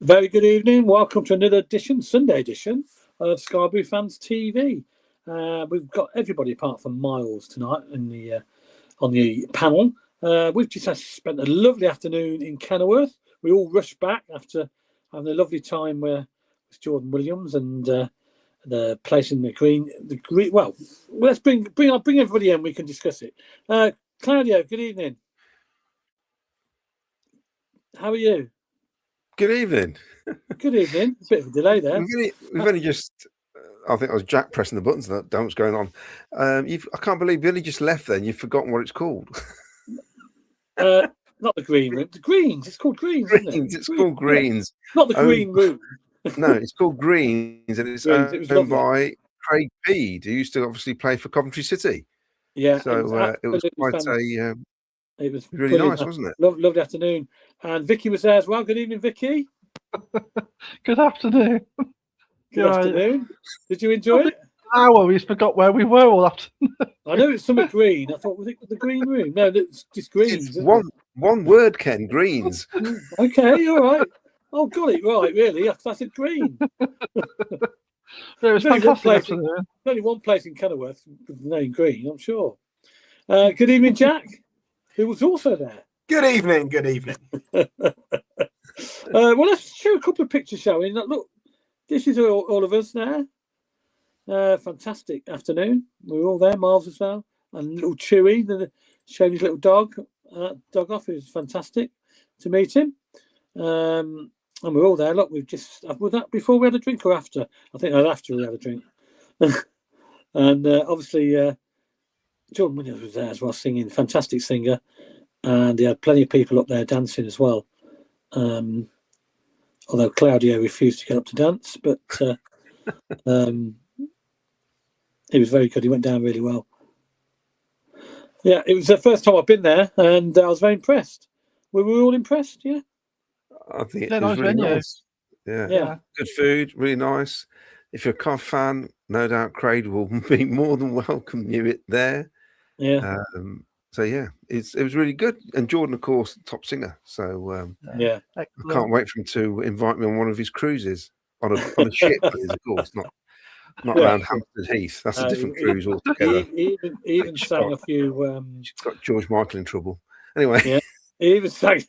Very good evening. Welcome to another edition, Sunday edition of Sky Blue Fans TV. We've got everybody apart from Miles tonight in the on the panel. We've just spent a lovely afternoon in Kenilworth. We all rushed back after having a lovely time with Jordan Williams and the place in the green. Well, let's bring everybody in. We can discuss it. Claudio, good evening. How are you? Good evening. Good evening. A bit of a delay there. We've only just, I think I was Jack pressing the buttons. That don't what's going on. I can't believe you only just left then. You've forgotten what it's called. Not the green room. The Greens. It's called Greens, isn't it? It's called Greens. Not the green room. No, it's called Greens, and it's owned by Craig Peed, who used to obviously play for Coventry City. Yeah. So it was quite it was really nice, wasn't it? Lovely afternoon. And Vicky was there as well. Good evening, Vicky. Good afternoon. Good afternoon. Did you enjoy it? We forgot where we were all afternoon. I know it's something green. I thought, was it the green room? No, it's just Greens. It's one word, Ken. Greens. Okay, all right. Oh, got it right, really. I said green. It was fantastic. Only one place in Kenilworth with the name Green, I'm sure. Good evening, Jack, who was also there. Good evening. Good evening. Well, let's show a couple of pictures, shall we? Look, this is all of us there. Fantastic afternoon. We were all there, Miles as well, and little Chewy, showing his little dog off. It was fantastic to meet him. And we're all there. Look, was that before we had a drink or after? I think after we had a drink. And obviously, Jordan Williams was there as well, singing, fantastic singer. And he had plenty of people up there dancing as well. Although Claudio refused to get up to dance, but he was very good. He went down really well. Yeah, it was the first time I've been there, and I was very impressed. Were we all impressed? Yeah. I think it was really nice. Yeah, good food, really nice. If you're a Cov fan, no doubt Craig will be more than welcome you there. Yeah. So yeah, it was really good. And Jordan, of course, top singer. So yeah, I can't wait for him to invite me on one of his cruises on a ship, please, of course, not around Hampstead Heath. That's a different cruise altogether. He even sang a few. She's got George Michael in trouble. Anyway, yeah, he even sang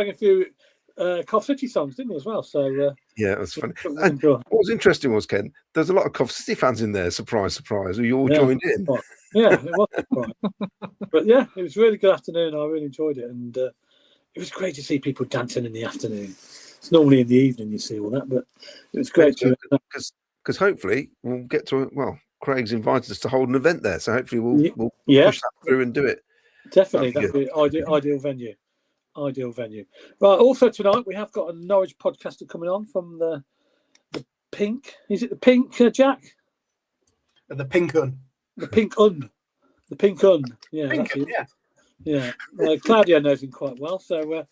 a few Cov City songs, didn't he, as well? So yeah, it was funny. And what was interesting was, Ken, there's a lot of Cov City fans in there. Surprise, surprise! Who you all joined in. Yeah, it was surprise. But yeah, it was a really good afternoon. I really enjoyed it, and it was great to see people dancing in the afternoon. It's normally in the evening you see all that, but it was great because hopefully we'll get to it. Well, Craig's invited us to hold an event there, so hopefully we'll push that through and do do Definitely, that'd be ideal venue. Ideal venue. Right. Also tonight we have got a Norwich podcaster coming on from the Pink. Is it the Pink, Jack? The Pinkun. The Pinkun. The Pinkun. Yeah. Pinkun, yeah. Claudio knows him quite well, so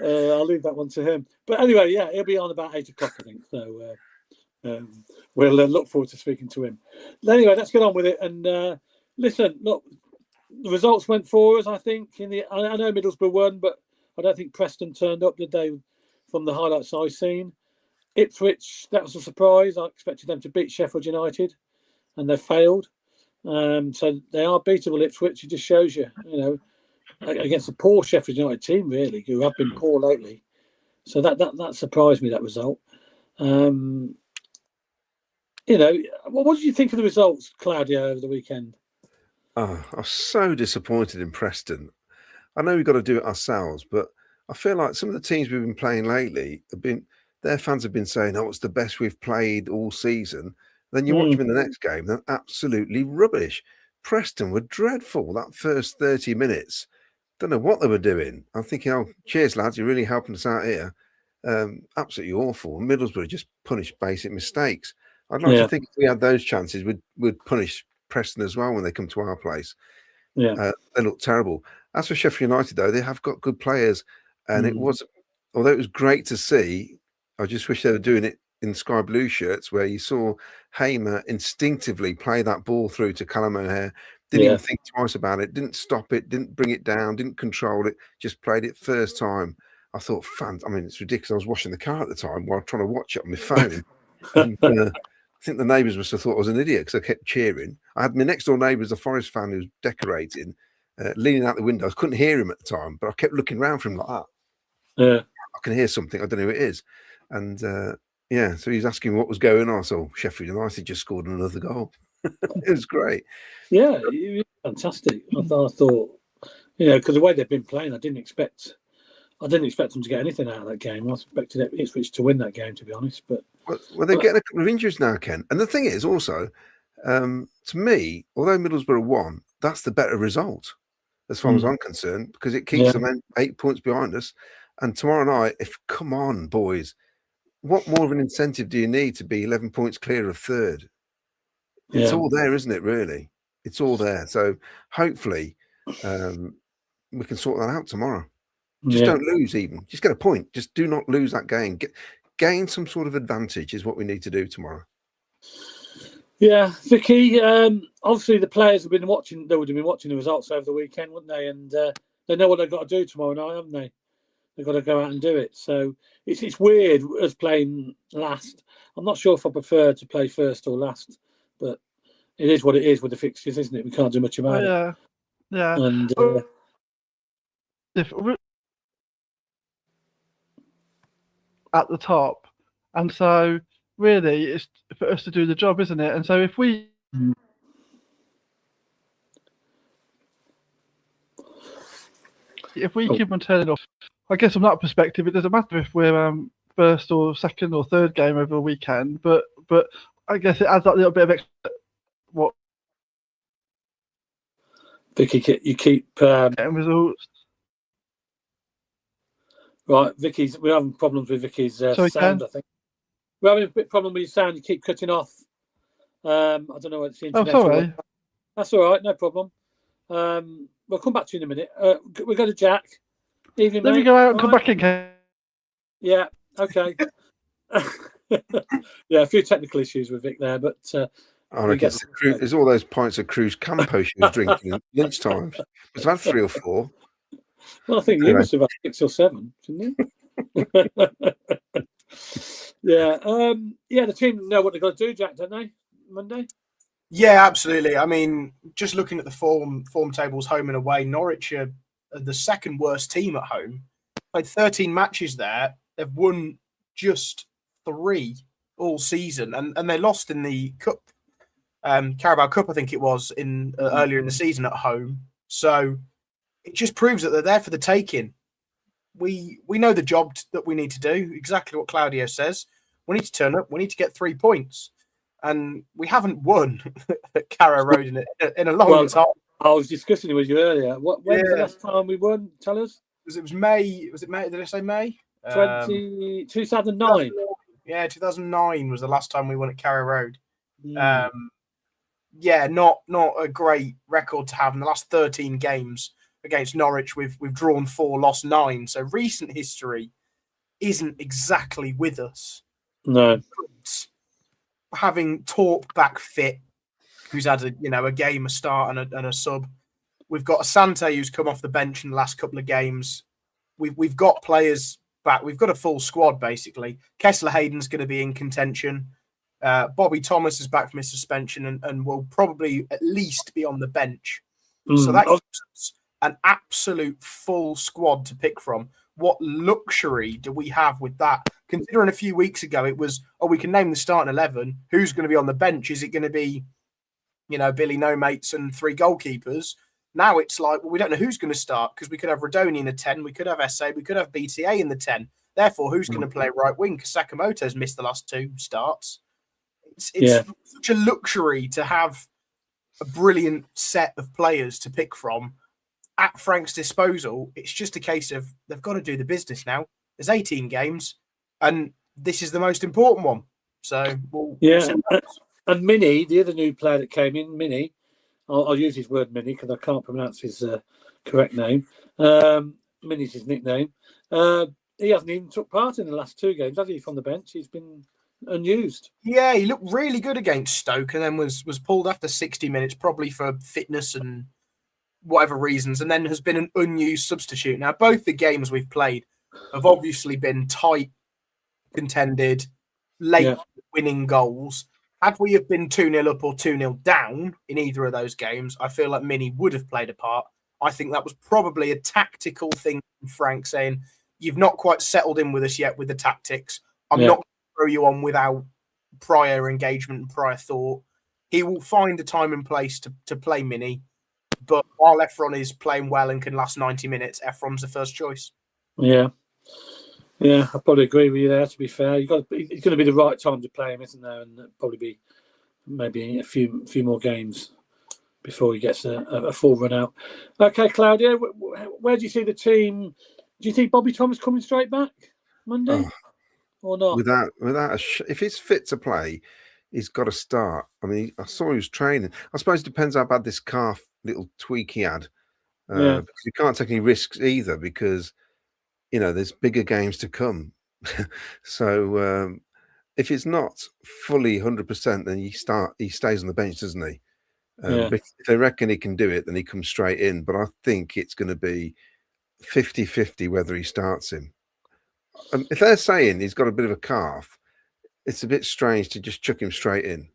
I'll leave that one to him. But anyway, yeah, he'll be on about 8 o'clock, I think. So we'll look forward to speaking to him. Anyway, let's get on with it. And listen, look, the results went for us, I think. I know Middlesbrough won, but I don't think Preston turned up, did they, from the highlights I've seen. Ipswich, that was a surprise. I expected them to beat Sheffield United, and they failed. So they are beatable, Ipswich. It just shows you, against a poor Sheffield United team, really, who have been poor lately. So that surprised me, that result. What did you think of the results, Claudio, over the weekend? Oh, I was so disappointed in Preston. I know we've got to do it ourselves, but I feel like some of the teams we've been playing lately their fans have been saying, "Oh, it's the best we've played all season." Then you watch them in the next game; they're absolutely rubbish. Preston were dreadful that first 30 minutes. Don't know what they were doing. I'm thinking, "Oh, cheers, lads! You're really helping us out here." Absolutely awful. Middlesbrough just punished basic mistakes. I'd like to think if we had those chances, we'd punish Preston as well when they come to our place. Yeah, they look terrible. As for Sheffield United, though, they have got good players, and although it was great to see, I just wish they were doing it in sky blue shirts, where you saw Hamer instinctively play that ball through to Callum O'Hare, Didn't Yeah. even think twice about it. Didn't stop it. Didn't bring it down. Didn't control it. Just played it first time. I thought, I mean, it's ridiculous. I was washing the car at the time while trying to watch it on my phone. And, I think the neighbours must have thought I was an idiot because I kept cheering. I had my next door neighbour as a Forest fan who was decorating, leaning out the window. I couldn't hear him at the time, but I kept looking around for him like that. Yeah. I can hear something. I don't know who it is. And yeah, so he's asking what was going on. So Sheffield United just scored another goal. It was great. Yeah, it was fantastic. I thought, because the way they've been playing, I didn't expect them to get anything out of that game. I expected Ipswich to win that game, to be honest. But well, they're getting a couple of injuries now, Ken. And the thing is also, to me, although Middlesbrough won, that's the better result as far as I'm concerned, because it keeps them 8 points behind us. And tomorrow night, come on, boys, what more of an incentive do you need to be 11 points clear of third? It's all there, isn't it, really? It's all there. So hopefully we can sort that out tomorrow. Just don't lose even. Just get a point. Just do not lose that game. Gain some sort of advantage is what we need to do tomorrow. Yeah, Vicky, obviously the players have been watching. They would have been watching the results over the weekend, wouldn't they? And they know what they've got to do tomorrow night, haven't they? They've got to go out and do it. So it's weird us playing last. I'm not sure if I prefer to play first or last, but it is what it is with the fixtures, isn't it? We can't do much about it. Yeah. And at the top, and so really it's for us to do the job, isn't it? And so if we keep on turning off, I guess from that perspective, it doesn't matter if we're first or second or third game over the weekend, but I guess it adds that little bit of extra. What Vicky, you keep results. Right, Vicky's. We're having problems with Vicky's sound. Ken? I think we're having a bit problem with your sound. You keep cutting off. I don't know what it's the internet. Oh, sorry. That's all right. No problem. We'll come back to you in a minute. We'll go to Jack. Evening, Let mate. me go out and All come right. back in, Ken. Yeah. Okay. Yeah, a few technical issues with Vic there, but I reckon it's all those pints of Cruz Campo she was drinking at lunchtime. Must have had 3 or 4. well, I think you must have had 6 or 7, didn't you? Yeah. The team know what they've got to do, Jack, don't they? Monday. Yeah, absolutely. I mean, just looking at the form tables, home and away, Norwich are the second worst team at home. Played 13 matches there. They've won just 3 all season, and they lost in the cup, Carabao Cup, I think it was, in earlier in the season at home. So it just proves that they're there for the taking. We know the job that we need to do. Exactly what Claudio says. We need to turn up. We need to get 3 points, and we haven't won at Carrow Road in a long time. I was discussing it with you earlier. When was the last time we won? Tell us. It was May. Was it May? Did I say May? 2009. Yeah, 2009 was the last time we won at Carrow Road. Yeah, not a great record to have in the last 13 games against Norwich. We've drawn 4, lost 9. So recent history isn't exactly with us. No. But having Torp back fit, who's had a game, a start and a sub. We've got Asante who's come off the bench in the last couple of games. We've got players back. We've got a full squad basically. Kessler Hayden's going to be in contention. Bobby Thomas is back from his suspension and will probably at least be on the bench. So that gives an absolute full squad to pick from. What luxury do we have with that? Considering a few weeks ago it was, we can name the starting 11. Who's going to be on the bench? Is it going to be, Billy No Mates and 3 goalkeepers? Now it's like, we don't know who's going to start because we could have Radoni in the 10, we could have SA, we could have BTA in the 10. Therefore, who's going to play right wing? Because Sakamoto's missed the last 2 starts. It's such a luxury to have a brilliant set of players to pick from at Frank's disposal. It's just a case of they've got to do the business now. There's 18 games, and this is the most important one. So, and Mini, the other new player that came in, Mini, I'll use his word Mini because I can't pronounce his correct name. Mini's his nickname. He hasn't even took part in the last 2 games, has he, from the bench? He's been unused. Yeah, he looked really good against Stoke, and then was pulled after 60 minutes, probably for fitness and whatever reasons, and then has been an unused substitute. Now, both the games we've played have obviously been tight, contended, late winning goals. Had we have been 2-0 up or 2-0 down in either of those games, I feel like Mini would have played a part. I think that was probably a tactical thing from Frank, saying, you've not quite settled in with us yet with the tactics. I'm not going to throw you on without prior engagement and prior thought. He will find a time and place to play Mini. But while Efron is playing well and can last 90 minutes, Efron's the first choice. Yeah. Yeah, I probably agree with you there, to be fair. It's going to be the right time to play him, isn't there? And probably be maybe a few more games before he gets a full run out. Okay, Claudia, where do you see the team? Do you think Bobby Thomas coming straight back Monday or not? If he's fit to play, he's got to start. I mean, I saw he was training. I suppose it depends how bad this calf little tweak he had. Because you can't take any risks either, because there's bigger games to come. So if it's not fully 100%, then he stays on the bench, doesn't he? But if they reckon he can do it, then he comes straight in. But I think it's going to be 50-50 whether he starts him. If they're saying he's got a bit of a calf, it's a bit strange to just chuck him straight in,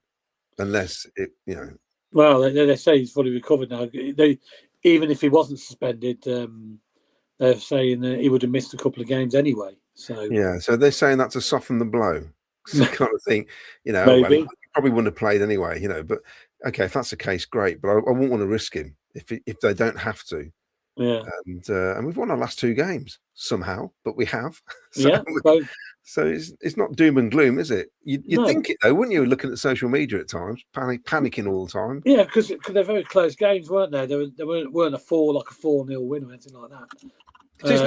unless Well, they say he's fully recovered now. Even if he wasn't suspended, they're saying that he would have missed a couple of games anyway. So they're saying that to soften the blow. So kind of thing, maybe. Well, he probably wouldn't have played anyway, But okay, if that's the case, great. But I wouldn't want to risk him if they don't have to. Yeah, and we've won our last 2 games somehow, but we have. So it's not doom and gloom, is it? You'd think it though, wouldn't you? Looking at social media at times, panicking all the time. Yeah, because they're very close games, weren't they? They weren't a 4-0 win or anything like that. It's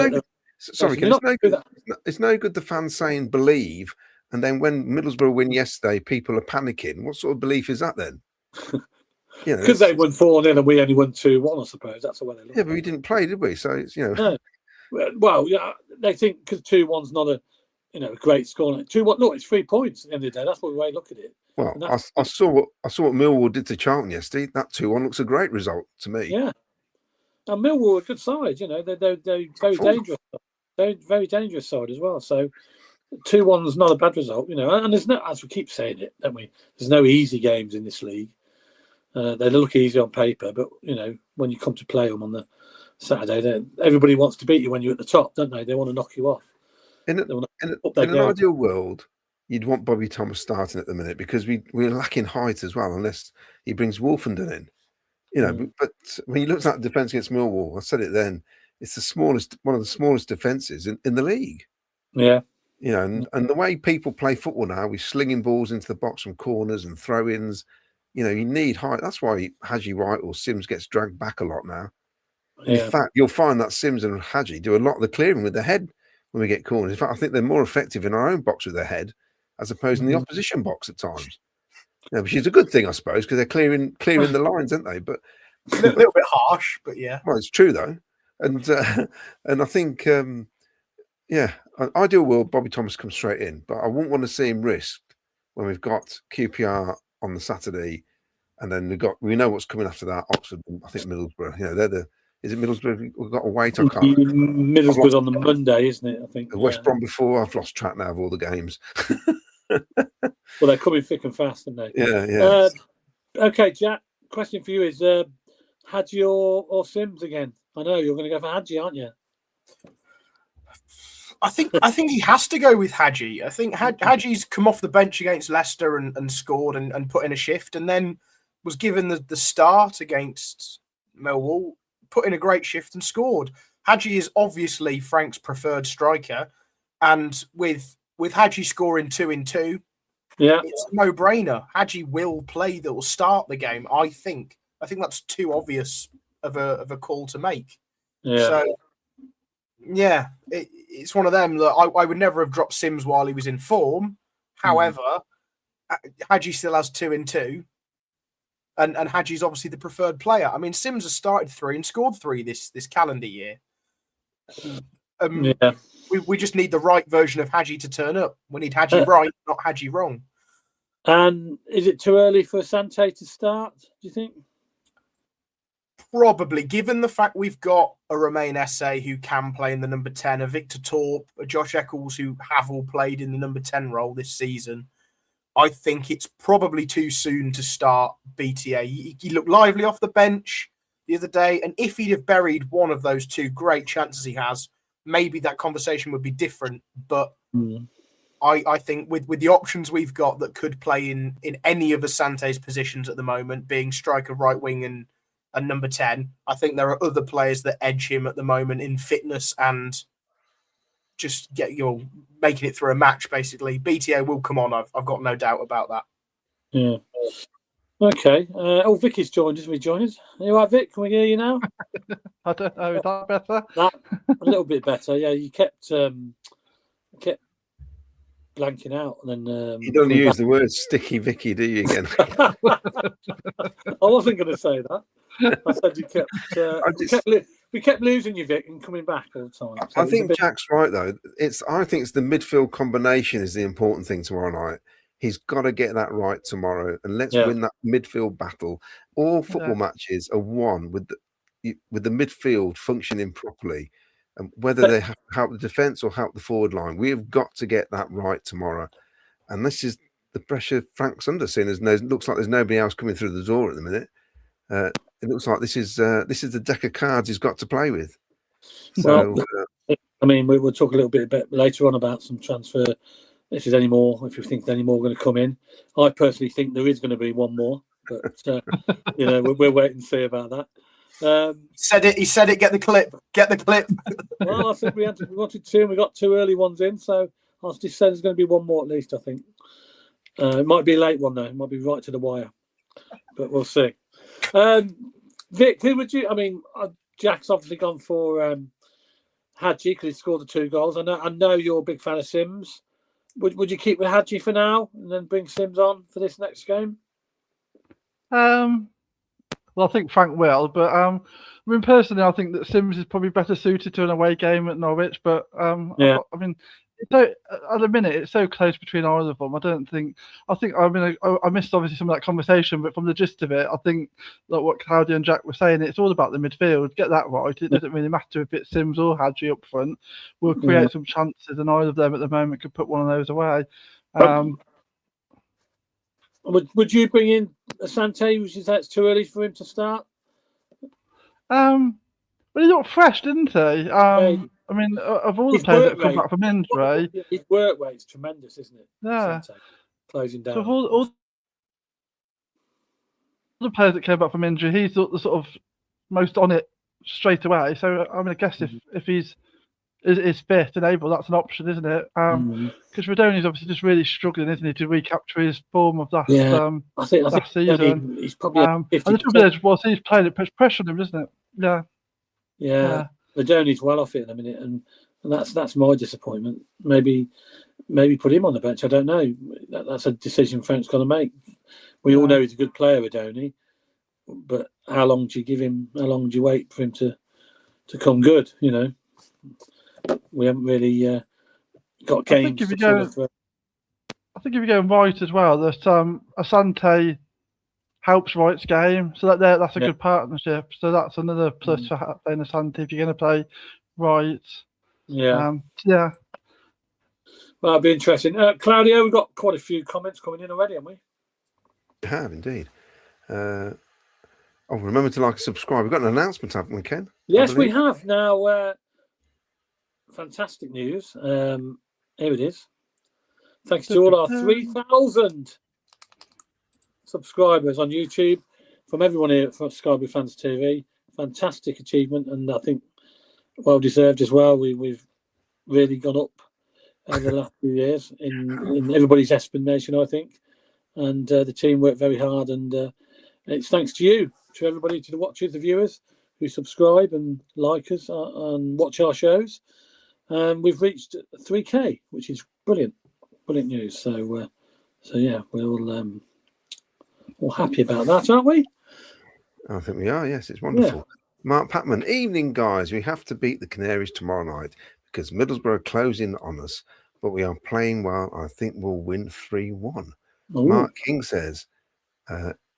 no good the fans saying believe, and then when Middlesbrough win yesterday, people are panicking. What sort of belief is that then? Because they won 4-0 and we only won 2-1, I suppose. That's the way they look. Yeah, but we didn't play, did we? So it's No. Well, yeah, they think because 2-1's not a great score. 2-1, look, it's 3 points at the end of the day. That's what the way I look at it. Well, I saw what Millwall did to Charlton yesterday. That 2-1 looks a great result to me. Yeah, and Millwall are a good side. They're very dangerous. They're very dangerous side as well. So 2-1's not a bad result. And there's no, as we keep saying it, don't we? There's no easy games in this league. They look easy on paper, but when you come to play them on the Saturday, everybody wants to beat you when you're at the top, don't they? They want to knock you off. In an ideal world, you'd want Bobby Thomas starting at the minute, because we're lacking height as well, unless he brings Wolfenden in. But when you look at the defence against Millwall, I said it then, it's one of the smallest defences in the league. Yeah. And the way people play football now, with slinging balls into the box from corners and throw-ins, you need height. That's why Haji White or Sims gets dragged back a lot now. Yeah. In fact, you'll find that Sims and Haji do a lot of the clearing with their head when we get corners. In fact, I think they're more effective in our own box with their head as opposed to in the opposition box at times. Which is a good thing, I suppose, because they're clearing the lines, aren't they? But a little bit harsh, but yeah. Well, it's true though, and I think ideal world, Bobby Thomas comes straight in, but I wouldn't want to see him risked when we've got QPR on the Saturday, and then we know what's coming after that. Oxford, I think Middlesbrough. Is it Middlesbrough? We've got to wait. Middlesbrough's on the Monday, isn't it? I think. West Brom before. I've lost track now of all the games. Well, they're coming thick and fast, aren't they? Yeah. Okay, Jack. Question for you is: Hadji or Sims again? I know you're going to go for Hadji, aren't you? I think he has to go with Hadji. I think Hadji's come off the bench against Leicester and scored and put in a shift, and then was given the start against Millwall, put in a great shift and scored. Hadji is obviously Frank's preferred striker, and with Hadji scoring 2 in 2, it's a no-brainer. Hadji will play. That will start the game. I think that's too obvious of a call to make. Yeah. So it's one of them that I would never have dropped Sims while he was in form. However, Hadji still has 2 in 2. And Hadji's obviously the preferred player. I mean, Sims has started 3 and scored 3 this calendar year. We just need the right version of Hadji to turn up. We need Hadji right, not Hadji wrong. And is it too early for Asante to start, do you think? Probably, given the fact we've got a Romain Esse who can play in the number 10, a Victor Torp, a Josh Eccles who have all played in the number 10 role this season, I think it's probably too soon to start BTA. He looked lively off the bench the other day, and if he'd have buried one of those two great chances he has, maybe that conversation would be different. But I think with the options we've got that could play in any of Asante's positions at the moment, being striker, right wing, and number 10, I think there are other players that edge him at the moment in fitness and just making it through a match. Basically, BTA will come on. I've got no doubt about that. Yeah. Okay. Vicky's joined us. We joined us. Are you all right, Vic? Can we hear you now? I don't know. Is that better? A little bit better. Yeah, you kept blanking out, and then you don't use the word "sticky Vicky," do you? Again, I wasn't going to say that. I said you kept. We kept losing you, Vic, and coming back all the time. So I think Jack's right though. I think it's the midfield combination is the important thing tomorrow night. He's got to get that right tomorrow, and let's win that midfield battle. All football matches are won with the midfield functioning properly, and whether they have to help the defence or help the forward line, we have got to get that right tomorrow. And this is the pressure Frank's under. Seeing as looks like there's nobody else coming through the door at the minute. It looks like this is the deck of cards he's got to play with. So, I mean, we'll talk a little bit later on about some transfer. If there's any more, if you think there's any more going to come in, I personally think there is going to be one more, but we'll wait and see about that. He said it. Get the clip. Well, I think we wanted two, and we got two early ones in, so I just said there's going to be one more at least. I think it might be a late one though. It might be right to the wire, but we'll see. Vic, who would you? I mean, Jack's obviously gone for Hadji because he scored the 2 goals. I know you're a big fan of Sims. Would you keep with Hadji for now and then bring Sims on for this next game? Well, I think Frank will, but I mean, personally, I think that Sims is probably better suited to an away game at Norwich. But I mean, at the minute, it's so close between either of them. I missed obviously some of that conversation, but from the gist of it, I think like what Claudia and Jack were saying, it's all about the midfield. Get that right. It doesn't really matter if it's Sims or Hadji up front. We'll create some chances, and either of them at the moment could put one of those away. Would you bring in Asante? Which is that's too early for him to start? Well, he looked fresh, didn't he? I mean, of all the players that come back from injury, his work rate's tremendous, isn't it? Yeah. Asante, closing down. So of all the players that came back from injury, he's the sort of most on it straight away. So I mean, I guess if he's fit and able, that's an option, isn't it? Because Radoni's obviously just really struggling, isn't he, to recapture his form of that I think last season. He's probably and the trouble is, well, he's playing it, puts pressure on him, doesn't it? Yeah. Radoni's well off it in a minute, and that's my disappointment. Maybe put him on the bench. I don't know. That's a decision Frank's got to make. We all know he's a good player, Radoni, but how long do you give him? How long do you wait for him to come good? You know, we haven't really got games. I think if you're going right as well, that Asante helps Wright's game, so that's a good partnership. So that's another plus for playing Asante if you're going to play Wright. Yeah. Well, that'll be interesting. Claudio, we've got quite a few comments coming in already, haven't we? We have indeed. Remember to like and subscribe. We've got an announcement, haven't we, Ken? Yes, we have. Now, fantastic news. Here it is. Thanks to all our 3,000 subscribers on YouTube, from everyone here at Sky Blue Fans TV. Fantastic achievement, and I think well deserved as well. We've really gone up over the last few years in everybody's estimation, I think, and the team worked very hard, and it's thanks to you, to everybody, to the watchers, the viewers who subscribe and like us and watch our shows. We've reached 3K, which is brilliant news. So yeah, we're all happy about that, aren't we? I think we are. Yes, it's wonderful. Yeah. Mark Patman, evening guys. We have to beat the Canaries tomorrow night because Middlesbrough closing on us, but we are playing well. I think we'll win 3-1. Mark King says,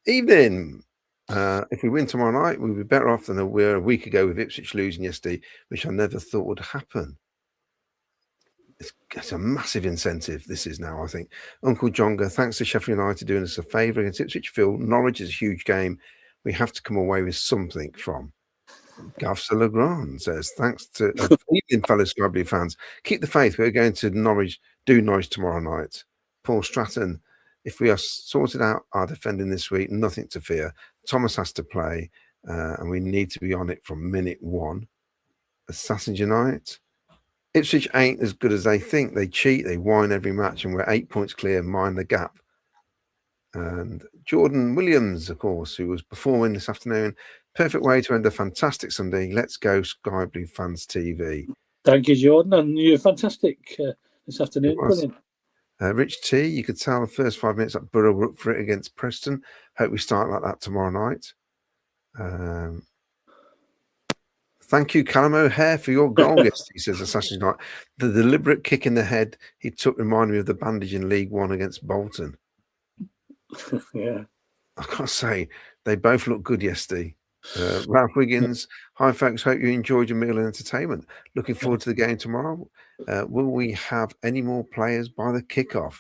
evening. If we win tomorrow night, we'll be better off than we were a week ago with Ipswich losing yesterday, which I never thought would happen. It's a massive incentive. This is now, I think. Uncle Jonga, thanks to Sheffield United doing us a favour against Ipswich. Phil, Norwich is a huge game. We have to come away with something from. Gavsa Legrand says, thanks to evening, fellow Sky Blue fans. Keep the faith. We're going to Norwich, Norwich tomorrow night. Paul Stratton, if we are sorted out our defending this week, nothing to fear. Thomas has to play, and we need to be on it from minute 1. Assassin United. Ipswich ain't as good as they think. They cheat, they whine every match, and we're 8 points clear, mind the gap. And Jordan Williams, of course, who was performing this afternoon. Perfect way to end a fantastic Sunday. Let's go, Sky Blue Fans TV. Thank you, Jordan. And you're fantastic this afternoon. Brilliant. Rich T, you could tell the first 5 minutes that Borough were up for it against Preston. Hope we start like that tomorrow night. Thank you, Callum O'Hare, for your goal. Yes, he says, Assassin's Night. The deliberate kick in the head he took reminded me of the bandage in League One against Bolton. Yeah. I can't say, they both looked good yesterday. Ralph Wiggins, hi folks, hope you enjoyed your meal and entertainment. Looking forward to the game tomorrow. Will we have any more players by the kickoff?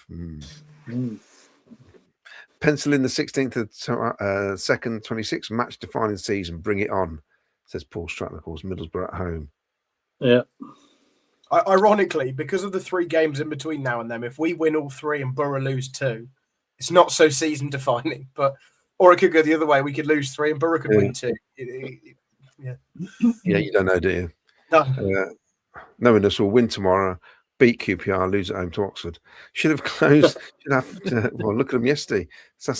Pencil in the 16th of 2nd, 26th match defining season. Bring it on, says Paul Stratton, of course, Middlesbrough at home. Yeah. Ironically, because of the 3 games in between now and then, if we win all 3 and Borough lose 2, it's not so season defining. But or it could go the other way. We could lose 3 and Borough could win 2. Yeah, you don't know, do you? No. Knowing us, we'll win tomorrow, beat QPR, lose at home to Oxford. Should have closed. Should have to, well, look at them yesterday.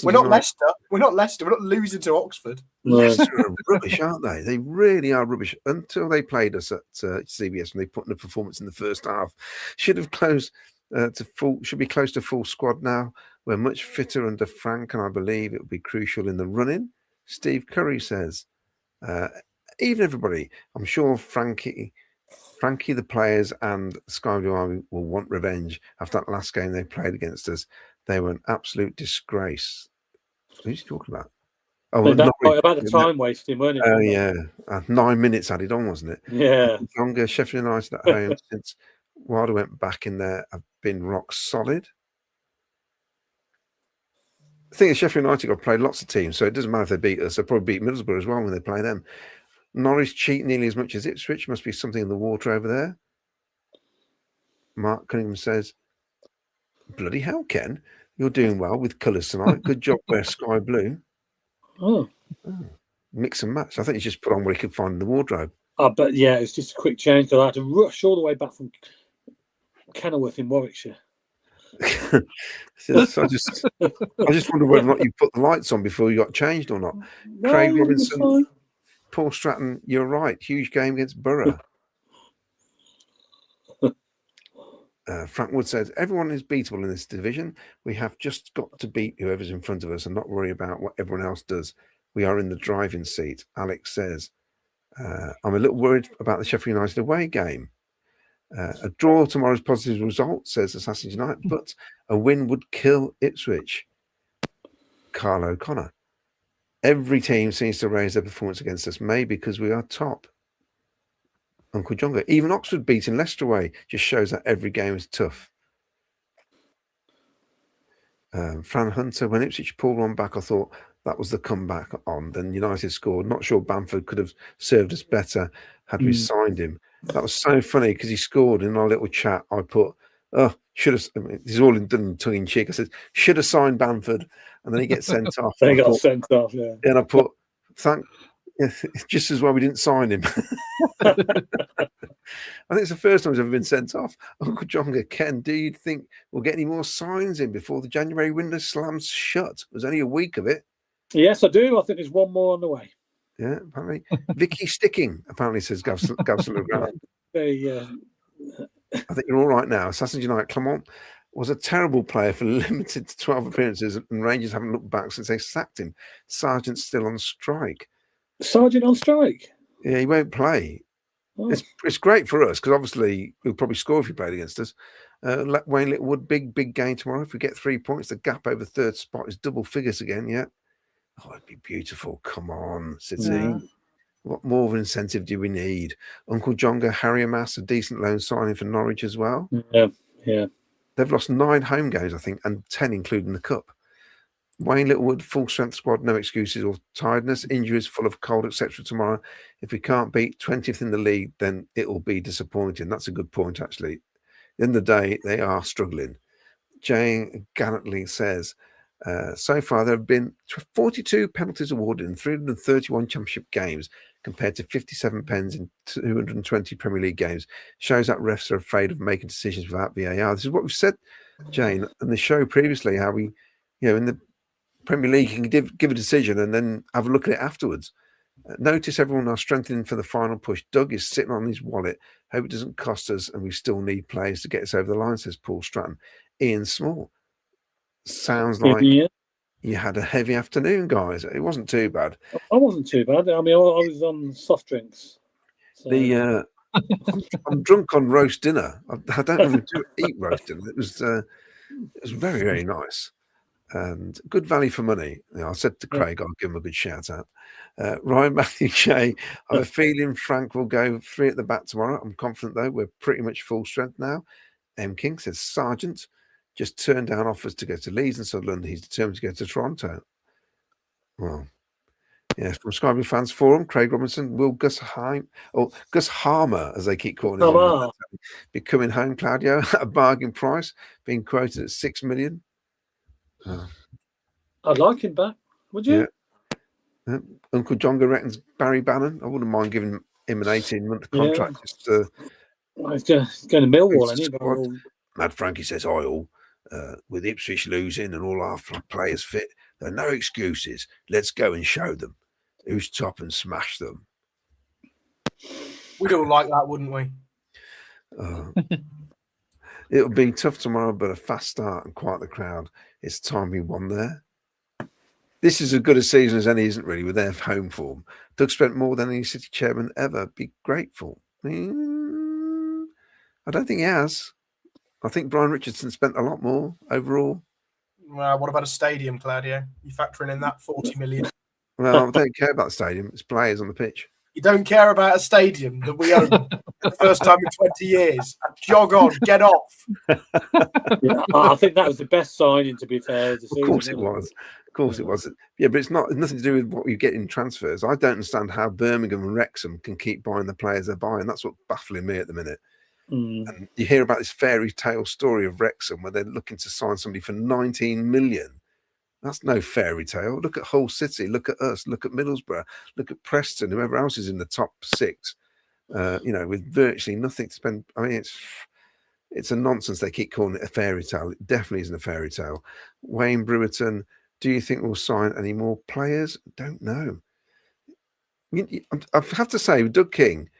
We're not Leicester. We're not Leicester. We're not losing to Oxford. Leicester are rubbish, aren't they? They really are rubbish. Until they played us at CBS and they put in a performance in the first half. Should have closed to full. Should be close to full squad now. We're much fitter under Frank, and I believe it will be crucial in the running. Steve Curry says, even everybody, I'm sure Frankie, the players, and Sky Blue Army will want revenge after that last game they played against us. They were an absolute disgrace. Who's he talking about? Oh, about the time wasting, weren't it? Oh, yeah. 9 minutes added on, wasn't it? Yeah. Longer. Sheffield United at home since Wilder went back in there have been rock solid. The thing is, Sheffield United got played lots of teams, so it doesn't matter if they beat us. They'll probably beat Middlesbrough as well when they play them. Norwich cheat nearly as much as Ipswich. Must be something in the water over there. Mark Cunningham says, bloody hell, Ken. You're doing well with colours tonight. Good job there, Sky Blue. Oh. Mix and match. I think he's just put on what he could find in the wardrobe. But yeah, it's just a quick change because I had to rush all the way back from Kenilworth in Warwickshire. I just wonder whether or not you put the lights on before you got changed or not. No, Craig Robinson, Paul Stratton, you're right. Huge game against Borough. Frank Wood says, everyone is beatable in this division. We have just got to beat whoever's in front of us and not worry about what everyone else does. We are in the driving seat. Alex says, I'm a little worried about the Sheffield United away game. A draw tomorrow's positive result, says Assassin's United, but a win would kill Ipswich. Carl O'Connor. Every team seems to raise their performance against us, maybe because we are top. Uncle Jonga. Even Oxford beating Leicester away just shows that every game is tough. Fran Hunter, when Ipswich pulled one back, I thought that was the comeback on. Then United scored. Not sure Bamford could have served us better had we signed him. That was so funny because he scored in our little chat. I put, should have, this is all done tongue in cheek. I said, should have signed Bamford. And then he gets sent off. They got sent off, yeah. And I put, just as well we didn't sign him. I think it's the first time he's ever been sent off. Uncle Jonga, Ken, do you think we'll get any more signs in before the January window slams shut? There's only a week of it. Yes, I do. I think there's one more on the way. Yeah, apparently. Vicky Sticking, apparently, says Gavs Legrand. I think you're all right now. Assassin's United, Clement was a terrible player for limited to 12 appearances, and Rangers haven't looked back since they sacked him. Sargent's still on strike. Sargent on strike? Yeah, he won't play. Oh, It's great for us because obviously we'll probably score if you played against us. Wayne Littlewood, big game tomorrow. If we get 3 points, the gap over third spot is double figures again. Yeah. Oh, it'd be beautiful. Come on, City. Yeah. What more of an incentive do we need? Uncle Jonga, Harry Amass, a decent loan signing for Norwich as well. yeah. They've lost 9 home games, I think, and 10 including the cup. Wayne Littlewood, full strength squad, no excuses or tiredness, injuries, full of cold, etc. tomorrow. If we can't beat 20th in the league, then it will be disappointing. That's a good point, actually. At the end of the day, they are struggling. Jane gallantly says, so far there have been 42 penalties awarded in 331 championship games compared to 57 pens in 220 Premier League games. Shows that refs are afraid of making decisions without VAR. This is what we've said, Jane, on the show previously, how we, in the Premier League, you can give a decision and then have a look at it afterwards. Notice everyone are strengthening for the final push. Doug is sitting on his wallet. Hope it doesn't cost us, and we still need players to get us over the line, says Paul Stratton. Ian Small. Sounds like you had a heavy afternoon, guys. It wasn't too bad. I wasn't too bad. I mean, I was on soft drinks. So. I'm drunk on roast dinner. I don't normally eat roast dinner. It was very, very nice. And good value for money. I said to Craig, I'll give him a good shout out. Ryan Matthew J. I have a feeling Frank will go 3 at the back tomorrow. I'm confident though. We're pretty much full strength now. M. King says Sargent just turned down offers to go to Leeds and Sunderland. He's determined to go to Toronto. Well, yes, from Sky Blue Fans Forum, Craig Robinson, will Gus Harmer, as they keep calling him, be coming home, Claudio, at a bargain price, being quoted at $6 million. I'd like him back. Would you? Yeah. Uncle Jonga reckons Barry Bannon. I wouldn't mind giving him an 18-month contract. He's going to Millwall, anyway. Mad Frankie says, with Ipswich losing and all our players fit, there are no excuses. Let's go and show them who's top and smash them. We'd all like that, wouldn't we? It'll be tough tomorrow, but a fast start and quite the crowd. It's time we won there. This is as good a season as any, isn't really, with their home form. Doug spent more than any City chairman ever. Be grateful. I don't think he has. I think Brian Richardson spent a lot more overall. Well, what about a stadium, Claudio? You factoring in that 40 million? Well, I don't care about the stadium. It's players on the pitch. You don't care about a stadium that we own for the first time in 20 years. Jog on, get off. I think that was the best signing, to be fair. Of course it was. Of course it was. Yeah, but it's nothing to do with what you get in transfers. I don't understand how Birmingham and Wrexham can keep buying the players they're buying. That's what's baffling me at the minute. And you hear about this fairy tale story of Wrexham where they're looking to sign somebody for 19 million. That's no fairy tale. Look at Hull City. Look at us. Look at Middlesbrough. Look at Preston. Whoever else is in the top 6. With virtually nothing to spend. I mean, it's a nonsense. They keep calling it a fairy tale. It definitely isn't a fairy tale. Wayne Brewerton, do you think we'll sign any more players? Don't know. I have to say, with Doug King,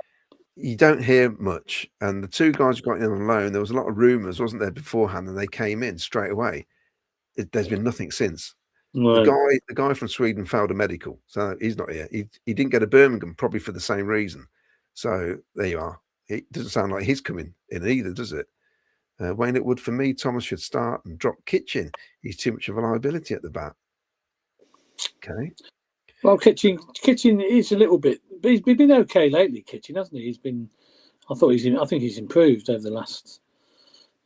you don't hear much. And the 2 guys who got in on loan, there was a lot of rumours, wasn't there, beforehand, and they came in straight away. There's been nothing since. Right. The guy from Sweden failed a medical, so he's not here. He didn't get a Birmingham, probably for the same reason. So there you are. It doesn't sound like he's coming in either, does it? Wayne Littlewood, for me, Thomas should start and drop Kitchen. He's too much of a liability at the back. Okay. Well, Kitchen is a little bit, but he's been okay lately. Kitchen, hasn't he? I think he's improved over the last.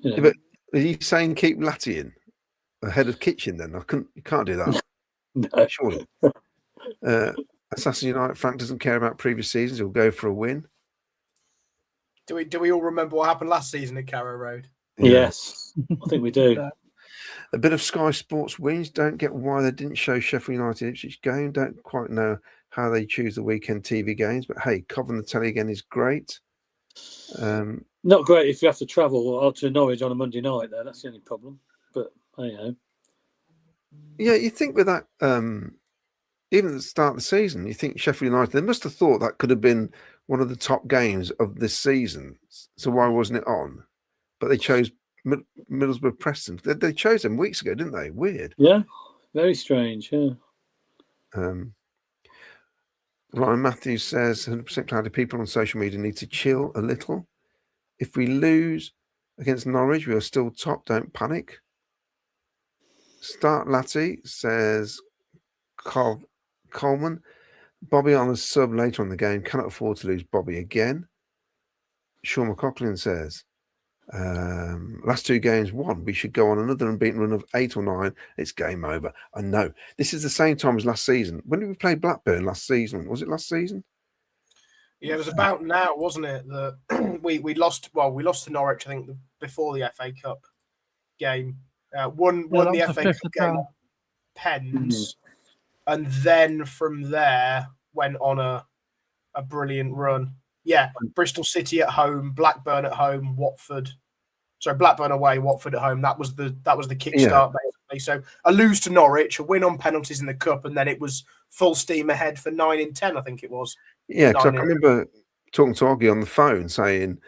Yeah, but are you saying keep Latty in ahead of Kitchen? Then you can't do that. No. Surely. Assassin United, Frank doesn't care about previous seasons. He'll go for a win. Do we all remember what happened last season at Carrow Road? Yeah. Yes, I think we do. A bit of Sky Sports wins. Don't get why they didn't show Sheffield United Ipswich game. Don't quite know how they choose the weekend TV games. But hey, covering the telly again is great. Not great if you have to travel to Norwich on a Monday night, though. That's the only problem. But Yeah, you think with that, even at the start of the season, you think Sheffield United, they must have thought that could have been one of the top games of this season. So why wasn't it on? But they chose Middlesbrough Preston. They chose them weeks ago, didn't they? Weird. Yeah, very strange. Yeah. Ryan Matthews says 100% cloudy people on social media need to chill a little. If we lose against Norwich, we are still top. Don't panic. Start Latty says Coleman. Bobby on a sub later on the game. Cannot afford to lose Bobby again. Sean McLaughlin says, last 2 games won. We should go on another unbeaten run of 8 or 9. It's game over. I know. This is the same time as last season. When did we play Blackburn last season? Was it last season? Yeah, it was about now, wasn't it? That we lost. Well, we lost to Norwich, I think, before the FA Cup game. Won the FA Cup game at Pens, and then from there went on a brilliant run. Yeah, Bristol City at home, Blackburn at home, Watford. So Blackburn away, Watford at home. That was the kickstart basically. So a lose to Norwich, a win on penalties in the cup, and then it was full steam ahead for 9 in 10. I think it was. Yeah, because I can remember talking to Oggy on the phone saying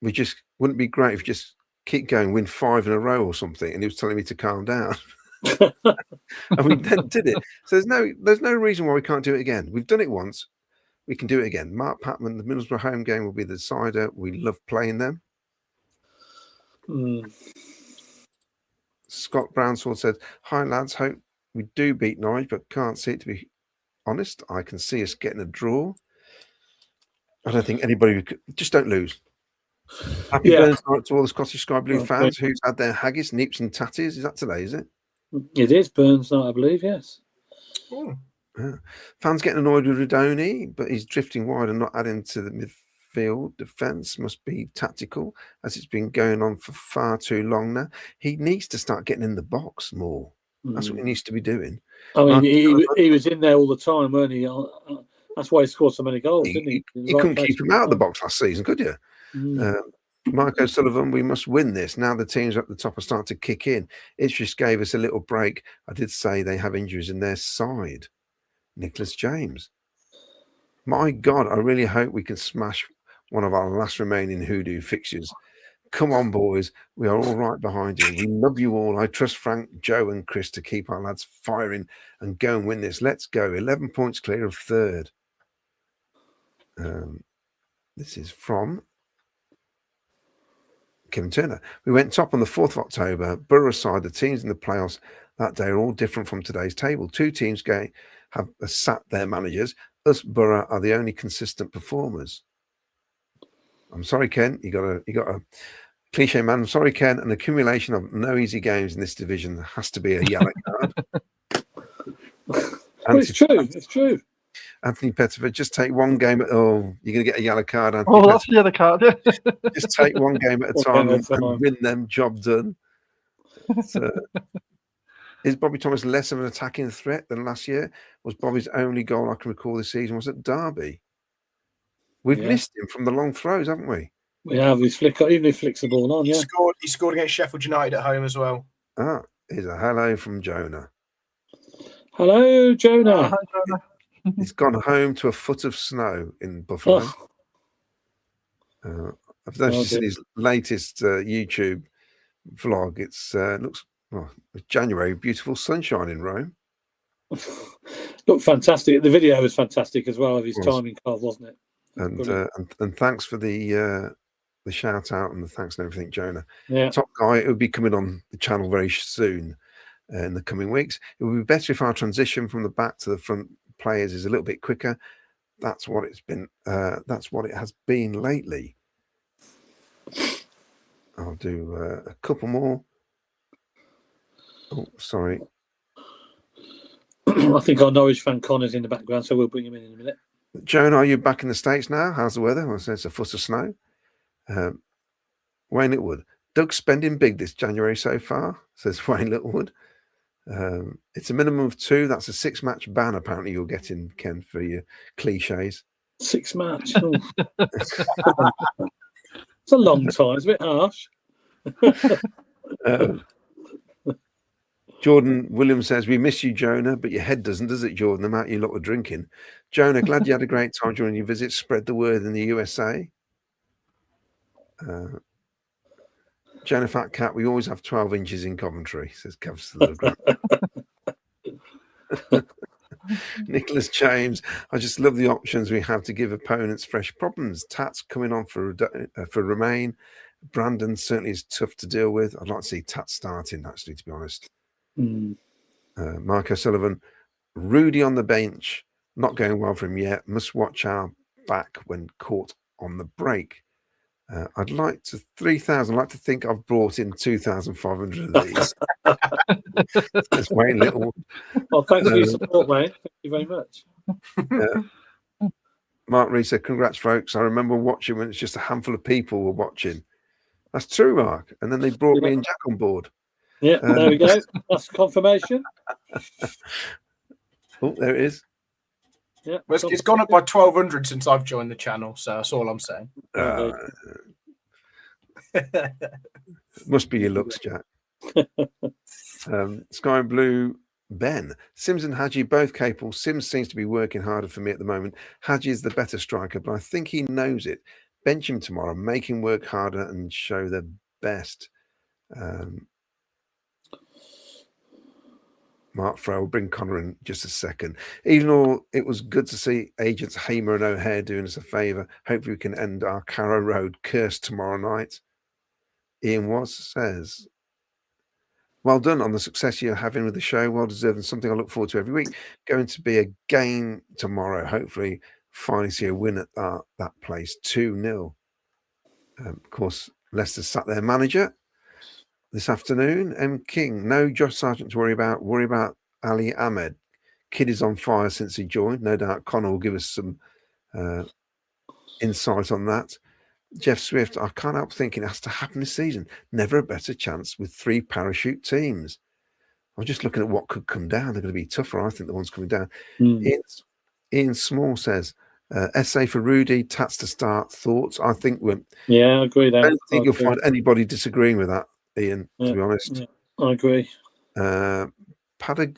we just wouldn't be great if we just keep going, win 5 in a row or something, and he was telling me to calm down. And we then did it. So there's no reason why we can't do it again. We've done it once. We can do it again. Mark Patman, the Middlesbrough home game will be the decider. We love playing them. Scott Brownsword said, "Hi lads, hope we do beat Norwich, but can't see it, to be honest. I can see us getting a draw. I don't think anybody could, just don't lose." Happy Burns night to all the Scottish Sky Blue fans who's had their haggis, neeps and tatties. Is that today, is it? It is Burns night, I believe, yes. Yeah. Fans getting annoyed with Rodoni, but he's drifting wide and not adding to the midfield. Defence must be tactical, as it's been going on for far too long now. He needs to start getting in the box more. That's what he needs to be doing. I mean, he was in there all the time, weren't he? That's why he scored so many goals, didn't he? You couldn't keep him out of the box last season, could you? Mark O'Sullivan, we must win this. Now the teams at the top are starting to kick in. It just gave us a little break. I did say they have injuries in their side. Nicholas James. My God, I really hope we can smash one of our last remaining hoodoo fixtures. Come on, boys. We are all right behind you. We love you all. I trust Frank, Joe and Chris to keep our lads firing and go and win this. Let's go. 11 points clear of third. This is from Kevin Turner. We went top on the 4th of October. Borough side, the teams in the playoffs that day are all different from today's table. 2 teams have sat their managers. Us, Borough, are the only consistent performers. I'm sorry, Ken. You got a cliche, man. I'm sorry, Ken. An accumulation of no easy games in this division has to be a yellow card. It's true. It's true. Anthony Pettifer, just take one game at you're going to get a yellow card. Anthony Pettifer. That's the other card. Just take one game at a time and win them. Job done. So, is Bobby Thomas less of an attacking threat than last year? Was Bobby's only goal I can recall this season was at Derby? We've missed him from the long throws, haven't we? We have. Even if he flicks the ball on, he scored against Sheffield United at home as well. Here's a hello from Jonah. Hello, Jonah. Hi, Jonah. He's gone home to a foot of snow in Buffalo. I've noticed in his latest YouTube vlog, it's looks it's January, beautiful sunshine in Rome. Looked fantastic. The video was fantastic as well of his time in Carl, wasn't it? And thanks for the shout out and the thanks and everything, Jonah. Yeah. Top guy. It will be coming on the channel very soon in the coming weeks. It would be better if our transition from the back to the front players is a little bit quicker. That's what it's been. That's what it has been lately. I'll do a couple more. Oh, sorry. I think our Norwich fan Connor's in the background, so we'll bring him in a minute. Joan, are you back in the States now? How's the weather? Well, it's a foot of snow. Wayne Littlewood. Doug's spending big this January so far, says Wayne Littlewood. It's a minimum of 2. That's a 6-match ban, apparently, you're getting, Ken, for your cliches. 6-match? It's a long time. It's a bit harsh. Jordan Williams says, we miss you, Jonah, but your head doesn't, does it, Jordan? The amount you lot were drinking. Jonah, glad you had a great time during your visit. Spread the word in the USA. Jonah Fat Cat, we always have 12 inches in Coventry, says Kev. Nicholas James, I just love the options we have to give opponents fresh problems. Tats coming on for Remain. Brandon certainly is tough to deal with. I'd like to see Tats starting, actually, to be honest. Mark O'Sullivan, Rudy on the bench, not going well for him yet. Must watch our back when caught on the break. I'd like to 3,000. I'd like to think I've brought in 2,500 of these. That's Wayne Little. Well, thanks for your support, Wayne. Thank you very much. Mark Reed said, congrats, folks. I remember watching when it's just a handful of people were watching. That's true, Mark. And then they brought me and Jack on board. Yeah, there we go. That's confirmation. Oh, there it is. Yeah, Well, it's gone up by 1,200 since I've joined the channel, so that's all I'm saying. Must be your looks, Jack. Sky Blue Ben. Sims and Hadji both capable. Sims seems to be working harder for me at the moment. Hadji is the better striker, but I think he knows it. Bench him tomorrow, make him work harder and show their best. Mark Frey will bring Connor in just a second. Even though it was good to see agents Hamer and O'Hare doing us a favour, hopefully we can end our Carrow Road curse tomorrow night. Ian Was says, well done on the success you're having with the show. Well deserved and something I look forward to every week. Going to be a game tomorrow. Hopefully finally see a win at that place. 2-0. Of course, Leicester sat their manager this afternoon. M. King, no Josh Sargent to worry about. Worry about Ali Ahmed. Kid is on fire since he joined. No doubt Connor will give us some insight on that. Jeff Swift, I can't help thinking it has to happen this season. Never a better chance with 3 parachute teams. I was just looking at what could come down. They're going to be tougher, I think, the ones coming down. Ian Small says, essay for Rudy, Tats to start. Thoughts? I think I agree there. I don't think you'll find anybody disagreeing with that, Ian, to be honest. Yeah, I agree. Paddy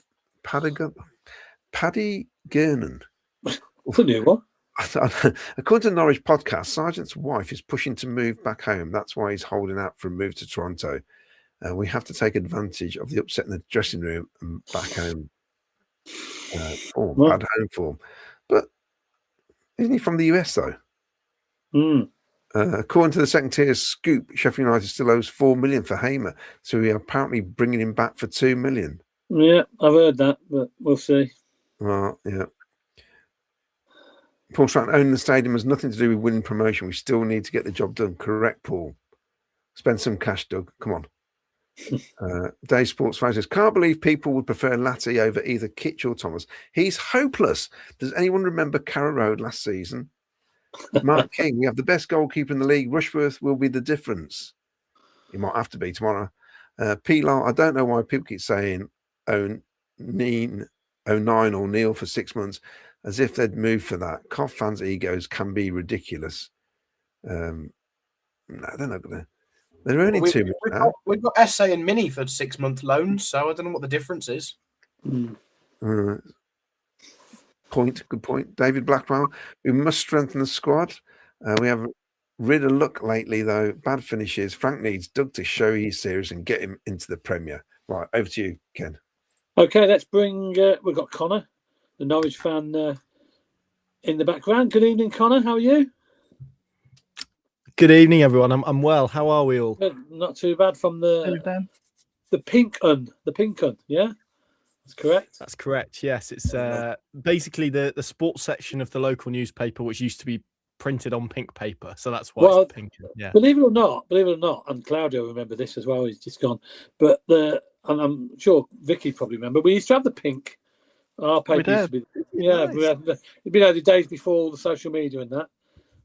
Gernon. What's a new one? According to Norwich podcast, Sargent's wife is pushing to move back home. That's why he's holding out for a move to Toronto. We have to take advantage of the upset in the dressing room and back home bad home form. But isn't he from the US though? According to the second tier scoop, Sheffield United still owes $4 million for Hamer, so we are apparently bringing him back for $2 million. Yeah, I've heard that, but we'll see. Well, yeah. Paul Stratton, owning the stadium has nothing to do with winning promotion. We still need to get the job done. Correct, Paul. Spend some cash, Doug. Come on. Dave Sports says, can't believe people would prefer Latty over either Kitch or Thomas. He's hopeless. Does anyone remember Carrow Road last season? Mark King, we have the best goalkeeper in the league. Rushworth will be the difference. He might have to be tomorrow. Pilar, I don't know why people keep saying O'Neill or Neil for 6 months, as if they'd move for that. Cough fans' egos can be ridiculous. No, they're not going to. They're only 2 months now. We've got Essay and Mini for 6-month loans, so I don't know what the difference is. Good point. David Blackwell, we must strengthen the squad. We have rid of luck lately, though. Bad finishes. Frank needs Doug to show he's serious and get him into the Premier. Right, over to you, Ken. Okay, let's bring. We've got Connor, the Norwich fan, in the background. Good evening, Connor. How are you? Good evening, everyone. I'm well. How are we all? Not too bad from the Pinkun. The Pinkun, yeah? That's correct. That's correct, yes. It's basically the sports section of the local newspaper, which used to be printed on pink paper. So that's why it's Pinkun. Yeah. Believe it or not, and Claudio remember this as well, he's just gone. But and I'm sure Vicky probably remember, we used to have the pink. Our paper used to be, nice. It'd been the days before all the social media and that,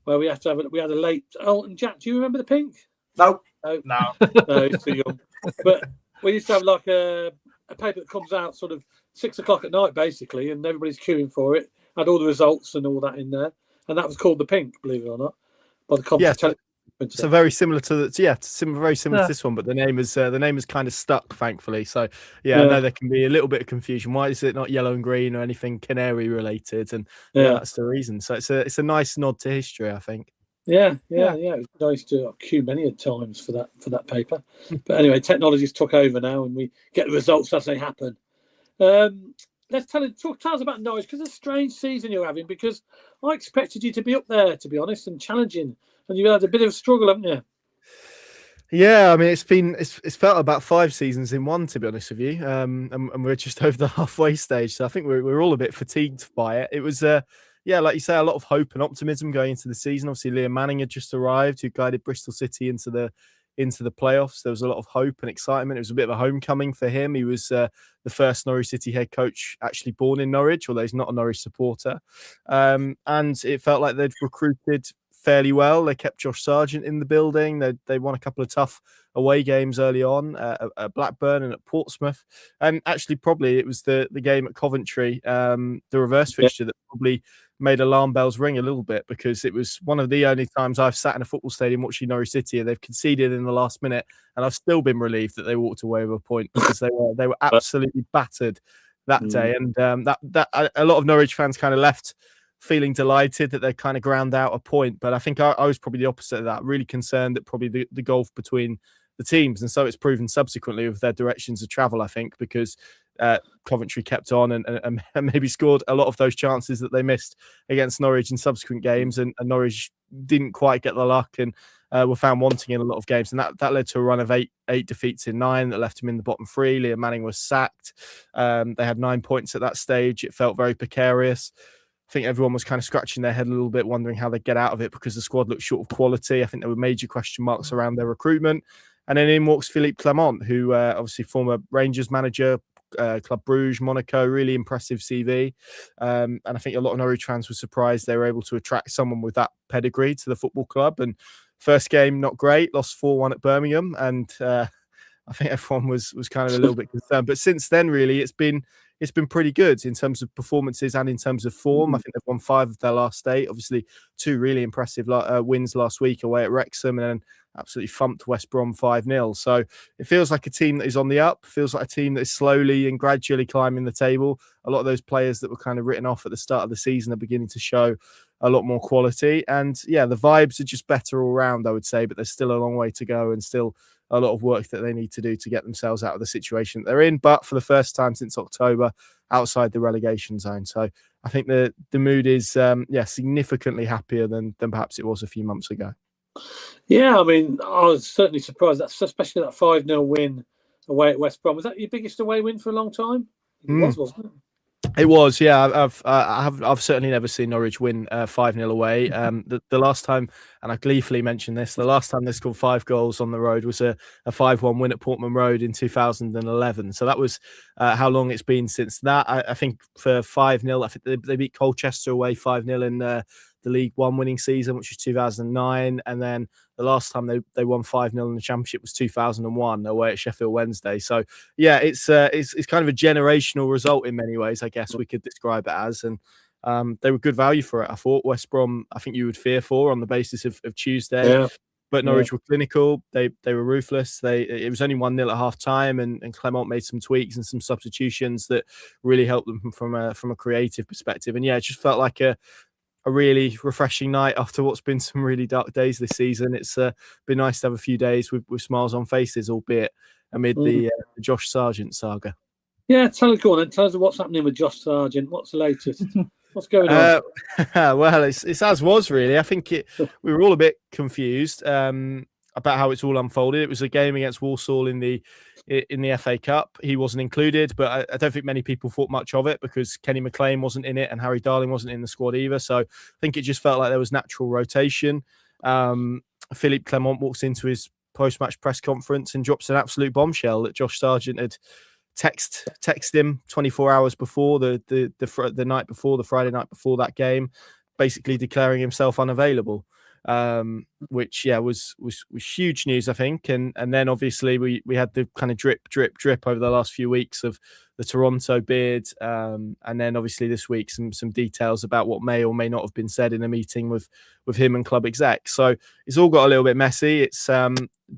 where we had to have we had a late. Oh, and Jack, do you remember the pink? No, he's too young. But we used to have like a paper that comes out sort of 6 o'clock at night, basically, and everybody's queuing for it. Had all the results and all that in there, and that was called the Pink, believe it or not, by the Coventry. So very similar to very similar to this one, but the name is kind of stuck, thankfully. So I know there can be a little bit of confusion. Why is it not yellow and green or anything Canary related? And that's the reason. So it's a nice nod to history, I think. Yeah. It was nice to queue many times for that paper. But anyway, technology's took over now, and we get the results as they happen. let's tell us about Norwich, because it's a strange season you're having. Because I expected you to be up there, to be honest, and challenging, and you've had a bit of a struggle, haven't you? Yeah, I mean, it's felt about 5 seasons in one, to be honest with you, and we're just over the halfway stage. So I think we're all a bit fatigued by it. It was yeah, like you say, a lot of hope and optimism going into the season. Obviously, Liam Manning had just arrived, who guided Bristol City into the playoffs. There was a lot of hope and excitement. It was a bit of a homecoming for him. He was the first Norwich City head coach actually born in Norwich, although he's not a Norwich supporter. And it felt like they'd recruited fairly well. They kept Josh Sargent in the building. They won a couple of tough away games early on at Blackburn and at Portsmouth. And actually, probably it was the game at Coventry, the reverse fixture, that probably made alarm bells ring a little bit, because it was one of the only times I've sat in a football stadium watching Norwich City and they've conceded in the last minute, and I've still been relieved that they walked away with a point, because they were absolutely battered that day. And that a lot of Norwich fans kind of left feeling delighted that they kind of ground out a point. But I think I was probably the opposite of that, really concerned that probably the gulf between the teams. And so it's proven subsequently with their directions of travel, I think, because Coventry kept on and maybe scored a lot of those chances that they missed against Norwich in subsequent games. And Norwich didn't quite get the luck and were found wanting in a lot of games. And that led to a run of eight defeats in 9 that left them in the bottom 3. Liam Manning was sacked. They had 9 points at that stage. It felt very precarious. I think everyone was kind of scratching their head a little bit, wondering how they'd get out of it, because the squad looked short of quality. I think there were major question marks around their recruitment. And then in walks Philippe Clement, who obviously former Rangers manager, Club Bruges, Monaco, really impressive CV. And I think a lot of Norwich fans were surprised they were able to attract someone with that pedigree to the football club. And first game, not great, lost 4-1 at Birmingham. And I think everyone was kind of a little bit concerned. But since then, really, it's been pretty good in terms of performances and in terms of form. I think they've won 5 of their last 8. Obviously, 2 really impressive wins last week away at Wrexham, and then absolutely thumped West Brom 5-0. So it feels like a team that is on the up, feels like a team that is slowly and gradually climbing the table. A lot of those players that were kind of written off at the start of the season are beginning to show a lot more quality. And yeah, the vibes are just better all round, I would say, but there's still a long way to go and still a lot of work that they need to do to get themselves out of the situation that they're in. But for the first time since October, outside the relegation zone. So I think the mood is significantly happier than perhaps it was a few months ago. Yeah, I mean, I was certainly surprised. That's especially that 5-0 win away at West Brom. Was that your biggest away win for a long time? It was, wasn't it? It was, yeah. I've certainly never seen Norwich win 5-0 away. The last time, and I gleefully mentioned this, the last time they scored 5 goals on the road was a 5-1 win at Portman Road in 2011. So that was how long it's been since that. I think for 5-0, I think they beat Colchester away 5-0 in the League One winning season, which was 2009, and then the last time they won 5-0 in the Championship was 2001 away at Sheffield Wednesday. So yeah, it's kind of a generational result in many ways, I guess we could describe it as, and they were good value for it. I thought West Brom, I think you would fear for on the basis of Tuesday. Yeah. But Norwich were clinical. They were ruthless. It was only 1-0 at half time, and Clement made some tweaks and some substitutions that really helped them from a creative perspective. And yeah, it just felt like a really refreshing night after what's been some really dark days this season. It's been nice to have a few days with smiles on faces, albeit amid the Josh Sargent saga. Yeah, tell us what's happening with Josh Sargent. What's the latest? What's going on? Well, it's as was really. I think we were all a bit confused about how it's all unfolded. It was a game against Walsall in the FA Cup. He wasn't included, but I don't think many people thought much of it because Kenny McLean wasn't in it and Harry Darling wasn't in the squad either. So I think it just felt like there was natural rotation. Philippe Clement walks into his post-match press conference and drops an absolute bombshell that Josh Sargent had texted him 24 hours before the night before, the Friday night before that game, basically declaring himself unavailable. Which was huge news, I think, and then obviously we had the kind of drip over the last few weeks of the Toronto bid, and then obviously this week some details about what may or may not have been said in a meeting with him and club exec. So it's all got a little bit messy. It's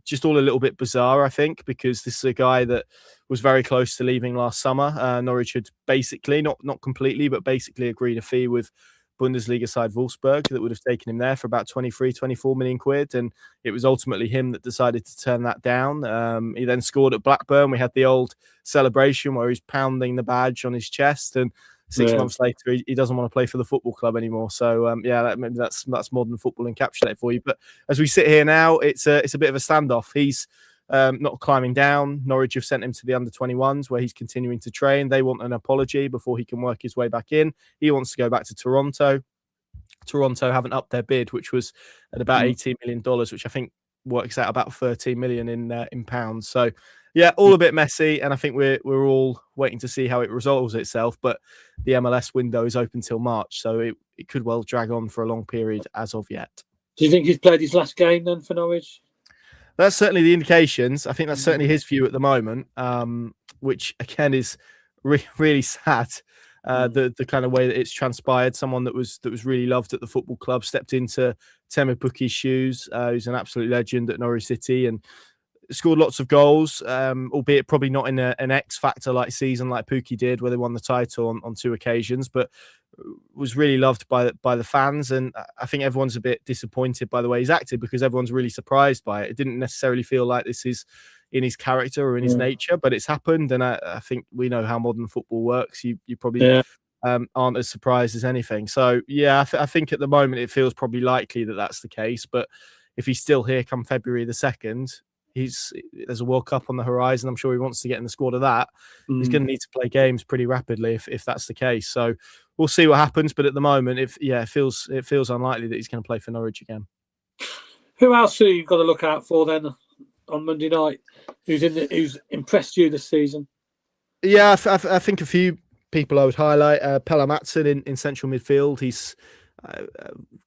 just all a little bit bizarre, I think, because this is a guy that was very close to leaving last summer. Norwich had basically not completely, but basically agreed a fee with Bundesliga side Wolfsburg that would have taken him there for about 23, 24 million quid. And it was ultimately him that decided to turn that down. He then scored at Blackburn. We had the old celebration where he's pounding the badge on his chest, and 6 months later, he doesn't want to play for the football club anymore. So maybe that's modern football encapsulated for you. But as we sit here now, it's a bit of a standoff. He's not climbing down. Norwich have sent him to the under-21s where he's continuing to train. They want an apology before he can work his way back in. He wants to go back to Toronto. Toronto haven't upped their bid, which was at about $18 million, which I think works out about 13 million in pounds. So yeah, all a bit messy, and I think we're all waiting to see how it resolves itself. But the MLS window is open till March, so it could well drag on for a long period as of yet. Do you think he's played his last game then for Norwich? That's certainly the indications. I think that's certainly his view at the moment, which again is really sad. The kind of way that it's transpired. Someone that was really loved at the football club stepped into Teemu Pukki's shoes. Who's an absolute legend at Norwich City and scored lots of goals, albeit probably not in an X factor like season like Pukki did, where they won the title on 2 occasions, but was really loved by the fans. And I think everyone's a bit disappointed by the way he's acted, because everyone's really surprised by it. It didn't necessarily feel like this is in his character or in his nature, but it's happened. And I think we know how modern football works. You probably aren't as surprised as anything. So yeah, I think at the moment it feels probably likely that that's the case. But if he's still here come February the 2nd, there's a World Cup on the horizon. I'm sure he wants to get in the squad of that. He's going to need to play games pretty rapidly if that's the case. So we'll see what happens. But at the moment, it feels unlikely that he's going to play for Norwich again. Who else have you got to look out for then on Monday night? Who's impressed you this season? Yeah, I think a few people I would highlight. Pelle Matson in central midfield. He's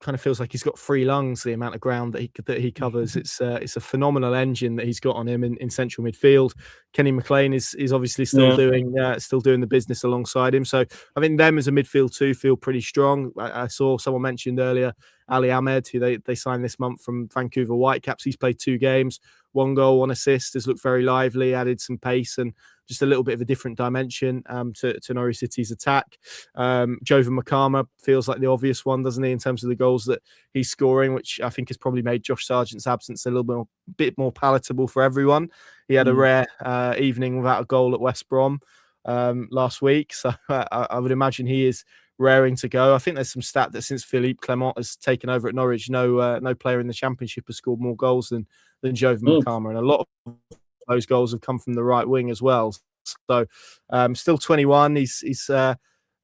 kind of feels like he's got 3 lungs, the amount of ground that he covers. It's a phenomenal engine that he's got on him in central midfield. Kenny McLean is obviously still doing the business alongside him. So I think them as a midfield too feel pretty strong. I saw someone mentioned earlier Ali Ahmed, who they signed this month from Vancouver Whitecaps. He's played 2 games, 1 goal, 1 assist, has looked very lively, added some pace and just a little bit of a different dimension to Norwich City's attack. Jovan Makama feels like the obvious one, doesn't he, in terms of the goals that he's scoring, which I think has probably made Josh Sargent's absence a little bit more palatable for everyone. He had a rare evening without a goal at West Brom last week, so I would imagine he is raring to go. I think there's some stat that since Philippe Clement has taken over at Norwich, no player in the Championship has scored more goals than Jovan Makama, and a lot of those goals have come from the right wing as well. So still 21. He's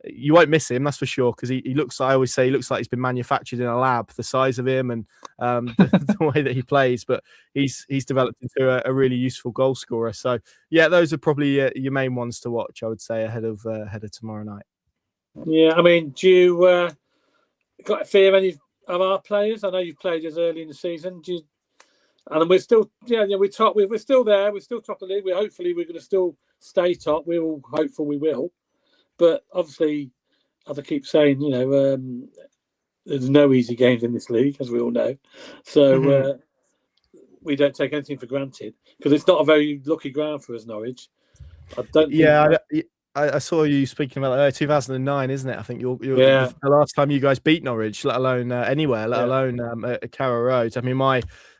you won't miss him, that's for sure, because he looks, I always say, he looks like he's been manufactured in a lab, the size of him and the way that he plays. But he's developed into a really useful goal scorer. So yeah, those are probably your main ones to watch, I would say, ahead of tomorrow night. Yeah, I mean, do you got to fear any of our players? I know you've played as early in the season. And we're still, we're top. We're still there. We're still top of the league. Hopefully we're going to still stay top. We're all hopeful we will. But obviously, as I keep saying, there's no easy games in this league, as we all know. So we don't take anything for granted, because it's not a very lucky ground for us, Norwich. I don't. I saw you speaking about 2009, isn't it? I think you're the last time you guys beat Norwich, let alone anywhere, let alone at Carrow Road. I mean,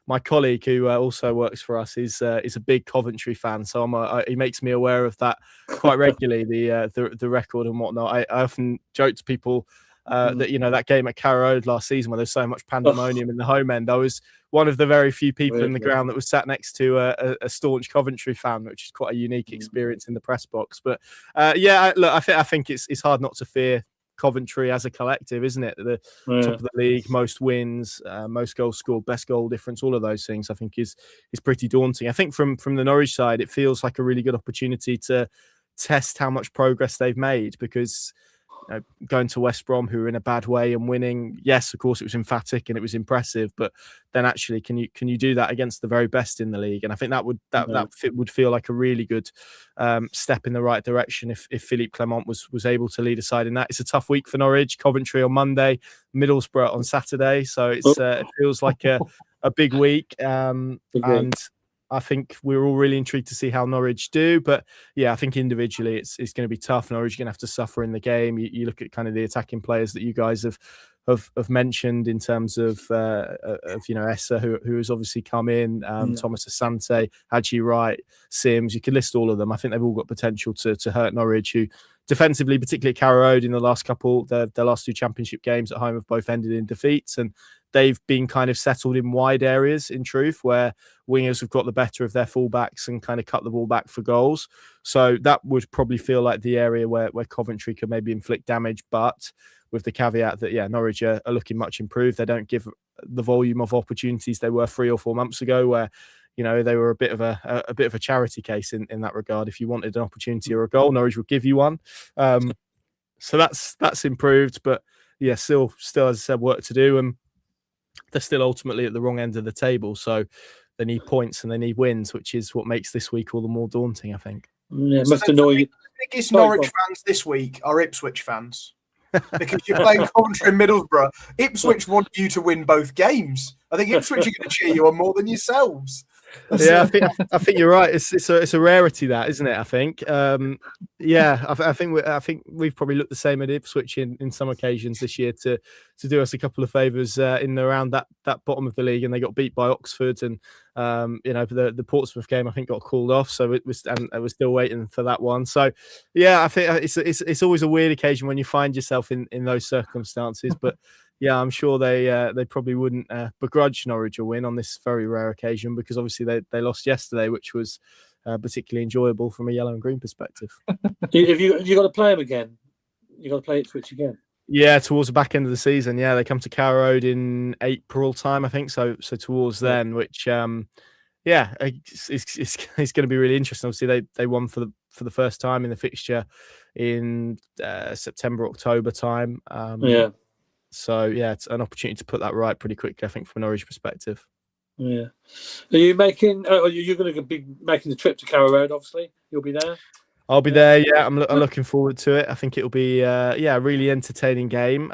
my colleague who also works for us is a big Coventry fan, so he makes me aware of that quite regularly, the record and whatnot. I often joke to people that that game at Carrow Road last season, where there's so much pandemonium in the home end, I was one of the very few people in the ground that was sat next to a staunch Coventry fan, which is quite a unique experience in the press box. But look, I think it's hard not to fear Coventry as a collective, isn't it? The top of the league, most wins, most goals scored, best goal difference, all of those things I think is pretty daunting. I think from the Norwich side, it feels like a really good opportunity to test how much progress they've made, because going to West Brom, who were in a bad way, and winning, yes, of course it was emphatic and it was impressive, but then actually can you do that against the very best in the league? And I think that would feel like a really good step in the right direction if Philippe Clement was able to lead a side in that. It's a tough week for Norwich. Coventry on Monday, Middlesbrough on Saturday, so it feels like a big week. And I think we're all really intrigued to see how Norwich do. But yeah, I think individually it's going to be tough. Norwich are going to have to suffer in the game. You look at kind of the attacking players that you guys have mentioned in terms of Essa, who has obviously come in, Thomas Asante, Haji Wright, Sims. You could list all of them. I think they've all got potential to hurt Norwich, who defensively, particularly at Carrow Road in the last couple, their last 2 championship games at home have both ended in defeats, and they've been kind of settled in wide areas, in truth, where wingers have got the better of their fullbacks and kind of cut the ball back for goals. So that would probably feel like the area where Coventry could maybe inflict damage, but with the caveat that, Norwich are looking much improved. They don't give the volume of opportunities they were 3 or 4 months ago, where they were a bit of a charity case in that regard. If you wanted an opportunity or a goal, Norwich would give you one. So that's improved, but still as I said, work to do, and they're still ultimately at the wrong end of the table. So they need points and they need wins, which is what makes this week all the more daunting, I think. Yeah, it must annoy you. The biggest Norwich fans this week are Ipswich fans. Because you're playing Coventry and Middlesbrough. Ipswich want you to win both games. I think Ipswich are going to cheer you on more than yourselves. I think you're right. It's a rarity, that, isn't it? I think. I think we've probably looked the same at Ipswich in some occasions this year to do us a couple of favours in and around that bottom of the league, and they got beat by Oxford, and the Portsmouth game I think got called off, so we're still waiting for that one. So I think it's always a weird occasion when you find yourself in those circumstances, but. Yeah, I'm sure they probably wouldn't begrudge Norwich a win on this very rare occasion, because obviously they lost yesterday, which was particularly enjoyable from a yellow and green perspective. Have you got to play them again? You got to play Ipswich again? Yeah, towards the back end of the season. Yeah, they come to Carrow Road in April time, I think. So towards then, which it's going to be really interesting. Obviously, they won for the first time in the fixture in September, October time. So, it's an opportunity to put that right pretty quickly, I think, from a Norwich perspective. Yeah. Are you making? You're going to be making the trip to Carrow Road, obviously. You'll be there? I'll be there, yeah. I'm looking forward to it. I think it'll be, a really entertaining game.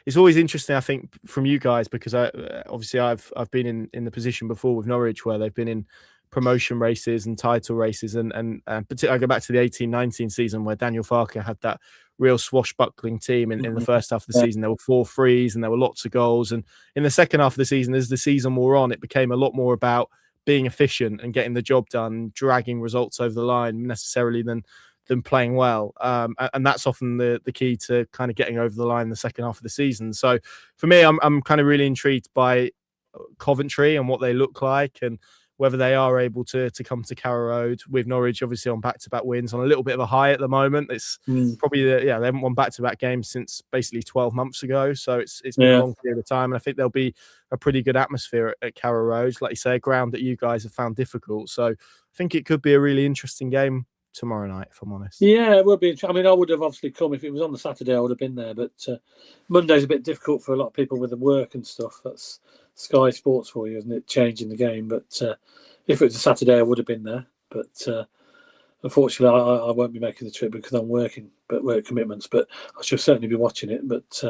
It's always interesting, I think, from you guys, because obviously I've been in the position before with Norwich where they've been in promotion races and title races, and particularly I go back to the 18-19 season where Daniel Farke had that real swashbuckling team in the first half of the season. There were 4 frees and there were lots of goals, and in the second half of the season, as the season wore on, it became a lot more about being efficient and getting the job done, dragging results over the line necessarily than playing well, and that's often the key to kind of getting over the line in the second half of the season. So for me, I'm kind of really intrigued by Coventry and what they look like, and whether they are able to come to Carrow Road with Norwich, obviously on back-to-back wins, on a little bit of a high at the moment. It's probably they haven't won back-to-back games since basically 12 months ago, so it's been a long period of time, and I think there'll be a pretty good atmosphere at Carrow Road, like you say, a ground that you guys have found difficult. So I think it could be a really interesting game tomorrow night, if I'm honest. Yeah, it would be. I mean, I would have obviously come if it was on the Saturday. I would have been there, but Monday's a bit difficult for a lot of people with the work and stuff. That's Sky Sports for you, isn't it? Changing the game, but if it was a Saturday, I would have been there. But unfortunately, I won't be making the trip because I'm working, but work commitments. But I shall certainly be watching it. But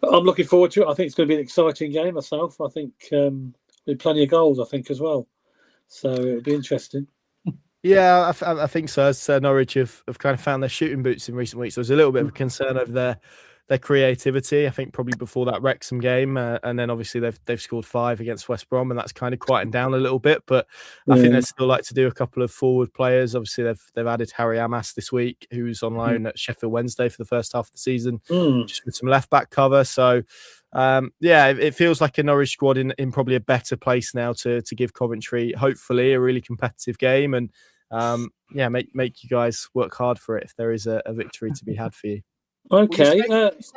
I'm looking forward to it. I think it's going to be an exciting game myself. I think there'll be plenty of goals, I think, as well. So it'll be interesting. Yeah, I think so. As Norwich have kind of found their shooting boots in recent weeks. There was a little bit of a concern over their creativity, I think, probably before that Wrexham game, and then obviously they've scored 5 against West Brom, and that's kind of quietened down a little bit. But I think they'd still like to do a couple of forward players. Obviously, they've added Harry Amas this week, who's on loan at Sheffield Wednesday for the first half of the season, just with some left back cover. So it feels like a Norwich squad in probably a better place now to give Coventry hopefully a really competitive game, and make you guys work hard for it if there is a victory to be had for you. Okay.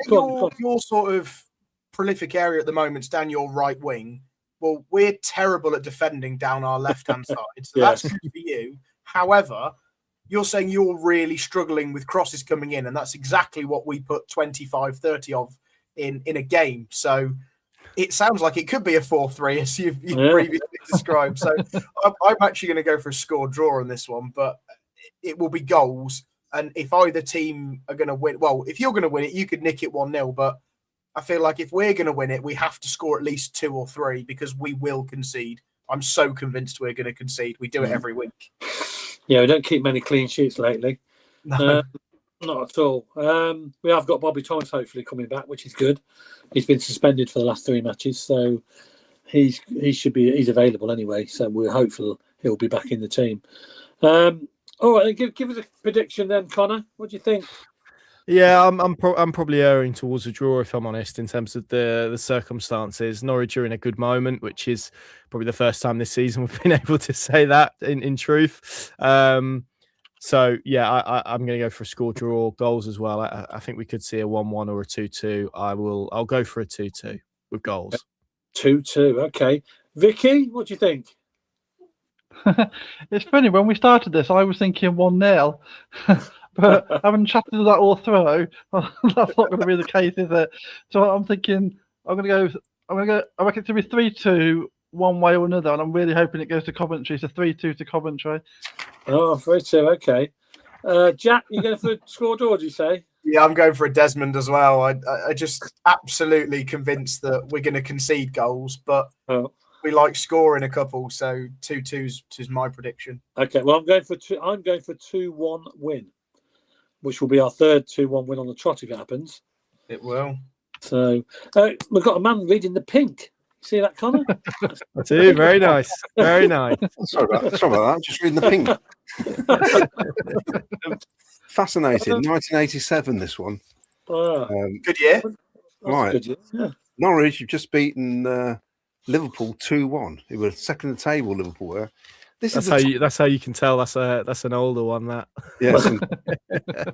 Your sort of prolific area at the moment is down your right wing. Well, we're terrible at defending down our left-hand side, so that's good for you. However, you're saying you're really struggling with crosses coming in, and that's exactly what we put 25, 30 of in a game. So it sounds like it could be a 4-3, as you've previously described. So I'm actually going to go for a score draw on this one, but it will be goals. And if either team are going to win, well, if you're going to win it, you could nick it 1-0. But I feel like if we're going to win it, we have to score at least 2 or 3 because we will concede. I'm so convinced we're going to concede. We do it every week. Yeah, we don't keep many clean sheets lately. No. Not at all. We have got Bobby Thomas hopefully coming back, which is good. He's been suspended for the last 3 matches, so he's available anyway. So we're hopeful he'll be back in the team. All right, give us a prediction then, Connor. What do you think? Yeah, I'm probably erring towards a draw, if I'm honest, in terms of the circumstances. Norwich are in a good moment, which is probably the first time this season we've been able to say that in truth. So yeah, I'm going to go for a score draw, goals as well. I think we could see a 1-1 or a 2-2. I'll go for a 2-2 with goals. 2-2. Okay, Vicky, what do you think? It's funny, when we started this, I was thinking 1-0, but having chatted that all through, that's not going to be the case, is it? So I'm thinking I reckon it's going to be 3-2 one way or another, and I'm really hoping it goes to Coventry. So 3-2 to Coventry. Oh, 3-2. Okay. Jack, you going for a score draw, do you say? Yeah, I'm going for a Desmond as well. I just absolutely convinced that we're going to concede goals, but we like scoring a couple, so 2-2 is my prediction. Okay, well, I'm going for 2-1 win, which will be our third 2-1 win on the trot if it happens. It will. So we've got a man reading the pink. See that, Connor? I do. Very nice. Very nice. Sorry about that. Just reading the pink. Fascinating. 1987, this one. Good year. Right. Good year. Yeah. Norwich have just beaten Liverpool 2-1. Who were second in the table, Liverpool were. That's how you can tell that's an older one, that. Yes.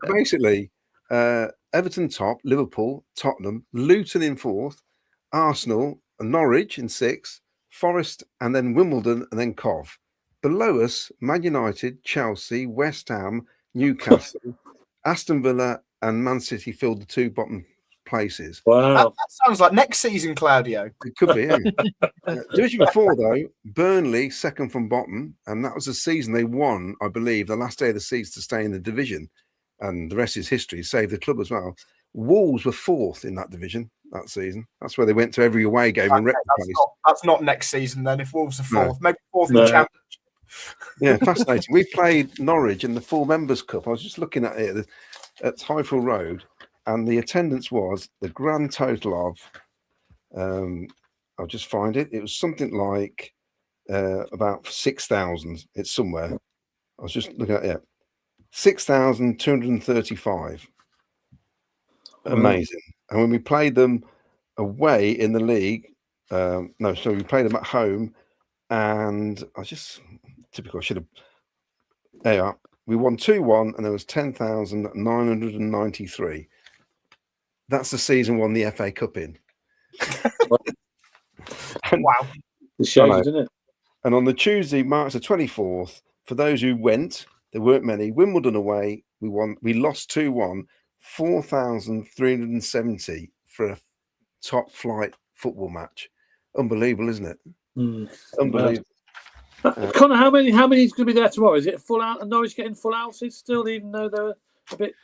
Basically, Everton top, Liverpool, Tottenham, Luton in 4th, Arsenal and Norwich in 6th, Forest and then Wimbledon and then Cov. Below us, Man United, Chelsea, West Ham, Newcastle, Aston Villa and Man City filled the 2 bottom places. Wow. That sounds like next season, Claudio. It could be, yeah. Division 4, though, Burnley, second from bottom, and that was the season they won, I believe, the last day of the season to stay in the division. And the rest is history, save the club as well. Wolves were 4th in that division that season. That's where they went to every away game and wrecked the place. That's not next season then, if Wolves are 4th. Maybe 4th in the Championship. Yeah, fascinating. We played Norwich in the Full Members Cup. I was just looking at it at Carrow Road, and the attendance was the grand total of, I'll just find it. It was something like about 6,000. It's somewhere. I was just looking at it. 6,235. Amazing. And when we played them away in the league, we played them at home, and typical, I should have. There you are. We won 2-1, and there was 10,993. That's the season won the FA Cup in. Wow. It shows, doesn't it? And on the Tuesday, March the 24th, for those who went, there weren't many. Wimbledon away, we lost 2-1, 4,370 for a top flight football match. Unbelievable, isn't it? Unbelievable. Connor, how many is going to be there tomorrow? Is it full out? And Norwich getting full houses still, even though they're a bit.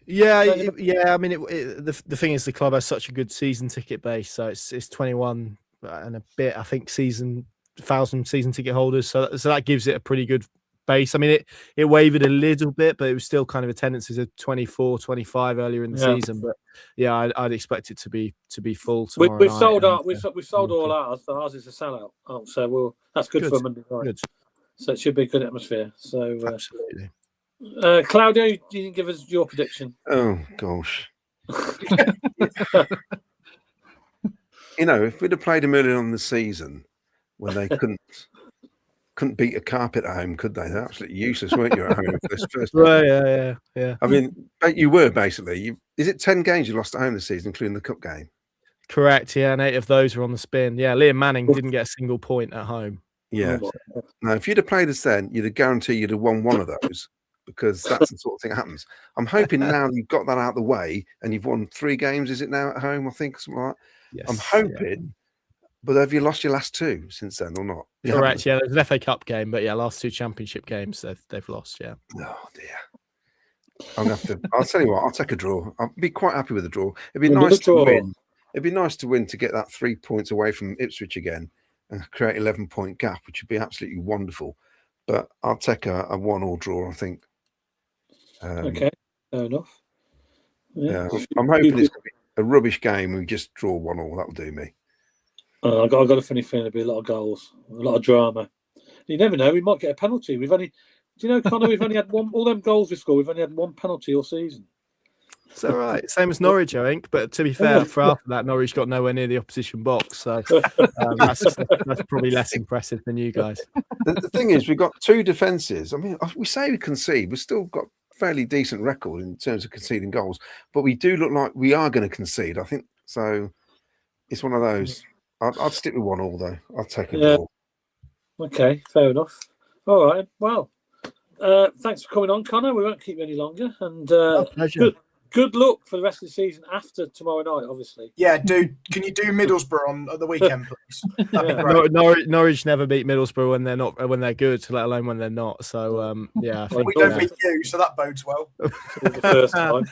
Yeah. I mean, the thing is, the club has such a good season ticket base, so it's 21 and a bit, I think, 1,000 season ticket holders. So that gives it a pretty good base. I mean, it wavered a little bit, but it was still kind of attendances of 24, 25 earlier in the season. But yeah, I'd expect it to be full tomorrow. We've sold all ours. So ours is a sellout. So that's good for Monday night. Good. So it should be a good atmosphere. So absolutely. Claudio, you didn't give us your prediction. Oh gosh. If we'd have played them earlier on in the season when they couldn't beat a carpet at home, could they? They're absolutely useless, weren't you, at home for this first? Right, yeah. I mean, you were basically. Is it 10 games you lost at home this season, including the cup game? Correct. Yeah, and 8 of those were on the spin. Yeah, Liam Manning didn't get a single point at home. Yeah. Now, if you'd have played us then, you'd have guaranteed you'd have won one of those, because that's the sort of thing that happens. I'm hoping now you've got that out of the way and you've won 3 games. Is it now at home? I think something like that. Yes. I'm hoping. Yeah. But have you lost your last 2 since then or not? Correct. Yeah, there's an FA Cup game, but yeah, last 2 championship games they've lost. Yeah. Oh dear. I'm gonna have to. I'll tell you what. I'll take a draw. I'll be quite happy with a draw. It'd be nice to win. It'd be nice to win to get that 3 points away from Ipswich again. and create 11-point gap, which would be absolutely wonderful. But I'll take a 1-1 draw, I think. Okay, fair enough. Yeah, I'm hoping it's going to be a rubbish game. We just draw 1-1. That'll do me. I've got a funny feeling there'll be a lot of goals, a lot of drama. You never know. We might get a penalty. Do you know, Connor? We've only had one. All them goals we scored. We've only had one penalty all season. It's all right. Same as Norwich, I think. But to be fair, for after that, Norwich got nowhere near the opposition box, so that's probably less impressive than you guys. The thing is, we've got 2 defences. I mean, we say we concede. We've still got fairly decent record in terms of conceding goals, but we do look like we are going to concede. I think so. It's one of those. I'd stick with 1-1 though. I'll take a draw. Okay, fair enough. All right. Well, thanks for coming on, Connor. We won't keep you any longer. And good luck for the rest of the season after tomorrow night, obviously. Yeah, dude. Can you do Middlesbrough on the weekend, please? That'd be great. Norwich never beat Middlesbrough when they're good, let alone when they're not. So yeah, I think, we don't beat you, so that bodes well. The first time.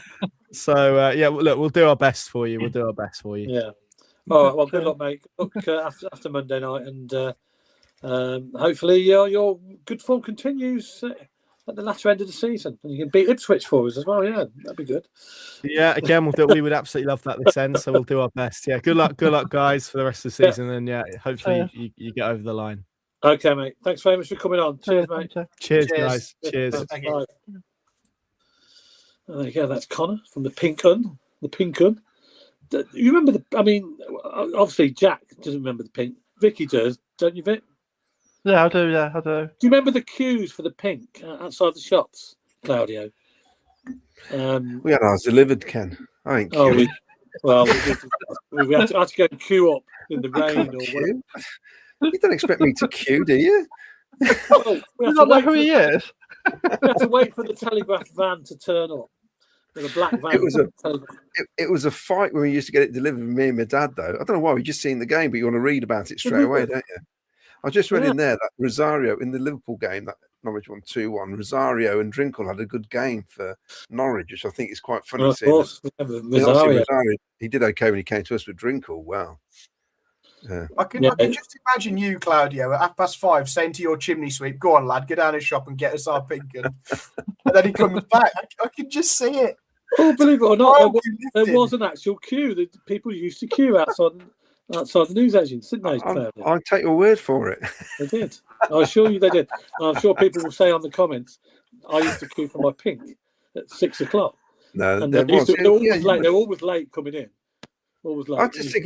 So yeah, look, we'll do our best for you. Yeah. All right. Well, good luck, mate. Good luck after Monday night, and hopefully your good form continues at the latter end of the season, and you can beat Ipswich for us as well. Yeah, that'd be good. Yeah, again, we would absolutely love that this end, so we'll do our best. Yeah, good luck, guys, for the rest of the season, and yeah, hopefully you get over the line. Okay, mate. Thanks very much for coming on. Cheers, mate. Cheers, guys. Cheers. Thank you. There you go. That's Connor from the Pinkun. The Pinkun. You remember obviously Jack doesn't remember the pink. Vicky does, don't you, Vic? Yeah, I do. Yeah, I do. Do you remember the queues for the pink outside the shops, Claudio? We had ours delivered, Ken. I think. Oh, we had to go and queue up in the rain or whatever. You don't expect me to queue, do you? Well, You don't know who he is? We had to wait for the Telegraph van to turn up. With a black van. It was a fight when we used to get it delivered with me and my dad, though. I don't know why, we just seen the game, but you want to read about it straight away, don't you? I just read in there that Rosario, in the Liverpool game, that Norwich won 2-1, Rosario and Drinkle had a good game for Norwich, which I think is quite funny. Of course, Rosario, he did okay when he came to us with Drinkle. Wow. Yeah. I can just imagine you, Claudio, at 5:30 saying to your chimney sweep, "Go on, lad, go down and shop and get us our Pinkun." And then he comes back. I can just see it. Oh, believe it or not, there was an actual queue. The people used to queue outside the news agents, didn't they? I'll take your word for it. They did. I assure you they did. And I'm sure people will say on the comments, I used to queue for my pink at 6 o'clock. No, and they're always late coming in. Always late. I just think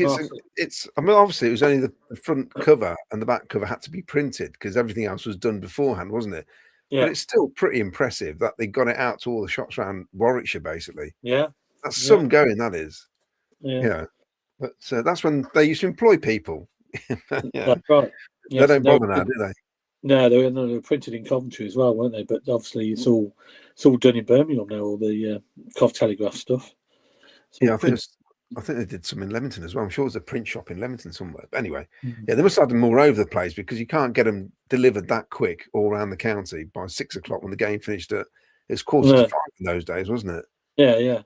it's. I mean, obviously, it was only the front cover and the back cover had to be printed because everything else was done beforehand, wasn't it? Yeah. But it's still pretty impressive that they got it out to all the shops around Warwickshire, basically. Yeah. That's some going, that is. Yeah. But that's when they used to employ people. That's right. Yes, they don't bother now, do they? No, they were printed in Coventry as well, weren't they? But obviously, it's all done in Birmingham now. All the Cov Telegraph stuff. Yeah, I think they did some in Leamington as well. I'm sure there's a print shop in Leamington somewhere. But anyway, yeah, they must have them more over the place because you can't get them delivered that quick all around the county by 6 o'clock when the game finished at. It's 4:45 in those days, wasn't it? Yeah.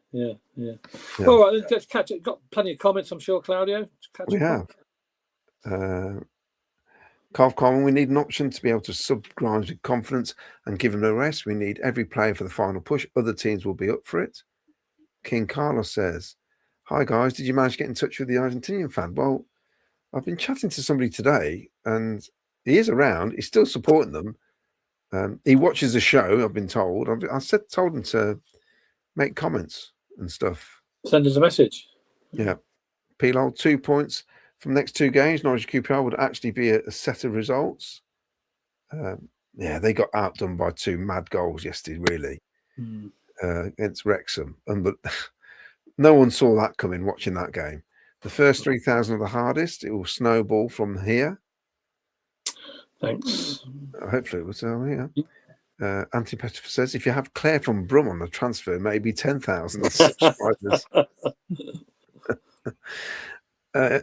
All right, let's catch it. Got plenty of comments, I'm sure, Claudio. We have. Carl, we need an option to be able to sub Grimes with confidence and give him a rest. We need every player for the final push. Other teams will be up for it. King Carlos says, "Hi guys, did you manage to get in touch with the Argentinian fan?" Well, I've been chatting to somebody today, and he is around. He's still supporting them. He watches the show. I've been told. Told him to make comments and stuff. Send us a message. Yeah, Pilol, 2 points from the next 2 games. Norwich QPR would actually be a set of results. Yeah, they got outdone by 2 mad goals yesterday. Really, against Wrexham, but. No one saw that coming watching that game. The first 3,000 are the hardest. It will snowball from here. Thanks. Hopefully it was here. Anthony Pettifer says, if you have Claire from Brum on the transfer, maybe 10,000 subscribers.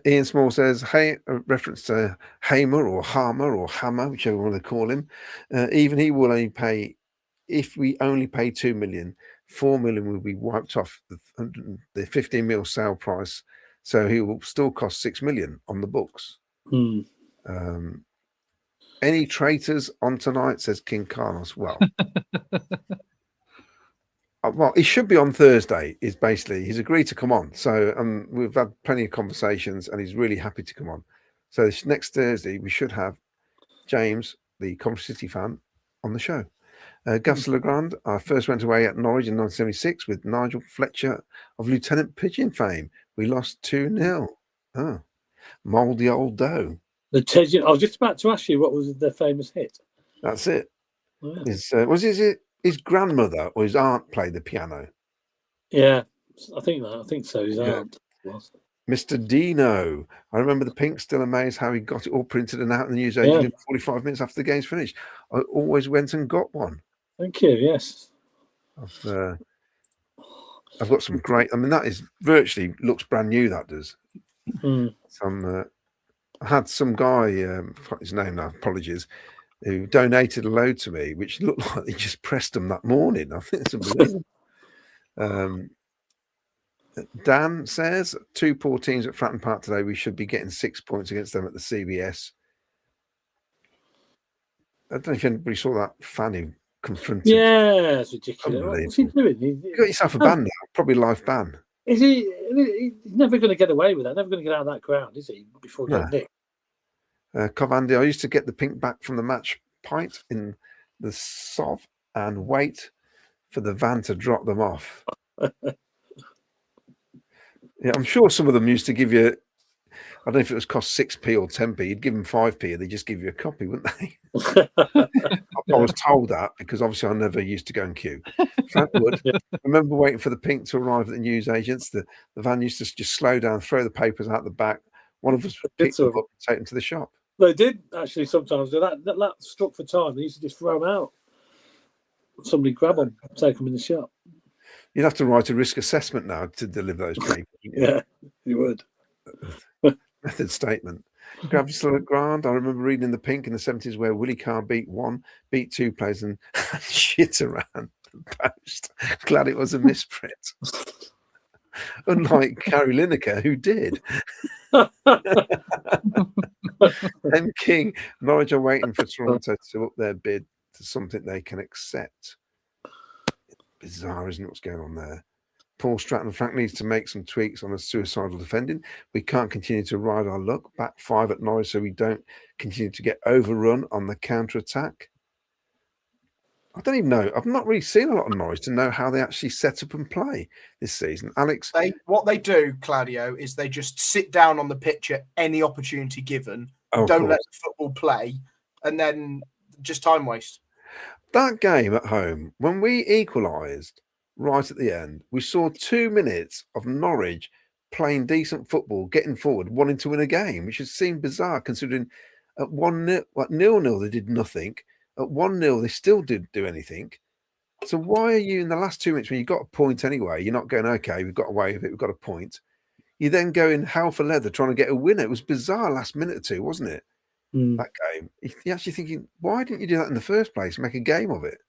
Ian Small says, hey, a reference to Hamer or Harmer or Hammer, whichever one they call him. Even he will only pay, if we only pay 2 million, 4 million will be wiped off the 15 mil sale price, so he will still cost 6 million on the books. Any traitors on tonight, says King Carlos. Well, well, he should be on Thursday. Is basically he's agreed to come on. So we've had plenty of conversations, and he's really happy to come on. So next Thursday we should have James, the Coventry City fan, on the show. Gus Legrand, I first went away at Norwich in 1976 with Nigel Fletcher of Lieutenant Pigeon fame. We lost 2-0. Oh, mouldy old dough. I was just about to ask you what was their famous hit. That's it. Oh, yeah. His grandmother or his aunt played the piano? Yeah, I think so. His aunt was. Mr. Dino. I remember the Pink, still amazed how he got it all printed and out in the newsagent in 45 minutes after the game's finished. I always went and got one. Thank you, yes. I've got some great, I mean, that is virtually looks brand new, that does. I had some guy, I forgot his name now, apologies, who donated a load to me, which looked like they just pressed them that morning. I think it's unbelievable. Dan says, 2 poor teams at Fratton Park today. We should be getting 6 points against them at the CBS. I don't know if anybody saw that fan who confronted. Yeah, it's ridiculous. What's he doing? You got yourself a ban now, probably life ban. Is he? He's never going to get away with that. Never going to get out of that ground, is he? Before getting nicked. Covandy, I used to get the Pink back from the match pint in the Sov and wait for the van to drop them off. Yeah, I'm sure some of them used to give you, I don't know if it was cost 6p or 10p, you'd give them 5p and they'd just give you a copy, wouldn't they? I was told that because obviously I never used to go and queue. Frank Wood, remember waiting for the Pink to arrive at the newsagents? The van used to just slow down, throw the papers out the back. One of us would pick them up and take them to the shop. They did actually sometimes do that. That struck for time. They used to just throw them out. Somebody grab them, take them in the shop. You'd have to write a risk assessment now to deliver those papers. Yeah, you would. Method statement. Gravisley Grand, I remember reading in the Pink in the 70s where Willie Carr beat 2 players and shit around the post. Glad it was a misprint. Unlike Gary Lineker, who did. M. King, Norwich are waiting for Toronto to up their bid to something they can accept. Bizarre, isn't it, what's going on there? Paul Stratton, Frank needs to make some tweaks on the suicidal defending. We can't continue to ride our luck. Back 5 at Norwich so we don't continue to get overrun on the counter-attack. I don't even know. I've not really seen a lot of Norwich to know how they actually set up and play this season. Alex? What they do, Claudio, is they just sit down on the pitch at any opportunity given, don't let the football play, and then just time waste. That game at home, when we equalised right at the end, we saw 2 minutes of Norwich playing decent football, getting forward, wanting to win a game, which has seemed bizarre considering at 1-0, 0-0 they did nothing. At 1-0 they still didn't do anything. So why are you in the last 2 minutes when you got a point anyway, you're not going, okay, we've got away with it, we've got a point. You then go in hell for leather trying to get a winner. It was bizarre last minute or two, wasn't it? That game. You're actually thinking, why didn't you do that in the first place? Make a game of it.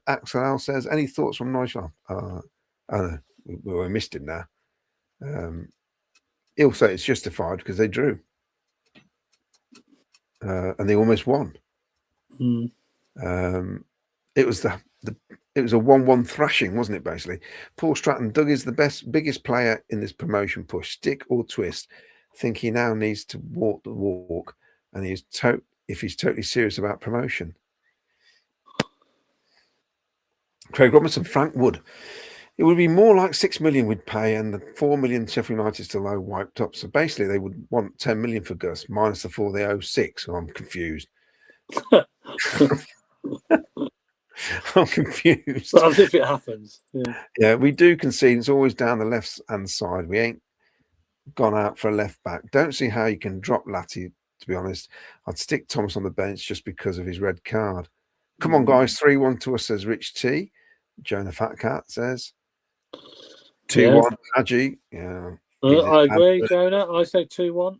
Axel Al says, any thoughts from Norwich? Oh no, we missed him now. He'll say it's justified because they drew. And they almost won. It was it was a 1-1 thrashing, wasn't it, basically? Paul Stratton, Doug is the biggest player in this promotion push. Stick or twist. I think he now needs to walk the walk, and if he's totally serious about promotion. Craig Robinson, Frank Wood. It would be more like 6 million we'd pay, and the 4 million Sheffield United still owe wiped up. So basically, they would want 10 million for Gus minus the 4 they owe 6. So I'm confused. I'm confused. Well, as if it happens. Yeah, we do concede. It's always down the left hand side. We ain't gone out for a left back. Don't see how you can drop Latty, to be honest. I'd stick Thomas on the bench just because of his red card. Come on, guys. 3-1 to us, says Rich T. Jonah Fatcat says 2-1. Hadji. Yeah. I agree, Jonah. I say 2-1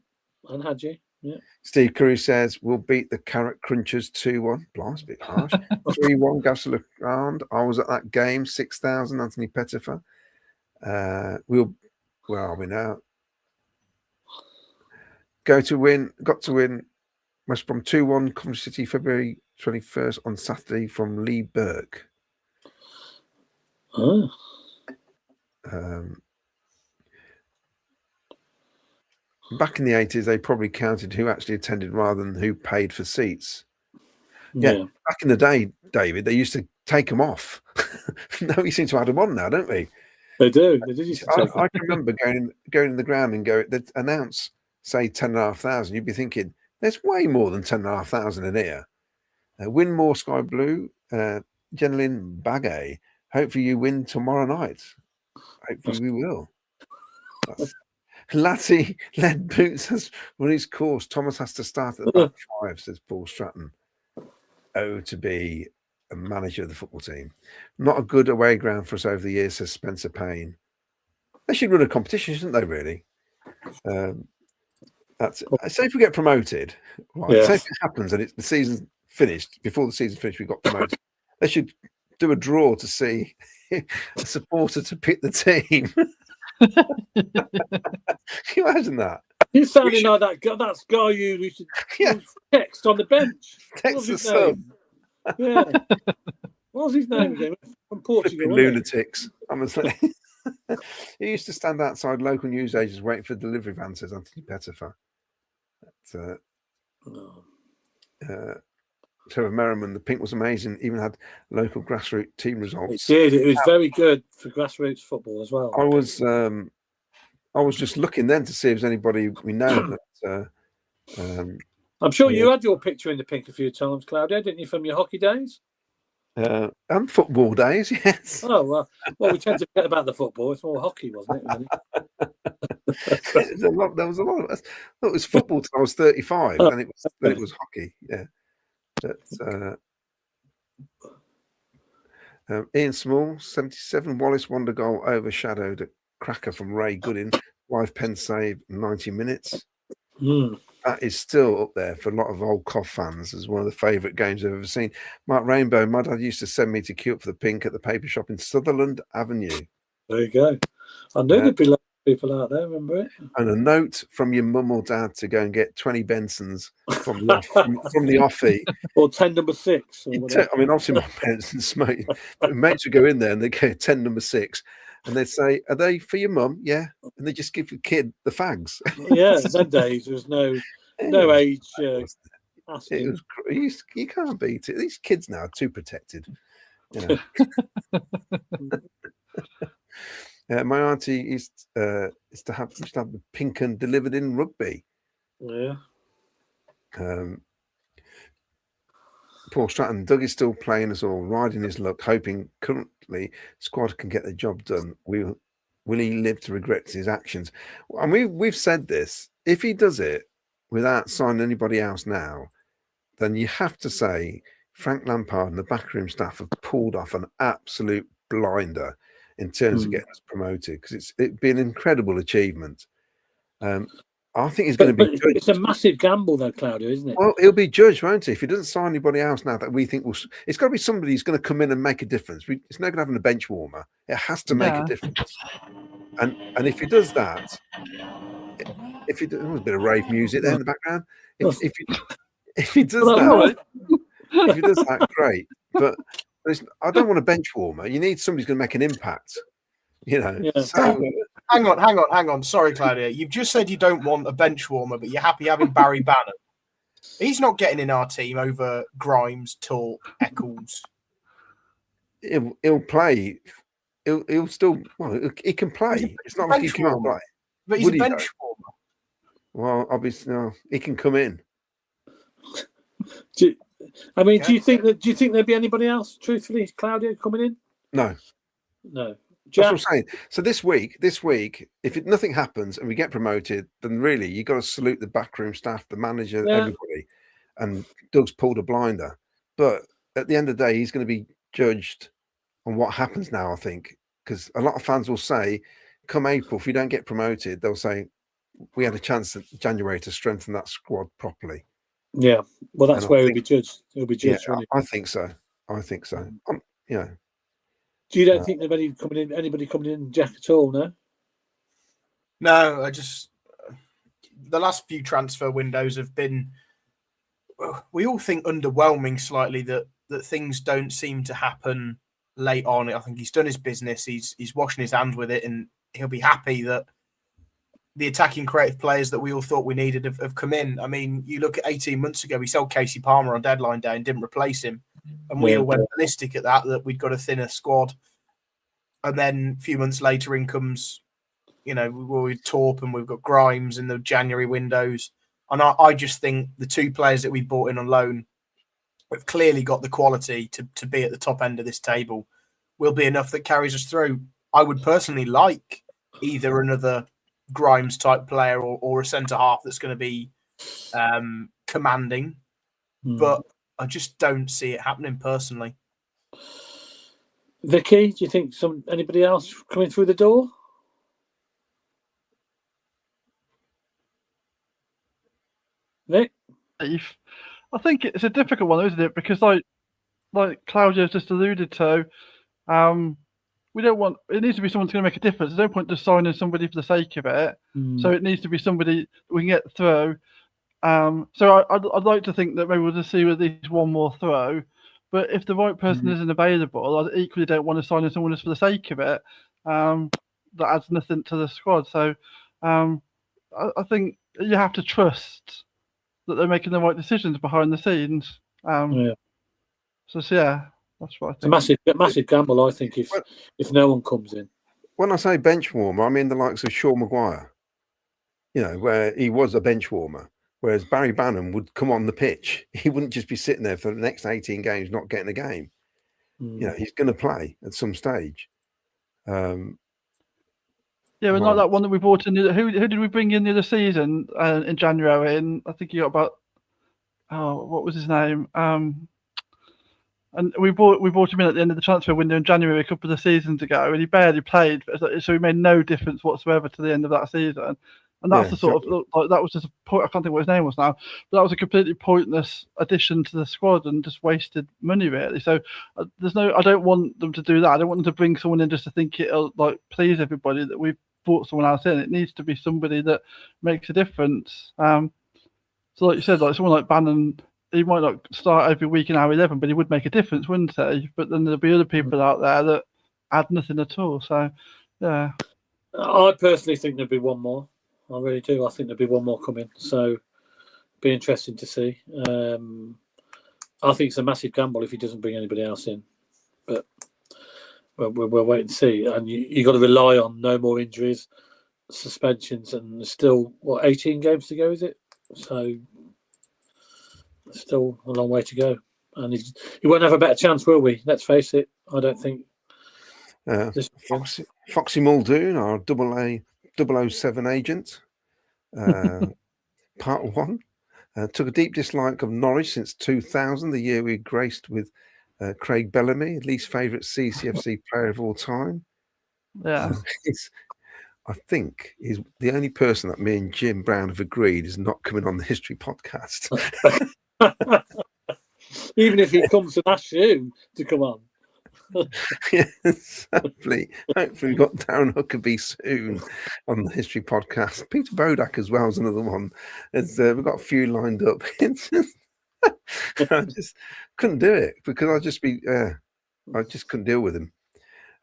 and Hadji. Yeah. Steve Curry says we'll beat the Carrot Crunchers 2-1. Blimey, a bit harsh. 3-1. Gassel round. I was at that game. 6,000. Anthony Pettifer. Where are we now? got to win West Brom 2-1, Coventry City, February 21st on Saturday from Lee Burke. Oh. Back in the 80s, they probably counted who actually attended rather than who paid for seats. Yeah. Back in the day, David, they used to take them off. No, we seem to add them on now, don't we? They do. They did used to take I can remember going in the ground and they'd announce, say, 10,500. You'd be thinking, there's way more than 10,500 in here. Winmore Sky Blue, Jenlyn Bagay. Hopefully you win tomorrow night. Hopefully we will. Latty led Boots has run his course. Thomas has to start at the back 5, says Paul Stratton. Oh, to be a manager of the football team. Not a good away ground for us over the years, says Spencer Payne. They should run a competition, shouldn't they, really? Say if we get promoted, right? Say if it happens and the season's finished, before the season's finished, we got promoted. They should do a draw to see a supporter to pick the team. Can you imagine that? He's sounding like that guy you used to text on the bench. Text the son. Yeah. What was his name again? From Portugal. Lunatics, honestly. He used to stand outside local newsagents waiting for delivery van, says Anthony Pettifer. Trevor Merriman, the pink was amazing. Even had local grassroots team results. It did. It was very good for grassroots football as well. I was just looking then to see if there's anybody we know. That, I'm sure you had your picture in the pink a few times, Claudia, didn't you, from your hockey days? And football days, yes. Oh, well, we tend to forget about the football. It's more hockey, wasn't it? Really? There was a lot of us. It was football till I was 35, and it was hockey, yeah. But, Ian Small, 77, Wallace wonder goal overshadowed a cracker from Ray Goodin, 5 pen save, 90 minutes. That is still up there for a lot of old Cov fans as one of the favourite games I've ever seen. Mark Rainbow, my dad used to send me to queue up for the pink at the paper shop in Sutherland Avenue. There you go. I knew there'd be lots of people out there, remember it? And a note from your mum or dad to go and get 20 Bensons from the offie. Or 10 number 6. Or whatever. I mean, obviously my parents, mates would go in there and they'd get 10 number 6. And they'd say, "Are they for your mum?" Yeah. And they just give the kid the fags. Yeah, them days there was no age. It was, you can't beat it. These kids now are too protected. You know. My auntie used to have the Pinkun delivered in rugby. Yeah. Paul Stratton, Doug is still playing us all, riding his luck, hoping currently squad can get the job done. Will he live to regret his actions? And we've said this. If he does it without signing anybody else now, then you have to say Frank Lampard and the backroom staff have pulled off an absolute blinder in terms of getting us promoted, because it'd be an incredible achievement. I think he's going to be judged. It's a massive gamble, though, Claudio, isn't it? Well, he'll be judged, won't he? If he doesn't sign anybody else now that we think will, it's got to be somebody who's going to come in and make a difference. It's not going to have a bench warmer. It has to make a difference. And if he does that, if he does, a bit of rave music there in the background. If he does that, if he does that, great. But I don't want a bench warmer. You need somebody who's going to make an impact. You know. Yeah. So, hang on. Sorry, Claudia. You've just said you don't want a bench warmer, but you're happy having Barry Bannon. He's not getting in our team over Grimes, Torp, Eccles. He'll play. He'll still. Well, he can play. It's not like he can't play. But he's a bench warmer. Well, obviously, no, he can come in. Do you think there'd be anybody else? Truthfully, Claudio coming in? No. Jack? That's what I'm saying. So this week, if nothing happens and we get promoted, then really you got to salute the backroom staff, the manager, everybody. And Doug's pulled a blinder. But at the end of the day, he's going to be judged on what happens now, I think, because a lot of fans will say, come April, if we don't get promoted, they'll say we had a chance in January to strengthen that squad properly. Yeah, well, that's where he'll be judged. He'll be judged. Yeah, I think so. Yeah. You don't think anybody coming in, Jack, at all? No. No, the last few transfer windows have been, we all think, underwhelming slightly, that things don't seem to happen late on. I think he's done his business. He's washing his hands with it, and he'll be happy that the attacking creative players that we all thought we needed have come in. I mean, you look at 18 months ago, we sold Casey Palmer on deadline day and didn't replace him. And we all went ballistic at that we'd got a thinner squad. And then a few months later, in comes, we've Torp and we've got Grimes in the January windows. And I just think the two players that we bought in on loan have clearly got the quality to be at the top end of this table. Will be enough that carries us through. I would personally like either another Grimes type player or a centre half that's going to be commanding, but I just don't see it happening personally. Vicky, do you think anybody else coming through the door? Vic? I think it's a difficult one, isn't it? Because like Claudia just alluded to, we don't want, it needs to be someone who's going to make a difference. There's no point just signing somebody for the sake of it. So it needs to be somebody we can get through. So I'd like to think that maybe we'll just see at least one more throw. But if the right person isn't available, I equally don't want to sign someone just for the sake of it. That adds nothing to the squad. So I think you have to trust that they're making the right decisions behind the scenes. So yeah, that's what I think. It's a massive gamble, I think, if no one comes in. When I say bench warmer, I mean the likes of Sean Maguire, where he was a bench warmer, whereas Barry Bannon would come on the pitch. He wouldn't just be sitting there for the next 18 games not getting a game. He's going to play at some stage. Yeah, but not that one that we bought in. Who did we bring in the other season in January? And I think he got about, what was his name? And we bought him in at the end of the transfer window in January a couple of seasons ago, and he barely played, so he made no difference whatsoever to the end of that season. And that's the sort of, like, that was just a point. I can't think what his name was now, but that was a completely pointless addition to the squad and just wasted money, really. So I don't want them to do that. I don't want them to bring someone in just to think it'll like please everybody that we've brought someone else in. It needs to be somebody that makes a difference. So like you said, like someone like Bannon, he might not start every week in our 11, but he would make a difference, wouldn't he? But then there'll be other people out there that add nothing at all. So, yeah. I personally think there'll be one more. I really do. I think there'll be one more coming. So, it'll be interesting to see. I think it's a massive gamble if he doesn't bring anybody else in. But we'll wait and see. And you got to rely on no more injuries, suspensions, and there's still, 18 games to go, is it? So, still a long way to go, and he won't have a better chance, will we? Let's face it. I don't think. Foxy Muldoon, our 007 agent, part one, took a deep dislike of Norwich since 2000, the year we graced with Craig Bellamy, least favourite CCFC player of all time. Yeah. I think he's the only person that me and Jim Brown have agreed is not coming on the History podcast. Even if he comes and asks you to come on. Yes, hopefully we've got Darren Huckabee soon on the History podcast. Peter Bodak as well is another one. We've got a few lined up. I just couldn't do it because I just couldn't deal with him.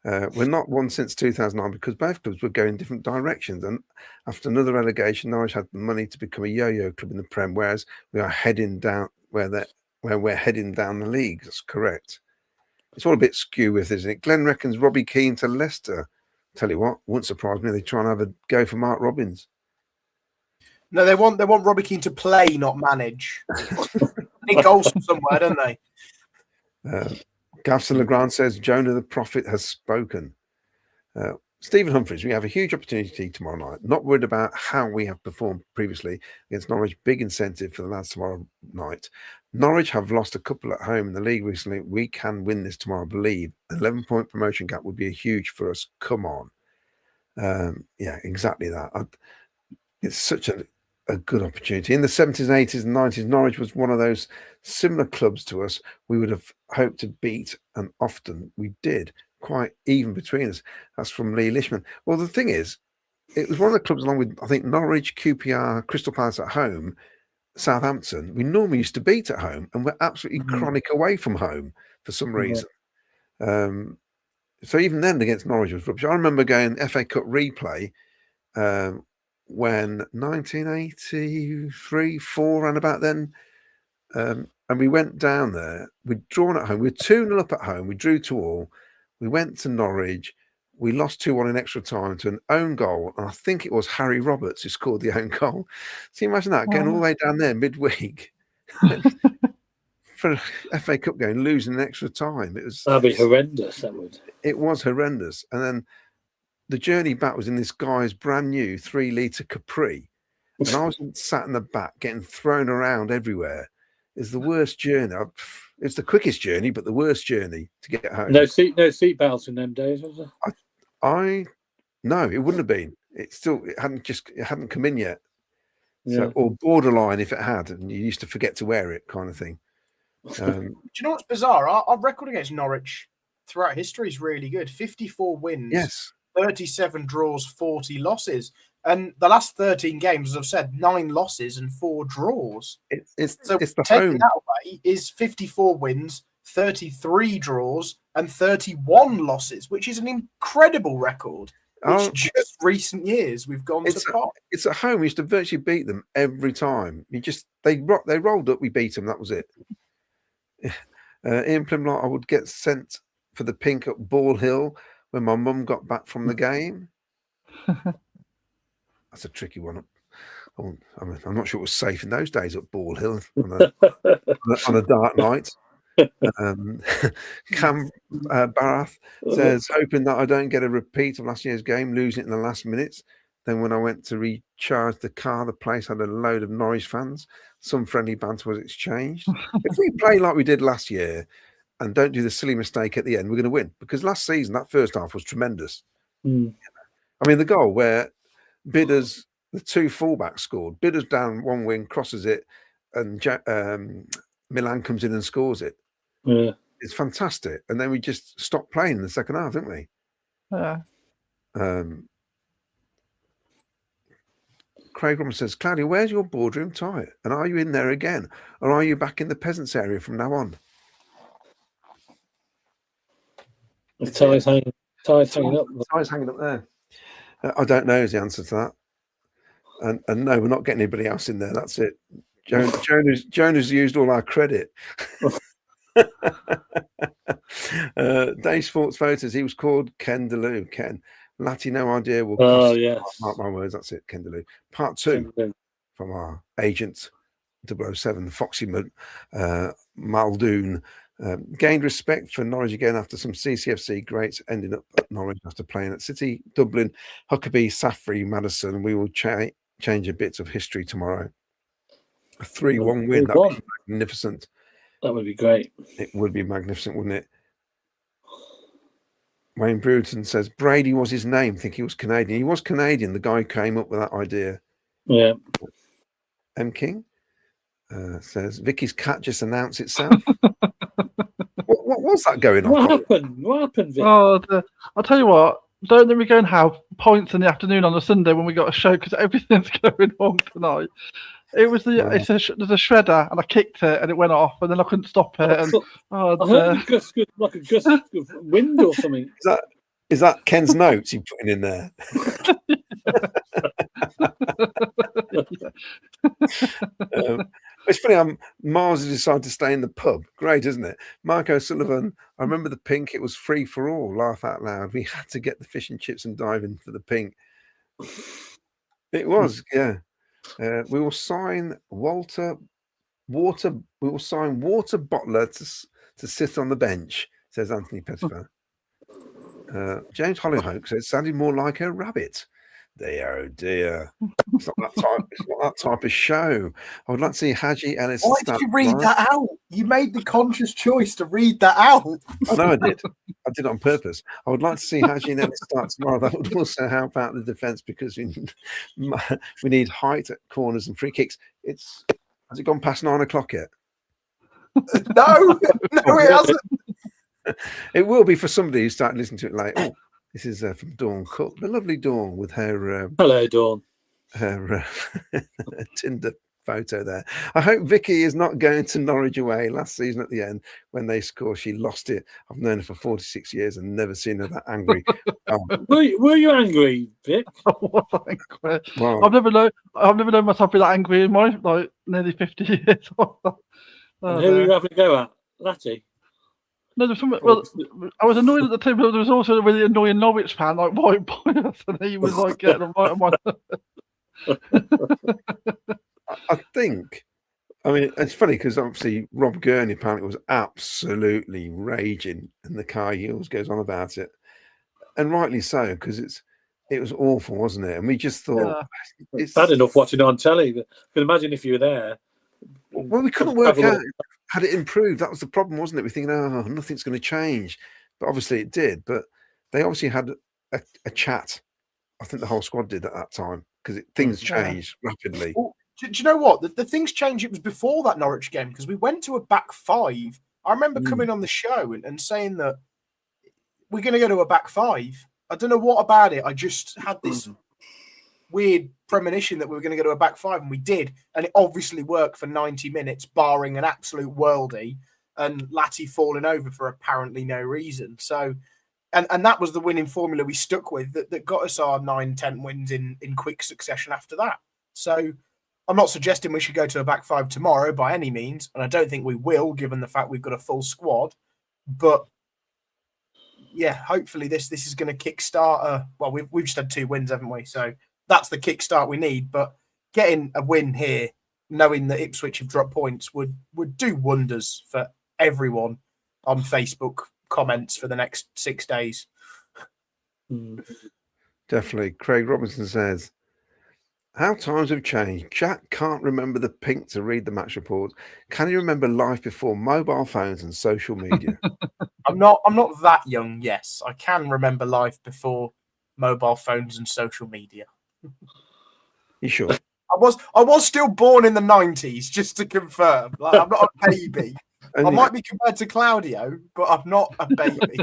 We're not one since 2009 because both clubs were going different directions, and after another relegation, Norwich had the money to become a yo-yo club in the Prem, whereas we are heading down where we're heading down the league. That's correct. It's all a bit skew with, isn't it? Glenn reckons Robbie Keane to Leicester. Tell you what, wouldn't surprise me. They try and have a go for Mark Robbins. No, they want Robbie Keane to play, not manage. They need goals from somewhere, don't they? Gavson Legrand says Jonah the Prophet has spoken. Stephen Humphries, we have a huge opportunity tomorrow night. Not worried about how we have performed previously against Norwich. Big incentive for the lads tomorrow night. Norwich have lost a couple at home in the league recently. We can win this tomorrow, I believe. 11-point promotion gap would be huge for us. Come on. Yeah, exactly that. It's such a good opportunity. In the 70s, 80s and 90s, Norwich was one of those similar clubs to us we would have hoped to beat, and often we did. Quite even between us. That's from Lee Lishman. Well, the thing is, it was one of the clubs along with, I think, Norwich, QPR, Crystal Palace at home, Southampton. We normally used to beat at home, and we're absolutely chronic away from home for some reason. So even then against Norwich was rubbish. I remember going FA Cup replay when 1983, 4 and about then. And we went down there. We'd drawn at home. We were 2-0 up at home. We drew 2-2. We went to Norwich. We lost 2-1 in extra time to an own goal. And I think it was Harry Roberts who scored the own goal. So you imagine that, going all the way down there midweek for a FA Cup game, losing in extra time. That'd be horrendous, that would. It was horrendous. And then the journey back was in this guy's brand new 3-litre Capri. And I was sat in the back getting thrown around everywhere. It's the worst journey. It's the quickest journey, but the worst journey to get home. No seat belts in them days, was there? No, it wouldn't have been. It hadn't come in yet. Yeah. So, or borderline if it had, and you used to forget to wear it, kind of thing. Do you know what's bizarre? Our record against Norwich throughout history is really good. 54 wins, yes, 37 draws, 40 losses. And the last 13 games, as I've said, 9 losses and 4 draws. It's the home. That away is 54 wins, 33 draws, and 31 losses, which is an incredible record. Which just recent years we've gone to pot. It's at home. We used to virtually beat them every time. They rolled up, we beat them. That was it. Ian Plimlock, I would get sent for the pink at Ball Hill when my mum got back from the game. That's a tricky one. I'm not sure it was safe in those days at Ball Hill on a dark night. Cam Barath says, hoping that I don't get a repeat of last year's game, losing it in the last minutes. Then when I went to recharge the car, the place had a load of Norwich fans. Some friendly banter was exchanged. If we play like we did last year and don't do the silly mistake at the end, we're going to win. Because last season, that first half was tremendous. I mean, the goal where Bidders, the 2 fullbacks scored. Bidders down one wing, crosses it, and Milan comes in and scores it. Yeah, it's fantastic. And then we just stopped playing in the second half, didn't we? Yeah. Craig Robinson says, Claudia, where's your boardroom tie? And are you in there again? Or are you back in the peasants area from now on? The tie's hanging up. The tie's hanging up there. I don't know is the answer to that. And no, we're not getting anybody else in there. That's it. Jonah's used all our credit. Day Sports Photos. He was called Ken DeLue. Ken. Latty, no idea. Yes. Mark my words. That's it. Ken DeLue. Part 2 from our agent 007, Foxy Muldoon. Gained respect for Norwich again after some CCFC greats ending up at Norwich after playing at City, Dublin, Huckabee, Saffrey, Madison. We will change a bit of history tomorrow. A 3-1 win. That would be magnificent. That would be great. It would be magnificent, wouldn't it? Wayne Bruton says Brady was his name. Think he was Canadian. He was Canadian. The guy who came up with that idea. Yeah. M. King says Vicky's cat just announced itself. What was that going on? What happened, Vic? Oh, I'll tell you what. Don't think we're going to have points in the afternoon on a Sunday when we got a show because everything's going wrong tonight. It was there's a shredder and I kicked it and it went off and then I couldn't stop it. And I heard a gust, like a gust of wind or something. Is that Ken's notes he putting in there? It's funny. Mars has decided to stay in the pub. Great, isn't it? Marco Sullivan. I remember the pink. It was free for all. Laugh out loud. We had to get the fish and chips and dive in for the pink. It was, yeah. We will sign Water. We will sign Water Bottler to sit on the bench. Says Anthony Pettifer. James Hollyhoke says sounded more like a rabbit. Oh dear. It's not that type of show. I would like to see Haji Ellis. Why did you read that out? You made the conscious choice to read that out. I know I did. I did it on purpose. I would like to see Haji Ellis start tomorrow. That would also help out the defence because we need height at corners and free kicks. Has it gone past 9 o'clock yet? No, it hasn't. It will be for somebody who started listening to it late. Oh, This is from Dawn Cook, the lovely Dawn with her Hello, Dawn. her Tinder photo there. I hope Vicky is not going to Norwich away last season at the end when they score. She lost it. I've known her for 46 years and never seen her that angry. Were you angry, Vic? Wow. Well, I've never known myself be that angry in my nearly 50 years. And who were you having a go at? Latty? No, there's some. Well, I was annoyed at the time, but there was also a really annoying Norwich fan, like White Boy, and he was like getting right on my. I think, I mean, it's funny because obviously Rob Gurney apparently was absolutely raging, and the car Heels goes on about it, and rightly so, because it was awful, wasn't it? And we just thought it's bad enough watching it on telly. You can imagine if you were there. Well, we couldn't work out had it improved. That was the problem, wasn't it? We're thinking, oh, nothing's going to change, but obviously it did. But they obviously had a chat. I think the whole squad did at that time because things changed rapidly. Well, do you know what? The things changed. It was before that Norwich game because we went to a back five. I remember coming on the show and saying that we're going to go to a back five. I don't know what about it. I just had this weird premonition that we were going to go to a back five, and we did. And it obviously worked for 90 minutes, barring an absolute worldie and Latty falling over for apparently no reason. So, and that was the winning formula we stuck with that got us our 9-10 wins in quick succession after that. So I'm not suggesting we should go to a back five tomorrow by any means, and I don't think we will, given the fact we've got a full squad. But yeah, hopefully this is going to kickstart. Well, we've just had 2 wins, haven't we? So that's the kickstart we need. But getting a win here, knowing that Ipswich have dropped points, would do wonders for everyone on Facebook comments for the next 6 days. Definitely. Craig Robinson says, how times have changed. Jack can't remember the pink to read the match report. Can you remember life before mobile phones and social media? I'm not that young. Yes, I can remember life before mobile phones and social media. You sure? I was still born in the 90s, just to confirm. Like, I'm not a baby. I might be compared to Claudio, but I'm not a baby.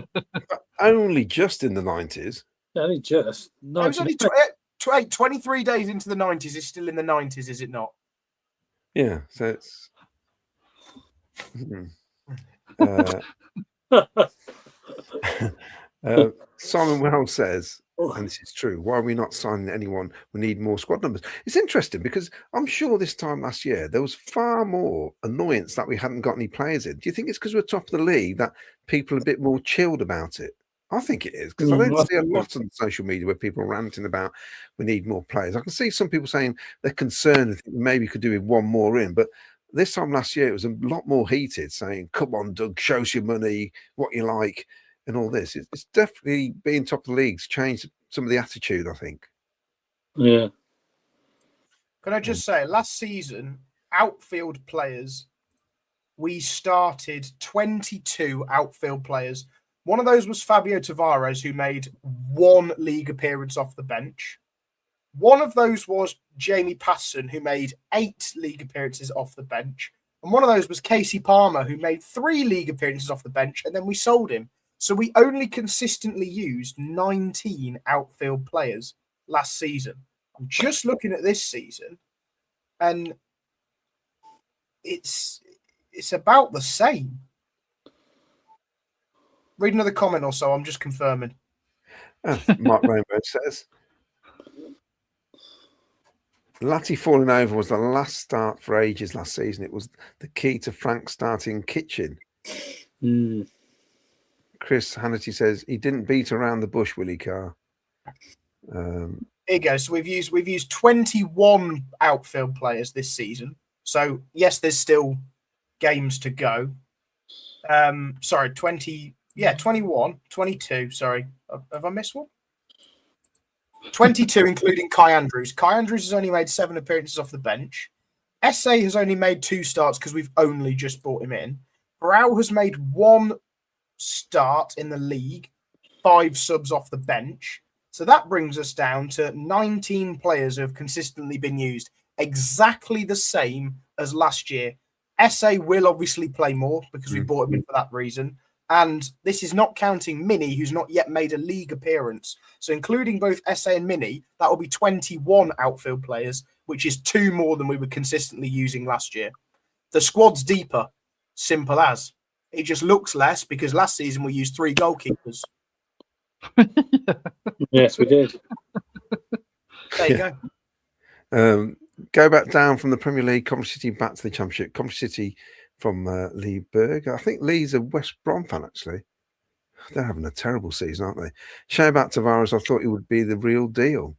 Only just in the 90s. Only just. I was only 23 days into the 90s. Is still in the 90s, is it not? Yeah, so it's. Simon Wells says, and this is true, why are we not signing anyone? We need more squad numbers. It's interesting because I'm sure this time last year there was far more annoyance that we hadn't got any players in. Do you think it's because we're top of the league that people are a bit more chilled about it? I think it is, because I don't see a lot on social media where people are ranting about we need more players. I can see some people saying they're concerned and think maybe could do with one more in, but this time last year it was a lot more heated, saying, come on, Doug, show us your money, what you like, and all this. It's definitely being top of the league's changed some of the attitude, I think. Yeah. Can I just say, last season, outfield players, we started 22 outfield players. One of those was Fabio Tavares, who made 1 league appearance off the bench. One of those was Jamie Passon, who made 8 league appearances off the bench. And one of those was Casey Palmer, who made 3 league appearances off the bench, and then we sold him. So we only consistently used 19 outfield players last season. I'm just looking at this season, and it's about the same. Read another comment or so. I'm just confirming. Mark Rainbow says, Latty falling over was the last start for ages last season. It was the key to Frank starting Kitchen. Chris Hannity says he didn't beat around the bush, Willie Carr. Here you go. So we've used 21 outfield players this season. So yes, there's still games to go. 21, 22. Sorry, have I missed one? 22, including Kai Andrews. Kai Andrews has only made 7 appearances off the bench. SA has only made 2 starts because we've only just brought him in. Brow has made 1 start in the league, 5 subs off the bench. So that brings us down to 19 players who have consistently been used, exactly the same as last year. SA will obviously play more because we bought him in for that reason. And this is not counting Mini, who's not yet made a league appearance. So including both SA and Mini, that will be 21 outfield players, which is 2 more than we were consistently using last year. The squad's deeper, simple as. It just looks less because last season we used 3 goalkeepers. Yes, we did. There you go. Go back down from the Premier League, Coventry City back to the Championship. Coventry City from Lee Berg. I think Lee's a West Brom fan, actually. They're having a terrible season, aren't they? Shout about Tavares. I thought he would be the real deal.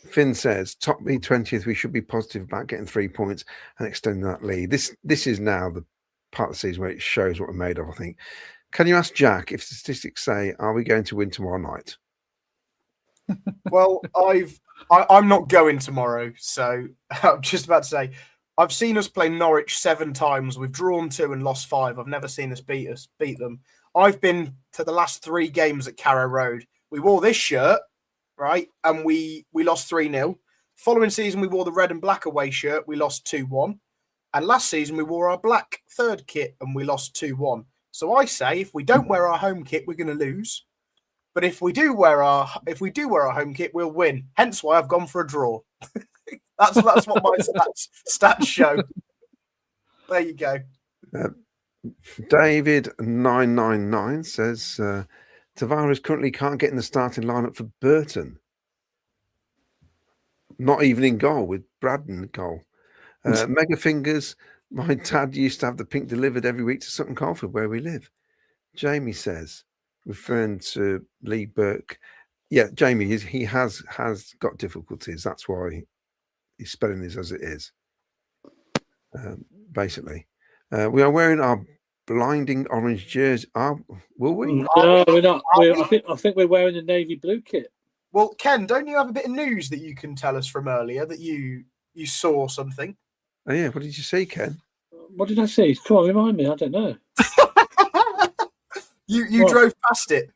Finn says, top lead 20th, we should be positive about getting 3 points and extending that lead. This is now the part of the season where it shows what we're made of, I think. Can you ask Jack if statistics say, are we going to win tomorrow night? Well, I'm not going tomorrow, so I'm just about to say, I've seen us play Norwich 7 times. We've drawn 2 and lost 5. I've never seen us beat them. I've been to the last 3 games at Carrow Road. We wore this shirt, right? And we lost 3-0. Following season, we wore the red and black away shirt. We lost 2-1. And last season, we wore our black 3rd kit and we lost 2-1. So I say, if we don't wear our home kit, we're going to lose. But if we do wear our home kit, we'll win. Hence why I've gone for a draw. That's what my stats show. There you go. David 999 says Tavares currently can't get in the starting lineup for Burton. Not even in goal, with Braddon in goal. Mega Fingers, my dad used to have the pink delivered every week to Sutton Coldfield, where we live. Jamie says, referring to Lee Burke, yeah, Jamie, he has got difficulties. That's why he's spelling this as it is. Basically, we are wearing our blinding orange jersey. Will we? No, we're not. I think we're wearing the navy blue kit. Well, Ken, don't you have a bit of news that you can tell us from earlier that you saw something? Oh yeah, what did you see, Ken? What did I see? Come on, remind me. I don't know. You drove past it.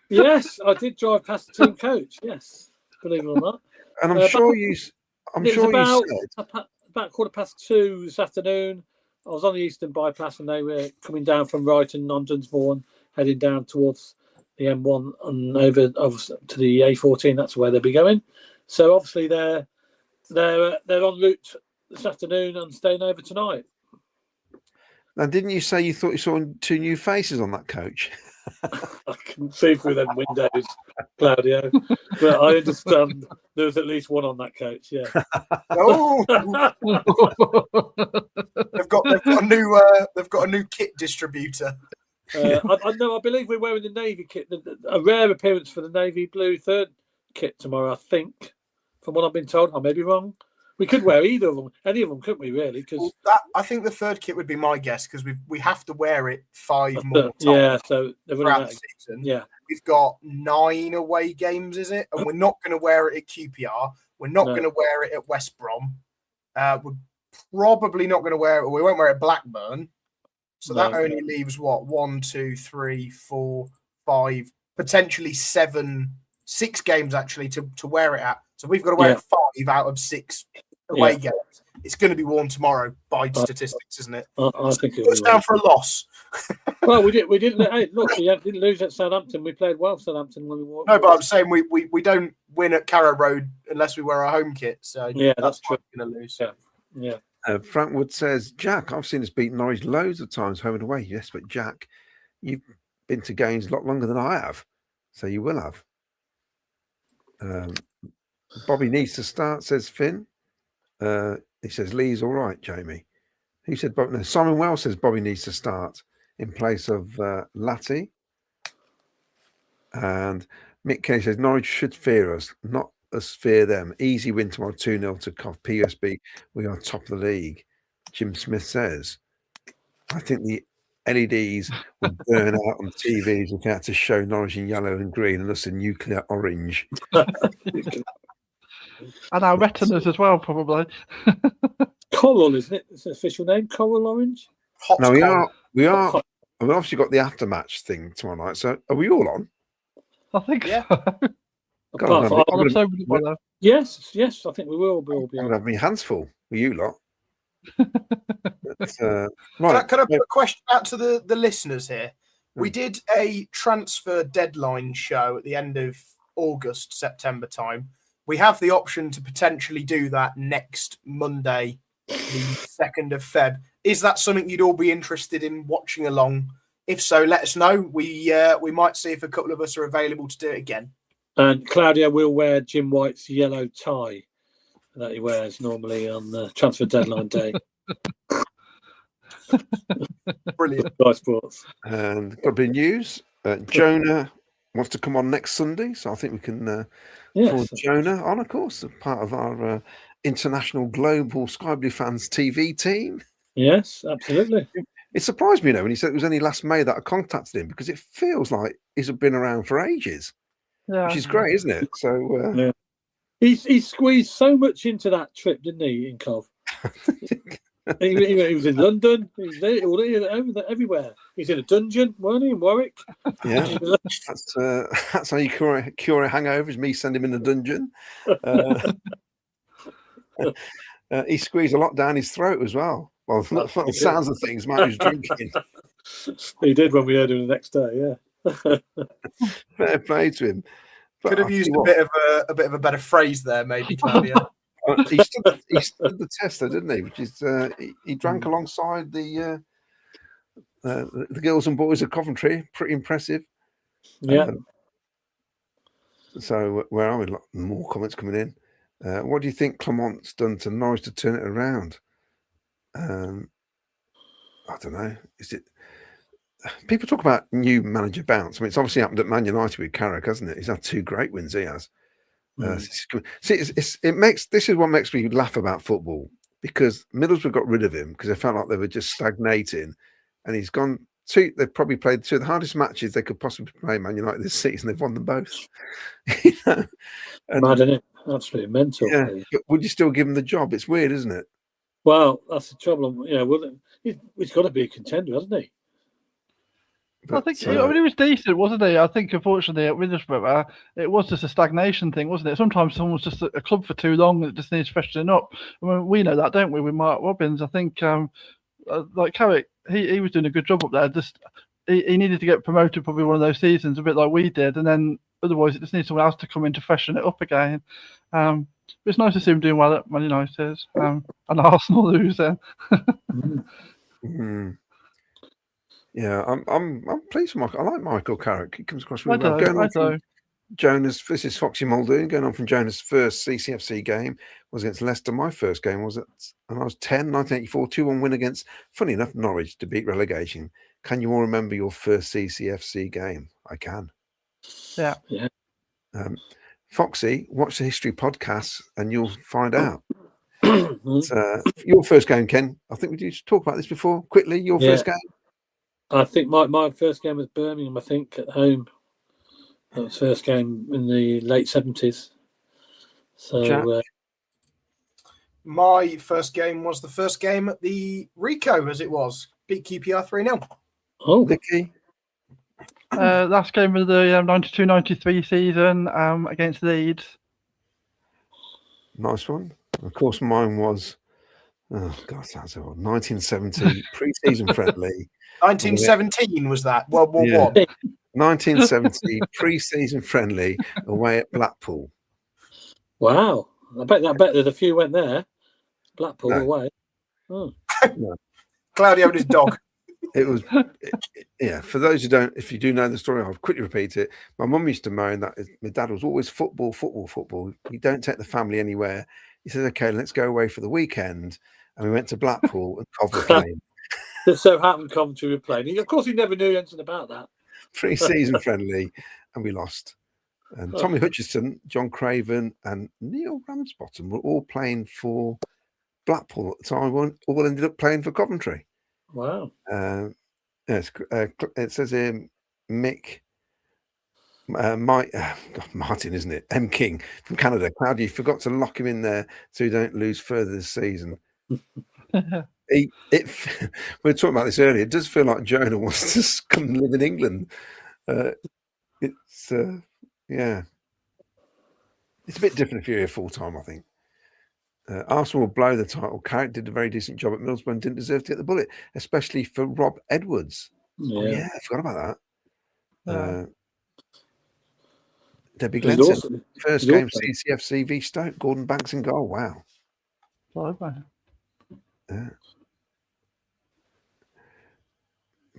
Yes, I did drive past the team coach. Yes, believe it or not. And I'm sure you said about 2:15 this afternoon. I was on the Eastern Bypass and they were coming down from Brighton on Dunsmore, heading down towards the M1 and over to the A14. That's where they'll be going. So obviously they're en route this afternoon and staying over tonight. Now, didn't you say you thought you saw 2 new faces on that coach? I can see through them windows, Claudio, but I understand there was at least one on that coach. Yeah. Oh, they've got a new kit distributor. I believe we're wearing the navy kit. A rare appearance for the navy blue 3rd kit tomorrow, I think, from what I've been told. I may be wrong. We could wear either of them, any of them, couldn't we? Really? Because I think the 3rd kit would be my guess because we have to wear it 5 more times. Yeah, so throughout the season. Yeah, we've got 9 away games, is it? And we're not going to wear it at QPR. We're not going to wear it at West Brom. We're probably not going to wear it. We won't wear it at Blackburn. So that only leaves what 1, 2, 3, 4, 5, potentially 6 games actually to wear it at. So we've got to wear it 5 out of 6 away games. It's going to be worn tomorrow by statistics, isn't it? I think it's down for a loss. Well, we didn't. Hey, look, we didn't lose at Southampton. We played well Southampton when we won. No, but I'm saying we don't win at Carrow Road unless we wear our home kit. So yeah, that's true. We're going to lose. Yeah. Frank Wood says, Jack, I've seen us beat Norwich loads of times home and away. Yes, but Jack, you've been to games a lot longer than I have, so you will have. Bobby needs to start, says Finn. He says Lee's all right, Jamie. Who said Bobby? No, Simon Wells says Bobby needs to start in place of WLADITT. And Mick Kenny says Norwich should fear us, not us fear them. Easy win tomorrow, 2-0 to PUSB. We are top of the league. Jim Smith says, I think the LEDs would burn out on TVs if they had to show Norwich in yellow and green and us in nuclear orange. And our retinas as well, probably. Coral, isn't it? It's the official name, Coral Orange. No, we are. We've obviously got the aftermatch thing tomorrow night. So are we all on? I think so. Yes, I think we will be. I'm going to have my hands full with you lot. Right. Can I put a question out to the listeners here? We did a transfer deadline show at the end of August, September time. We have the option to potentially do that next Monday, the 2nd of Feb. Is that something you'd all be interested in watching along? If so, let us know. We might see if a couple of us are available to do it again. And Claudia will wear Jim White's yellow tie that he wears normally on the transfer deadline day. Brilliant. Sky Sports. And got a bit of news. Jonah wants to come on next Sunday, so I think we can forward Jonah on, of course, as part of our international global Sky Blue fans TV team. Yes, absolutely. It surprised me, when he said it was only last May that I contacted him, because it feels like he's been around for ages, which is great, isn't it? So yeah. He squeezed so much into that trip, didn't he, in Cov? he was in London. He was there, everywhere. He's in a dungeon, weren't he, in Warwick? Yeah, that's how you cure a hangover, is me send him in a dungeon. He squeezed a lot down his throat as well. Well, from the sounds of things, man, he was drinking. He did when we heard him the next day. Yeah. Fair play to him. But could have used a bit of a better phrase there, maybe, Claudia. He stood the test, though, didn't he? Which is he drank alongside the girls and boys of Coventry. Pretty impressive. Yeah. So where are we? More comments coming in. What do you think Clement's done to Norwich to turn it around? I don't know. Is it? People talk about new manager bounce. I mean, it's obviously happened at Man United with Carrick, hasn't it? He's had 2 great wins. He has. See, this is what makes me laugh about football, because Middlesbrough got rid of him because they felt like they were just stagnating, and he's gone. They've probably played 2 of the hardest matches they could possibly play Man United this season. They've won them both. Mad, isn't it? Absolutely mental. Yeah, but would you still give him the job? It's weird, isn't it? Well, that's the trouble. He's got to be a contender, hasn't he? But, I think he was decent, wasn't he? I think, unfortunately, at Middlesbrough, it was just a stagnation thing, wasn't it? Sometimes someone's just a club for too long and it just needs freshening up. I mean, we know that, don't we, with Mark Robbins? I think, like Carrick, he was doing a good job up there. Just he needed to get promoted probably one of those seasons, a bit like we did, and then otherwise it just needs someone else to come in to freshen it up again. It's nice to see him doing well at Man United and Arsenal losing. Yeah, I'm pleased with Michael. I like Michael Carrick. He comes across really well. I do. Jonas, this is Foxy Muldoon going on from Jonas' first CCFC game was against Leicester. My first game was when I was 10, 1984, 2-1 win against, funny enough, Norwich to beat relegation. Can you all remember your first CCFC game? I can. Yeah. Foxy, watch the history podcasts and you'll find out. Your first game, Ken. I think we did talk about this before. Quickly, your first game. I think my first game was Birmingham, I think, at home. That was first game in the late 70s. So my first game was the first game at the Rico, as it was. Beat QPR 3-0. Oh, Vicky. Last game of the 92-93 season against Leeds. Nice one. Of course, mine was, oh God, that's old. 1970 pre-season friendly. 1917 was that? World War One. 1970 pre-season friendly away at Blackpool. Wow. I bet there's a few went there. Blackpool away. Oh. No. Claudio and his dog. It was, for those who don't, if you do know the story, I'll quickly repeat it. My mum used to moan that my dad was always football. You don't take the family anywhere. He said, okay, let's go away for the weekend. And we went to Blackpool and Coventry playing. It so happened Coventry were playing. Of course, he never knew anything about that. Pre-season friendly, and we lost. And Tommy Hutchison, John Craven, and Neil Ramsbottom were all playing for Blackpool at the time. All ended up playing for Coventry. Wow. It says here, Mick, Martin, isn't it? M. King from Canada. Cloudy, you forgot to lock him in there so you don't lose further this season. We were talking about this earlier. It does feel like Jonah wants to come and live in England. It's a bit different if you're here full time, I think. Arsenal will blow the title. Carrick did a very decent job at Middlesbrough and didn't deserve to get the bullet, especially for Rob Edwards. Yeah. Oh, yeah, I forgot about that. Debbie He's Glenson. awesome. First He's game, awesome. CCFC v Stoke. Gordon Banks in goal. Wow. Yeah.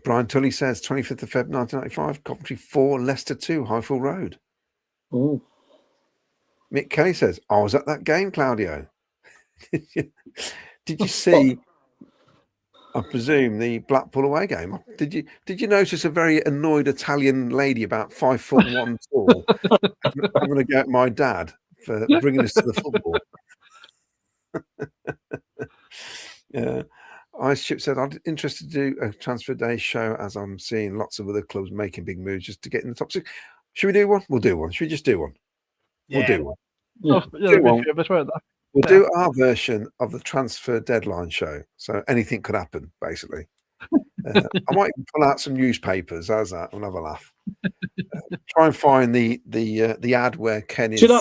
Brian Tully says 25th of Feb 1995, Coventry 4, Leicester 2, Highfield Road. Oh. Mick Kelly says, I was at that game, Claudio. Did you see, I presume, the Blackpool away game? Did you notice a very annoyed Italian lady about 5'1" tall having a go at my dad for bringing us to the football? Yeah. Ice Chip said, I'm interested to do a transfer day show as I'm seeing lots of other clubs making big moves just to get in the top 6. Should we do one? We'll do one. Should we just do one? Yeah. We'll do one. We'll do our version of the transfer deadline show. So anything could happen, basically. I might even pull out some newspapers. How's that? We'll have a laugh. Try and find the ad where Ken is. Can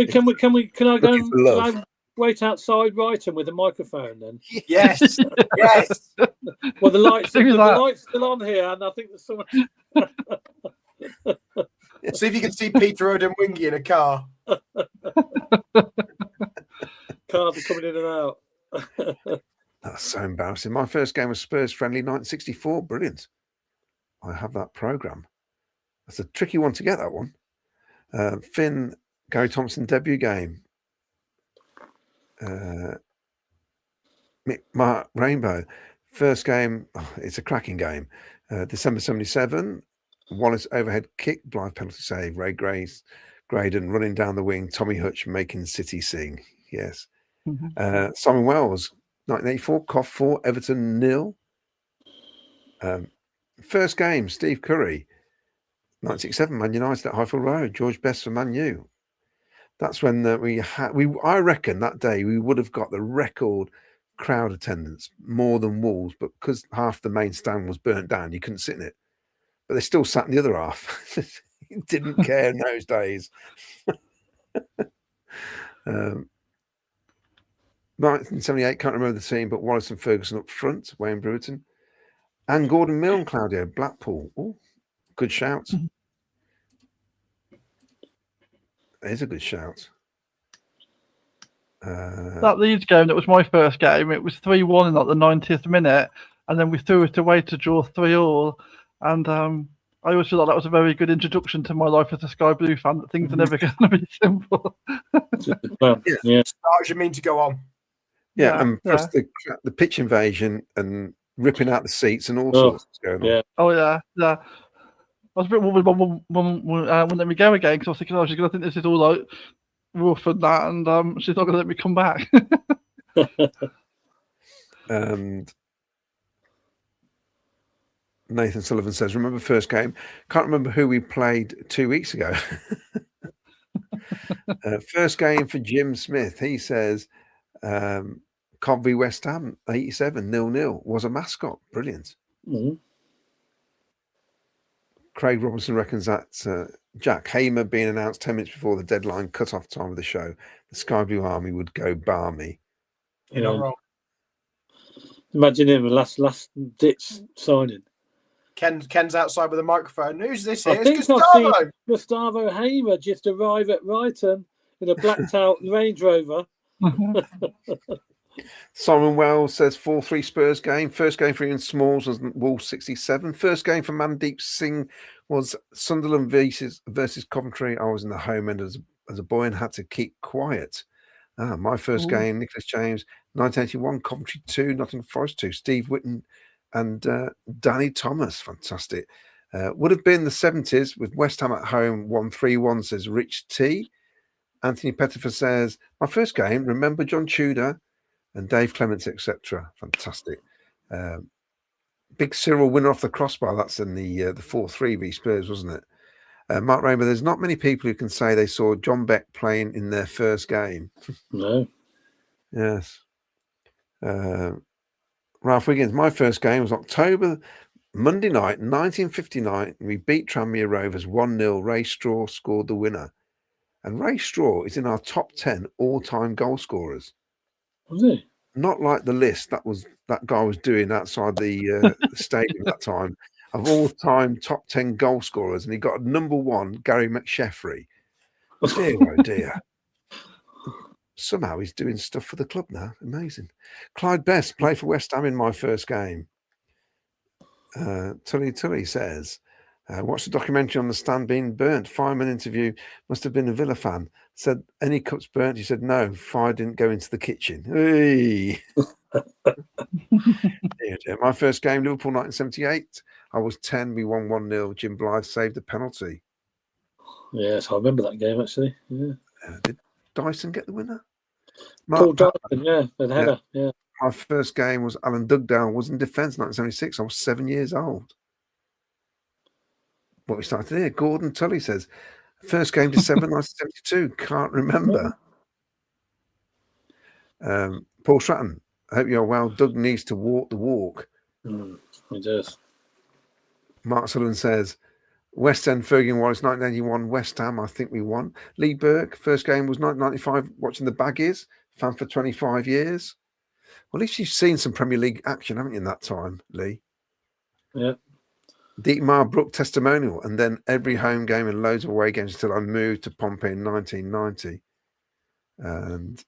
I go love. and wait outside Brighton with a microphone then? Yes. Yes. Well, the light's still on here, and I think there's someone. See if you can see Peter Odemwingie in a car. Cars are coming in and out. That's so embarrassing. My first game was Spurs friendly 1964. Brilliant. I have that program. That's a tricky one to get, that one. Finn, Gary Thompson debut game. Mark Rainbow, first game. It's a cracking game. December 77. Wallace overhead kick, Blythe penalty save. Ray Graydon running down the wing. Tommy Hutch making City sing. Yes. Simon Wells, 1984. Cough 4, Everton 0. First game, Steve Curry, 1967. Man United at Highfield Road. George Best for Man U. That's when I reckon that day we would have got the record crowd attendance, more than Wolves, but because half the main stand was burnt down, you couldn't sit in it. But they still sat in the other half. Didn't care in those days. 1978, can't remember the team, but Wallace and Ferguson up front, Wayne Brewerton. And Gordon Milne, Claudio, Blackpool. Oh, good shout. It is a good shout. That Leeds game, that was my first game. It was 3-1 in like the 90th minute, and then we threw it away to draw 3-3. And I always feel like that was a very good introduction to my life as a Sky Blue fan, that things are never going to be simple. Yeah. Start you mean to go on. Yeah, and plus the pitch invasion and ripping out the seats and all sorts going on. Yeah. Oh, yeah. I was a bit worried when wouldn't let me go again, because I was thinking, she's going to think this is all like rough and that, and she's not going to let me come back. And Nathan Sullivan says, remember first game? Can't remember who we played 2 weeks ago. First game for Jim Smith. He says, Coventry West Ham, 87, 0-0. Was a mascot. Brilliant. Mm-hmm. Craig Robinson reckons that Jack Hamer being announced 10 minutes before the deadline cut-off time of the show, the Sky Blue Army would go balmy. You're not wrong. Imagine him, last ditch signing. Ken's outside with a microphone. Who's this I here? think It's I've Gustavo. seen Gustavo Hamer just arrive at Brighton in a blacked out Range Rover. Simon Wells says 4-3 Spurs game. First game for Ian Smalls was Wolves 67. First game for Mandeep Singh was Sunderland versus Coventry. I was in the home end as a boy and had to keep quiet. My first game, Nicholas James, 1981, Coventry 2, Nottingham Forest 2. Steve Whitten and Danny Thomas, fantastic. Would have been the 70s with West Ham at home 1-3-1, says Rich T. Anthony Pettifer says, my first game, remember John Tudor and Dave Clements, etc. Fantastic. Big Cyril winner off the crossbar. That's in the 4-3 v Spurs, wasn't it? Mark Rainbow, there's not many people who can say they saw John Beck playing in their first game. No. Yes. Ralph Wiggins, my first game was Monday night, 1959. We beat Tranmere Rovers 1-0. Ray Straw scored the winner. And Ray Straw is in our top 10 all-time goal scorers. Was he? Not like the list that guy was doing outside the stadium at that time of all-time top 10 goal scorers, and he got number 1, Gary McSheffrey. Dear, oh dear. Somehow he's doing stuff for the club now. Amazing. Clyde Best played for West Ham in my first game. Tully says, watched the documentary on the stand being burnt. Fireman interview, must have been a Villa fan. Said, any cups burnt? He said, no, fire didn't go into the kitchen. Hey. Dear. My first game, Liverpool 1978. I was 10. We won 1-0. Jim Blythe saved a penalty. Yes, I remember that game actually. Yeah. Did Dyson get the winner? Paul Dyson, yeah, the header. Yeah. My first game was Alan Dugdale, was in defence 1976. I was 7 years old. What we started here. Gordon Tully says, first game December 1972. Can't remember. Paul Stratton, I hope you're well. Doug needs to walk the walk. He does. Mark Sullivan says, West End, Fergie Wallace, 1981, West Ham, I think we won. Lee Burke, first game was 1995, watching the Baggies, fan for 25 years. Well, at least you've seen some Premier League action, haven't you, in that time, Lee? Yeah. Dietmar Brook testimonial, and then every home game and loads of away games until I moved to Pompey in 1990. And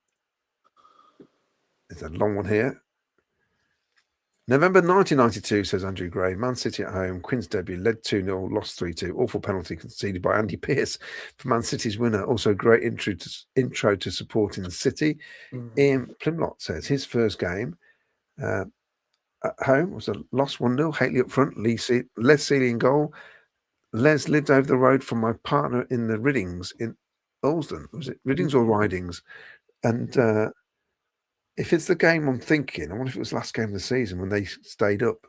there's a long one here. November 1992, says Andrew Gray. Man City at home. Quinn's debut. Led 2-0, lost 3-2. Awful penalty conceded by Andy Pearce for Man City's winner. Also, great intro to supporting the City. Ian Plimlott says his first game at home was a loss 1-0. Haitley up front. Les Seeley in goal. Les lived over the road from my partner in the Riddings in Ulsden. Was it Riddings or Ridings? And if it's the game I'm thinking, I wonder if it was the last game of the season when they stayed up,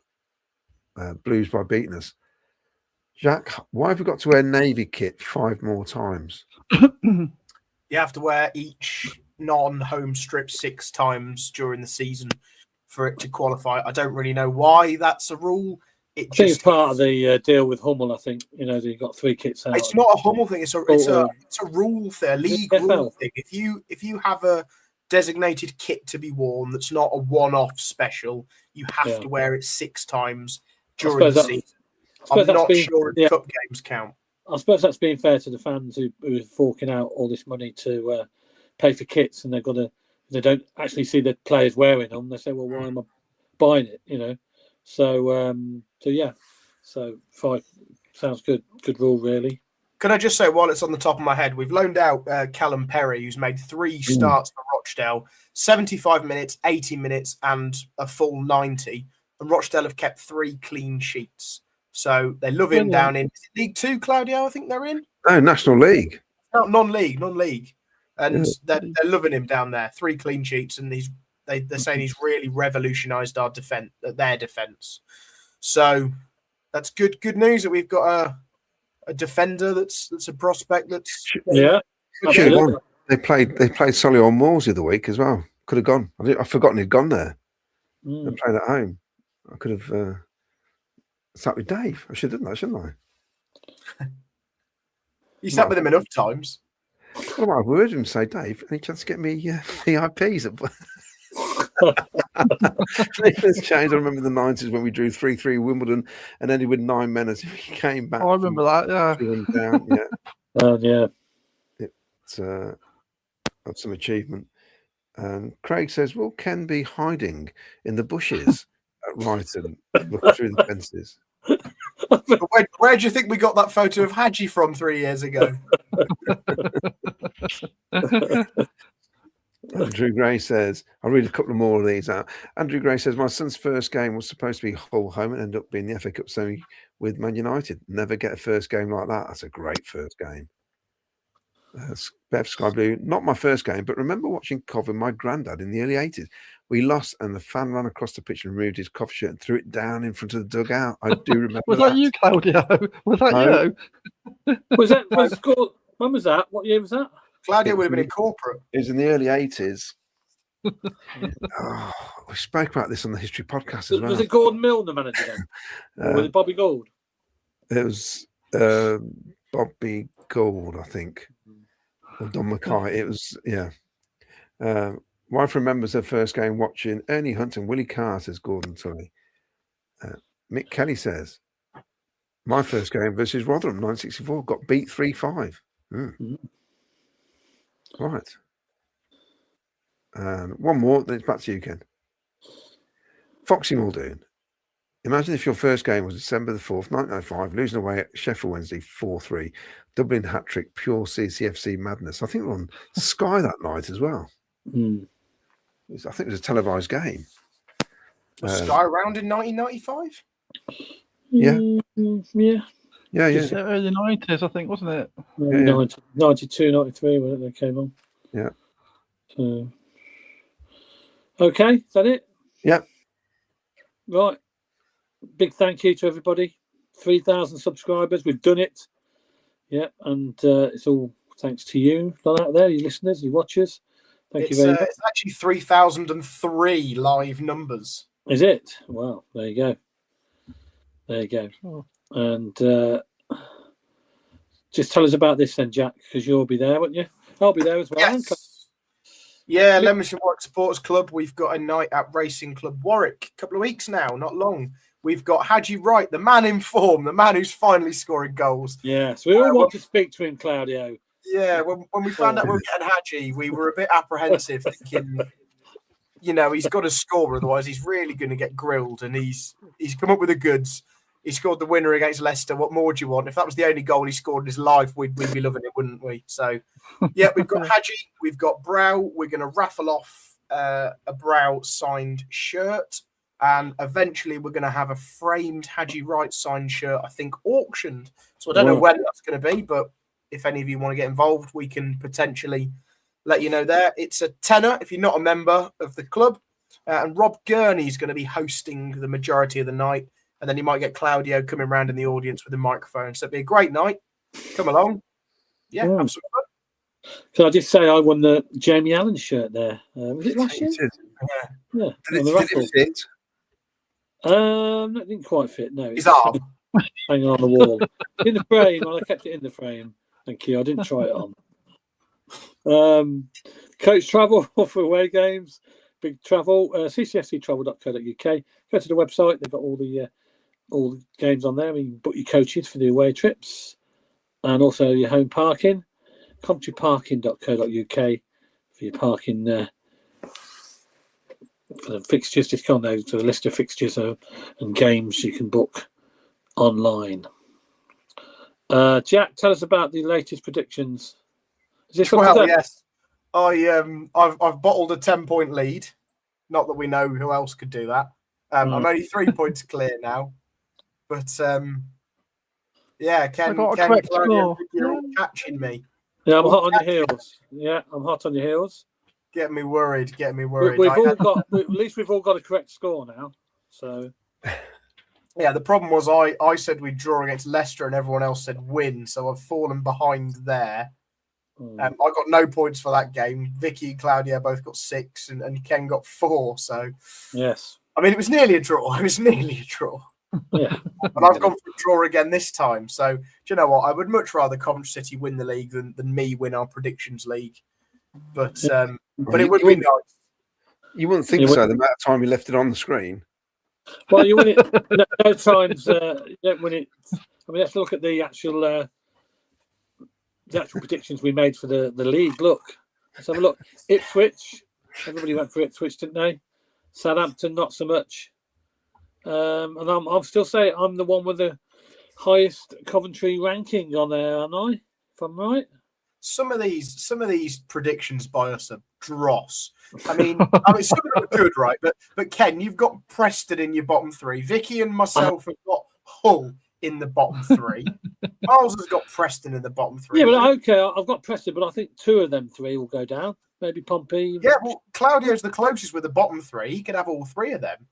Blues by beating us. Jack, why have we got to wear Navy kit 5 more times? You have to wear each non-home strip 6 times during the season for it to qualify. I don't really know why that's a rule. I think it's part of the deal with Hummel. I think they got 3 kits out. It's not a Hummel thing. It's a rule thing, a league rule thing. If you have a designated kit to be worn that's not a one-off special, you have to wear it 6 times during the season. I'm not sure if cup games count. I suppose that's being fair to the fans who are forking out all this money to pay for kits, and they don't actually see the players wearing them. They say, well, why am I buying it? So 5 sounds good rule, really. Can I just say, while it's on the top of my head, we've loaned out Callum Perry, who's made 3 starts for Rochdale, 75 minutes, 80 minutes, and a full 90. And Rochdale have kept 3 clean sheets. So they love him down in League 2, Claudio, I think they're in? No, National League. No, non-league. And they're loving him down there. 3 clean sheets, and they're saying he's really revolutionised their defence. So that's good news that we've got a defender that's a prospect that's absolutely. They played Solihull Moors the other week as well. Could have gone. I've forgotten he'd gone there. They played at home. I could have sat with Dave. I should have done that, shouldn't I? You sat with him enough times. Well, I've heard him say, Dave, any chance to get me VIPs? It's changed. I remember the 90s when we drew 3-3 Wimbledon and ended with 9 men as we came back. I remember that, Down. It's that's some achievement. And Craig says, will Ken be hiding in the bushes at Brighton, looking through the fences? Where do you think we got that photo of Hadji from 3 years ago? Andrew Gray says, I'll read a couple of more of these out. Andrew Gray says, my son's first game was supposed to be Hull home and ended up being the FA Cup semi with Man United. Never get a first game like that. That's a great first game. Bev Sky Blue, not my first game, but remember watching Cov with my granddad in the early 80s. We lost and the fan ran across the pitch and removed his Cov shirt and threw it down in front of the dugout. I do remember Was that you, Claudio? Was that you? When was that? What year was that? Claudio would have been in corporate. It was in the early 80s. We spoke about this on the History Podcast as well. Was it Gordon Milne the manager then? Or was it Bobby Gould? It was Bobby Gould, I think. Or Don Mackay. It was, Wife remembers her first game watching Ernie Hunt and Willie Carr, says Gordon Tully. Mick Kelly says, my first game versus Rotherham, 1964, got beat 3-5. Right. And one more, then it's back to you, Ken. Foxy Muldoon. Imagine if your first game was December the 4th, 1905, losing away at Sheffield Wednesday 4-3. Dublin hat-trick, pure CCFC madness. I think we were on Sky that night as well. I think it was a televised game. Was Sky around in 1995? Yeah. Yeah. Just the early 90s, I think, wasn't it? 92, 93 when they came on. Yeah. So, okay, is that it? Yeah. Right. Big thank you to everybody. 3,000 subscribers. We've done it. Yeah, and it's all thanks to you out there, you listeners, you watchers. Thank you very much. It's actually 3,003 live numbers. Is it? Wow, there you go. There you go. And just tell us about this then, Jack, because you'll be there, won't you? I'll be there as well. Yes. Yeah, Leamington Warwick Supporters Club. We've got a night at Racing Club Warwick. A couple of weeks now, not long. We've got Haji Wright, the man in form, the man who's finally scoring goals. Yes, we all want to speak to him, Claudio. Yeah, when we found out we were getting Haji, we were a bit apprehensive, thinking, you know, he's got to score, otherwise he's really going to get grilled. And he's come up with the goods. He scored the winner against Leicester. What more do you want? If that was the only goal he scored in his life, we'd be loving it, wouldn't we? So, yeah, we've got Haji, we've got Brow. We're going to raffle off a Brow signed shirt. And eventually we're going to have a framed Haji Wright signed shirt, I think, auctioned. So I don't know when that's going to be, but if any of you want to get involved, we can potentially let you know there. It's a tenner if you're not a member of the club. And Rob Gurney's going to be hosting the majority of the night. And then you might get Claudio coming around in the audience with a microphone. So it'll be a great night. Come along. Yeah, have some fun. Can I just say I won the Jamie Allen shirt there? Was it last year? Yeah. Did it fit? That didn't quite fit. No, his arm hanging on the wall in the frame. Well, I kept it in the frame. Thank you. I didn't try it on. Coach travel for away games, big travel. CCFCtravel.co.uk. Go to the website. They've got all the games on there. You can book your coaches for the away trips, and also your home parking. Coventryparking.co.uk for your parking there. For the fixtures, just go there to the list of fixtures and games you can book online. Jack, tell us about the latest predictions. Is this yes, I've bottled a 10-point lead. Not that we know who else could do that. I'm only 3 points clear now, but yeah, Ken, you're catching me. Yeah, I'm hot on your heels. Yeah, I'm hot on your heels. Get me worried. At least we've all got a correct score now. So, yeah, the problem was I said we'd draw against Leicester and everyone else said win, so I've fallen behind there. I got no points for that game. Vicky and Claudia both got 6 and Ken got 4. So, yes, I mean, it was nearly a draw. Yeah, but I've gone for a draw again this time. So, do you know what? I would much rather Coventry City win the league than me win our predictions league. But it would be nice. You wouldn't think so, the amount of time you left it on the screen. Well, you win it. No times you don't win it. I mean, let's look at the actual predictions we made for the league. Look, let's have a look. Ipswich. Everybody went for Ipswich, didn't they? Southampton, not so much. And I'm still saying I'm the one with the highest Coventry ranking on there, aren't I? If I'm right. Some of these predictions by us are dross. I mean, some of them are good, right? But Ken, you've got Preston in your bottom 3. Vicky and myself have got Hull in the bottom 3. Miles has got Preston in the bottom 3. Yeah, but okay, I've got Preston, but I think 2 of them 3 will go down. Maybe Pompey. Yeah, well, Claudio's the closest with the bottom 3. He could have all 3 of them.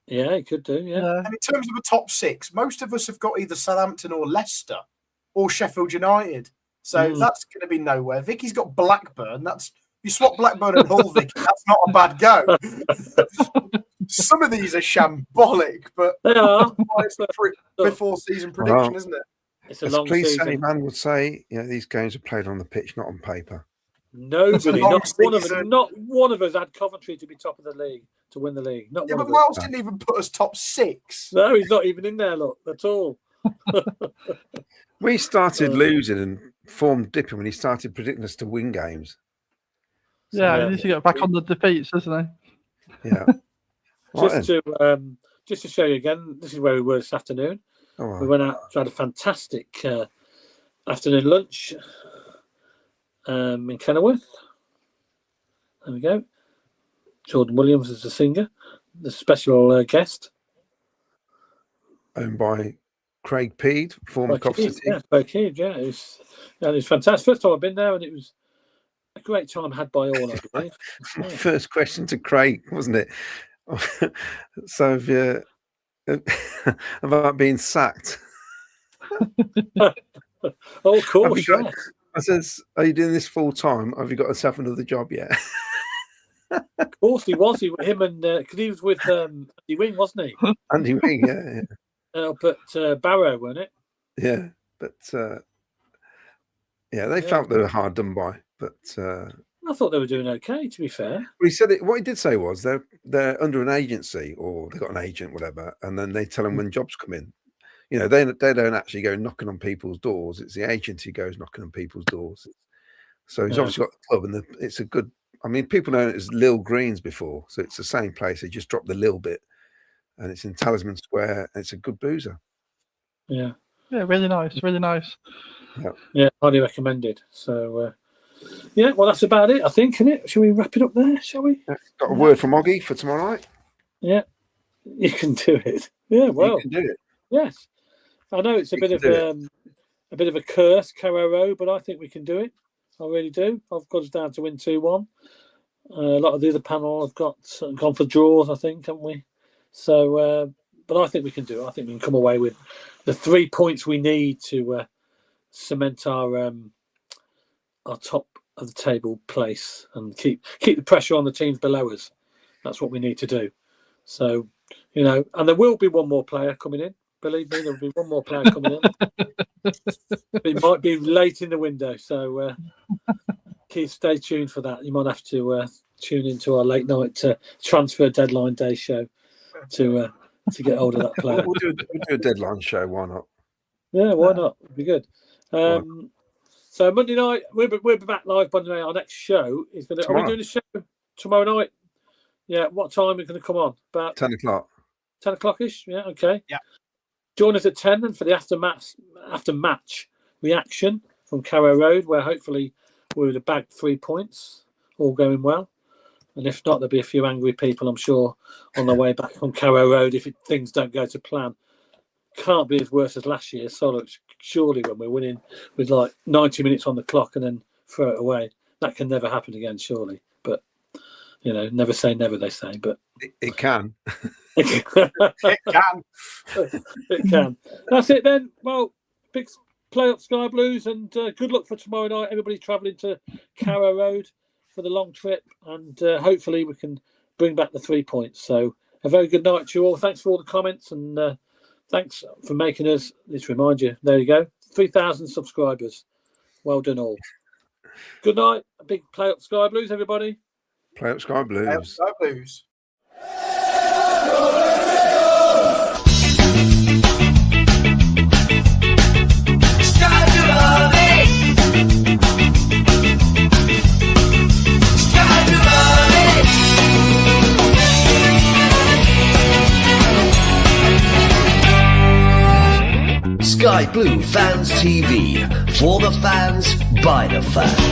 Yeah, he could do. Yeah. And in terms of a top 6, most of us have got either Southampton or Leicester or Sheffield United. So that's going to be nowhere. Vicky's got Blackburn. You swap Blackburn and Hull, Vicky. That's not a bad go. Some of these are shambolic, but they are. It's a before season prediction, isn't it? It's a long season. season. Any man would say, these games are played on the pitch, not on paper. Nobody, long not one of us had Coventry to be top of the league, to win the league. Not Yeah, one but of Miles us. didn't even put us top 6. No, he's not even in there, look, at all. We started losing and formed dipping when he started predicting us to win games. Yeah, he needs to get back on the defeats, doesn't he? Yeah. Just to show you again, this is where we were this afternoon. Right. We went out, had a fantastic afternoon lunch in Kenilworth. There we go. Jordan Williams is the singer, the special guest. Owned by Craig Peed, former Coventry. Yeah, Craig Peed, yeah. It was fantastic. First time I've been there, and it was a great time had by all, I believe. Yeah. First question to Craig, wasn't it? So, if you about being sacked. Oh, of course, yes. I says, "Are you doing this full time? Have you got yourself another job yet?" Of course he was. Him and because he was with Andy Wing, wasn't he? Andy Wing, yeah. Up at Barrow, wasn't it? Yeah, but they felt they were hard done by. But I thought they were doing okay, to be fair. Well, he said it. What he did say was they're under an agency, or they got an agent, whatever, and then they tell them when jobs come in. You know, they don't actually go knocking on people's doors. It's the agent who goes knocking on people's doors. So he's obviously got the club, and it's a good. I mean, people know it as Lil Greens before, so it's the same place. They just dropped the Lil bit, and it's in Talisman Square. And it's a good boozer. Yeah, really nice, really nice. Yeah, highly recommended. So. Yeah, well, that's about it, I think, isn't it? Shall we wrap it up there, shall we? Got a word from Oggy for tomorrow night? Yeah, you can do it. Yeah, well, you can do it. Yes. I know it's a bit of a curse, Carrow Road, but I think we can do it. I really do. I've got us down to win 2-1. A lot of the other panel have gone for draws, I think, haven't we? So, but I think we can do it. I think we can come away with the 3 points we need to cement our top of the table place and keep the pressure on the teams below us. That's what we need to do. So, you know, and there will be one more player coming in. Believe me, there will be one more player coming in. It might be late in the window, so stay tuned for that. You might have to tune into our late night transfer deadline day show to get hold of that player. We'll do a deadline show. Why not? Yeah, why not? It'd be good. So Monday night, we'll be back live. By the way, our next show is going to. Are we doing a show tomorrow night? Yeah. What time are we going to come on? About 10 o'clock. 10 o'clock-ish. Yeah. Okay. Yeah. Join us at 10 then for the after match reaction from Carrow Road, where hopefully we would have bagged 3 points, all going well. And if not, there'll be a few angry people, I'm sure, on their way back from Carrow Road if things don't go to plan. Can't be as worse as last year. So surely when we're winning with like 90 minutes on the clock and then throw it away, that can never happen again, surely. But, you know, never say never, they say. But it can. It can. It can. That's it then. Well, big play up Sky Blues, and good luck for tomorrow night. Everybody travelling to Carrow Road for the long trip, and hopefully we can bring back the 3 points. So a very good night to you all. Thanks for all the comments, and thanks for making us. Let's remind you. There you go. 3,000 subscribers. Well done all. Good night. A big play up Sky Blues, everybody. Play up Sky Blues. Play up Sky Blues. Sky Blue Fans TV, for the fans, by the fans.